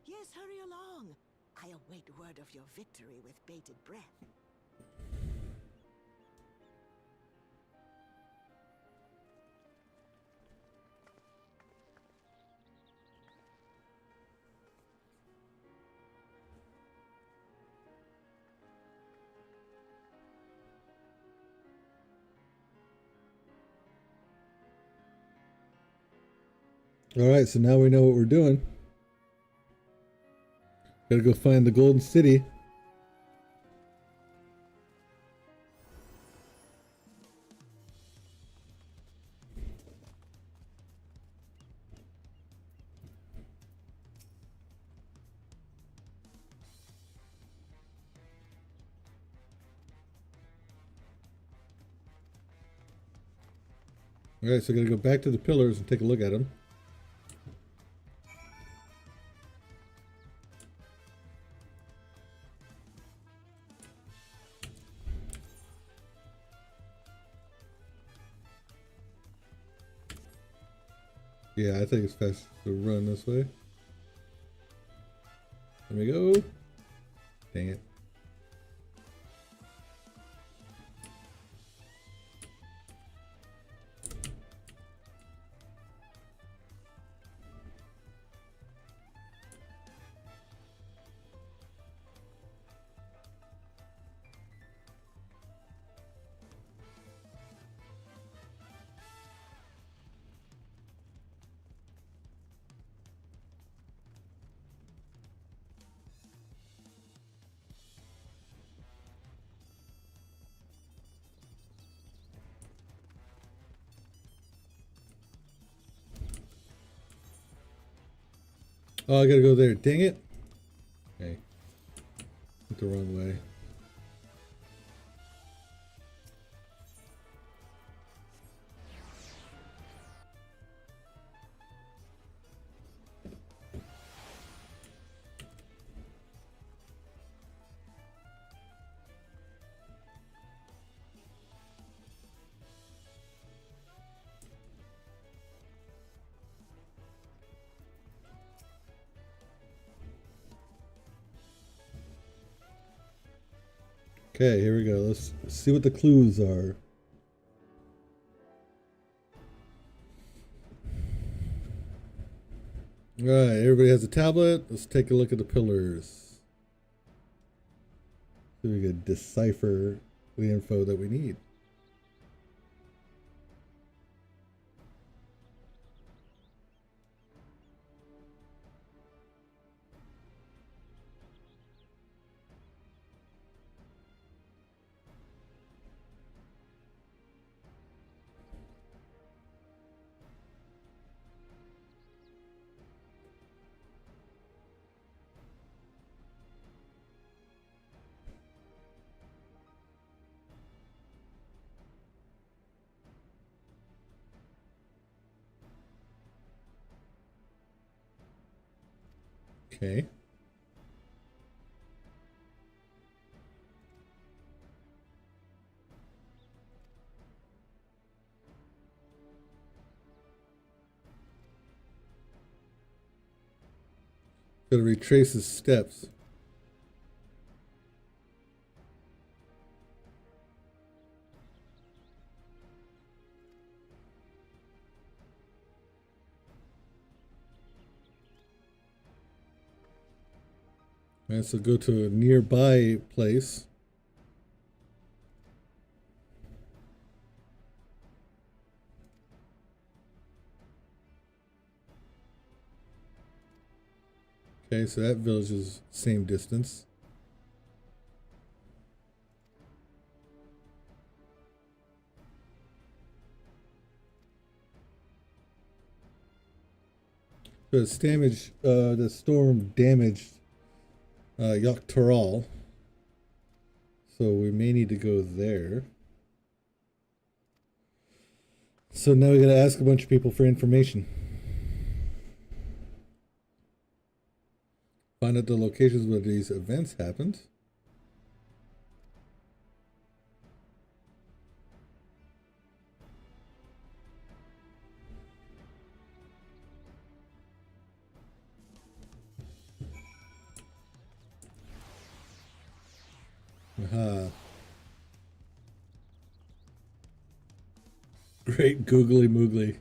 Yes, hurry along. I await word of your victory with bated breath. Alright, so now we know what we're doing. Gotta go find the Golden City. Alright, so I gotta go back to the pillars and take a look at them. Yeah, I think it's best to run this way. There we go. Dang it. Oh, I gotta go there. Dang it. Okay. Went the wrong way. Okay, here we go. Let's see what the clues are. Alright, everybody has a tablet. Let's take a look at the pillars. So we can decipher the info that we need. Okay. Gotta retrace his steps. Alright, so go to a nearby place. Okay, so that village is same distance. So it's damaged, the storm damaged Yoctoral. So we may need to go there. So now we gotta ask a bunch of people for information. Find out the locations where these events happened. Aha. Great Googly Moogly.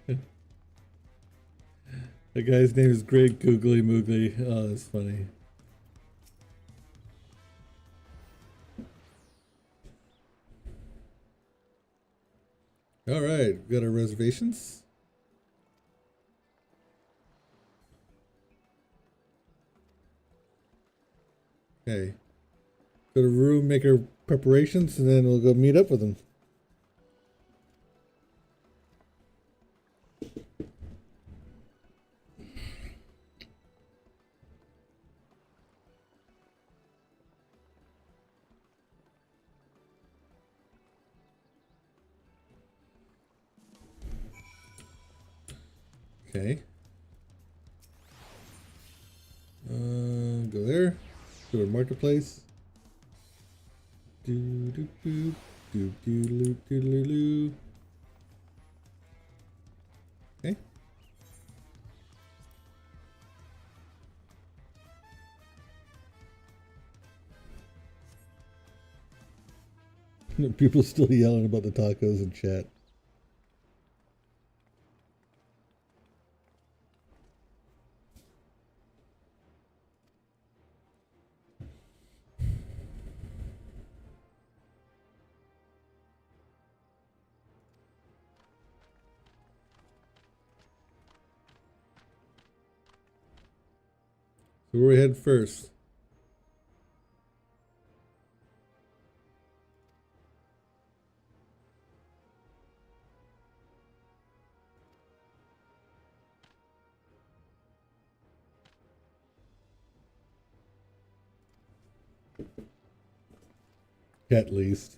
The guy's name is Great Googly Moogly. Oh, that's funny. All right, got our reservations. Okay. Go to room, make our preparations, and then we'll go meet up with them. Okay. Go there. Go to marketplace. Do do do do do do do do do. Okay. People still yelling about the tacos in chat. So where we head first? At least.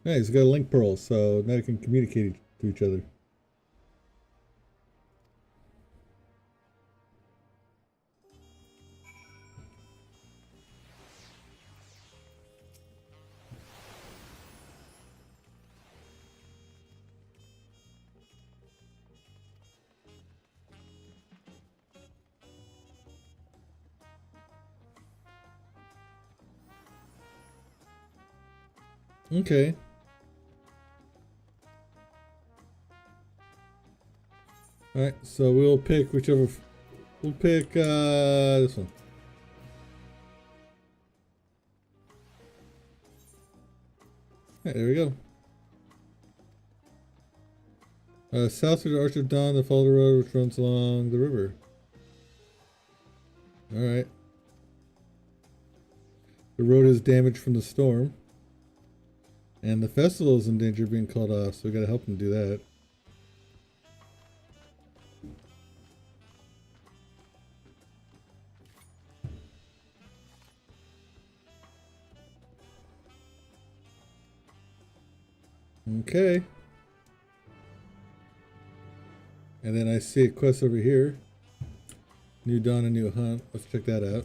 Nice, got a link pearl, so now we can communicate to each other. Okay. Alright, so we'll pick whichever. We'll pick this one. Alright, there we go. South to the Arch of Dawn, the follow the road which runs along the river. Alright. The road is damaged from the storm. And the festival is in danger of being called off, so we gotta help them do that. Okay. And then I see a quest over here. New Dawn and New Hunt. Let's check that out.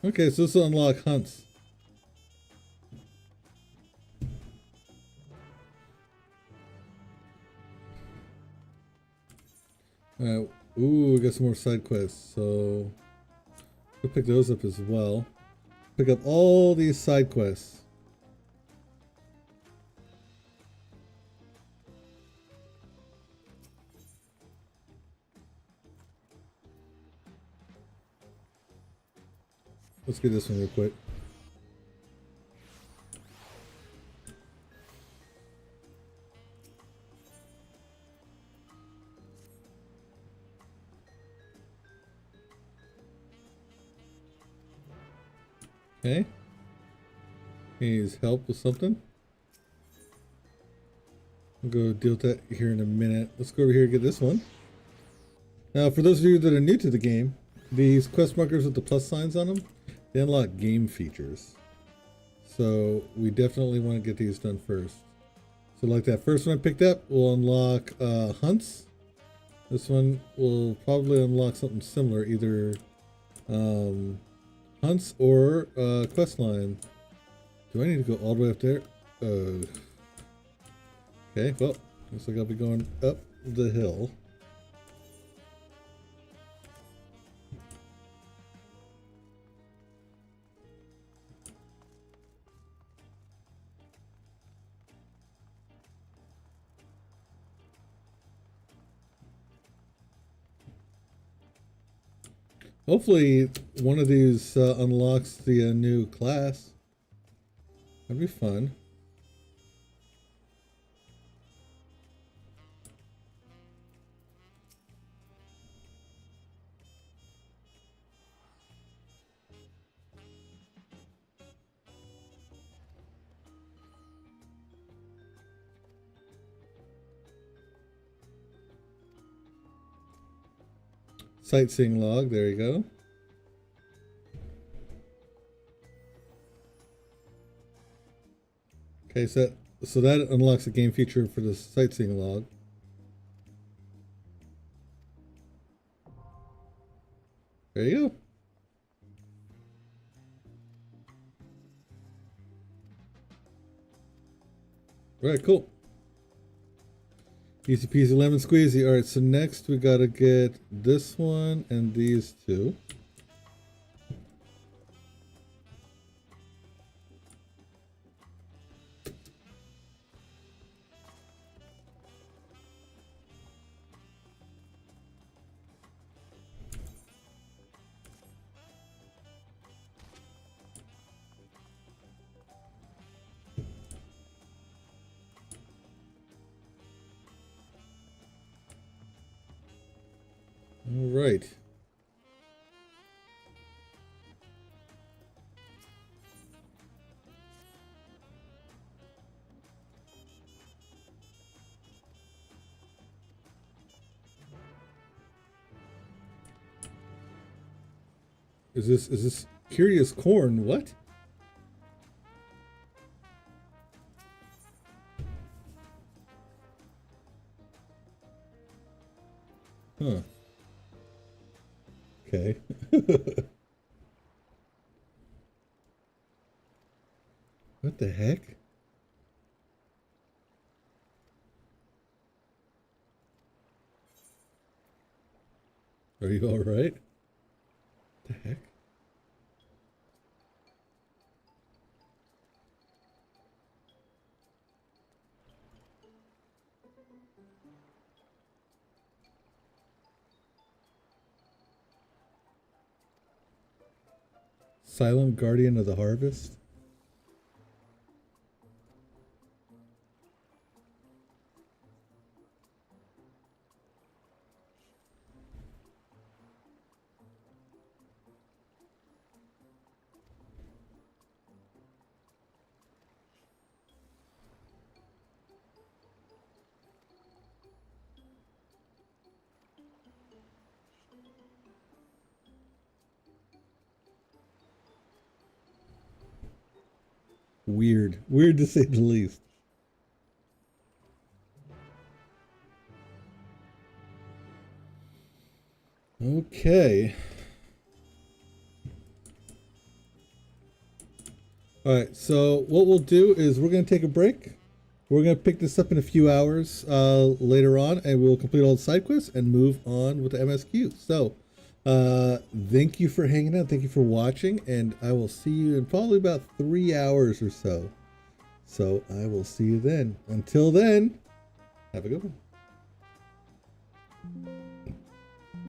Okay, so this will unlock hunts. Ooh, we got some more side quests, so we'll pick those up as well. Pick up all these side quests. Let's get this one real quick. Okay. He needs help with something. We'll go deal with that here in a minute. Let's go over here and get this one. Now, for those of you that are new to the game, these quest markers with the plus signs on them, they unlock game features. So we definitely want to get these done first. So like that first one I picked up will unlock hunts. This one will probably unlock something similar, either Hunts or quest line. Do I need to go all the way up there? Okay, well, looks like I'll be going up the hill. Hopefully one of these unlocks the new class. That'd be fun. Sightseeing log, there you go. Okay, so that unlocks a game feature for the sightseeing log. There you go. All right, cool. Easy peasy lemon squeezy. All right, so next we gotta get this one and these two. All right. Is this curious corn? What? Huh. Okay. What the heck? Are you all right? What the heck? Silent Guardian of the Harvest? Weird. Weird to say the least. Okay. All right, so what we'll do is we're going to take a break. We're going to pick this up in a few hours later on, and we'll complete all the side quests and move on with the MSQ. So, thank you for hanging out. Thank you for watching, and I will see you in probably about 3 hours or so. So I will see you then. Until then, have a good one.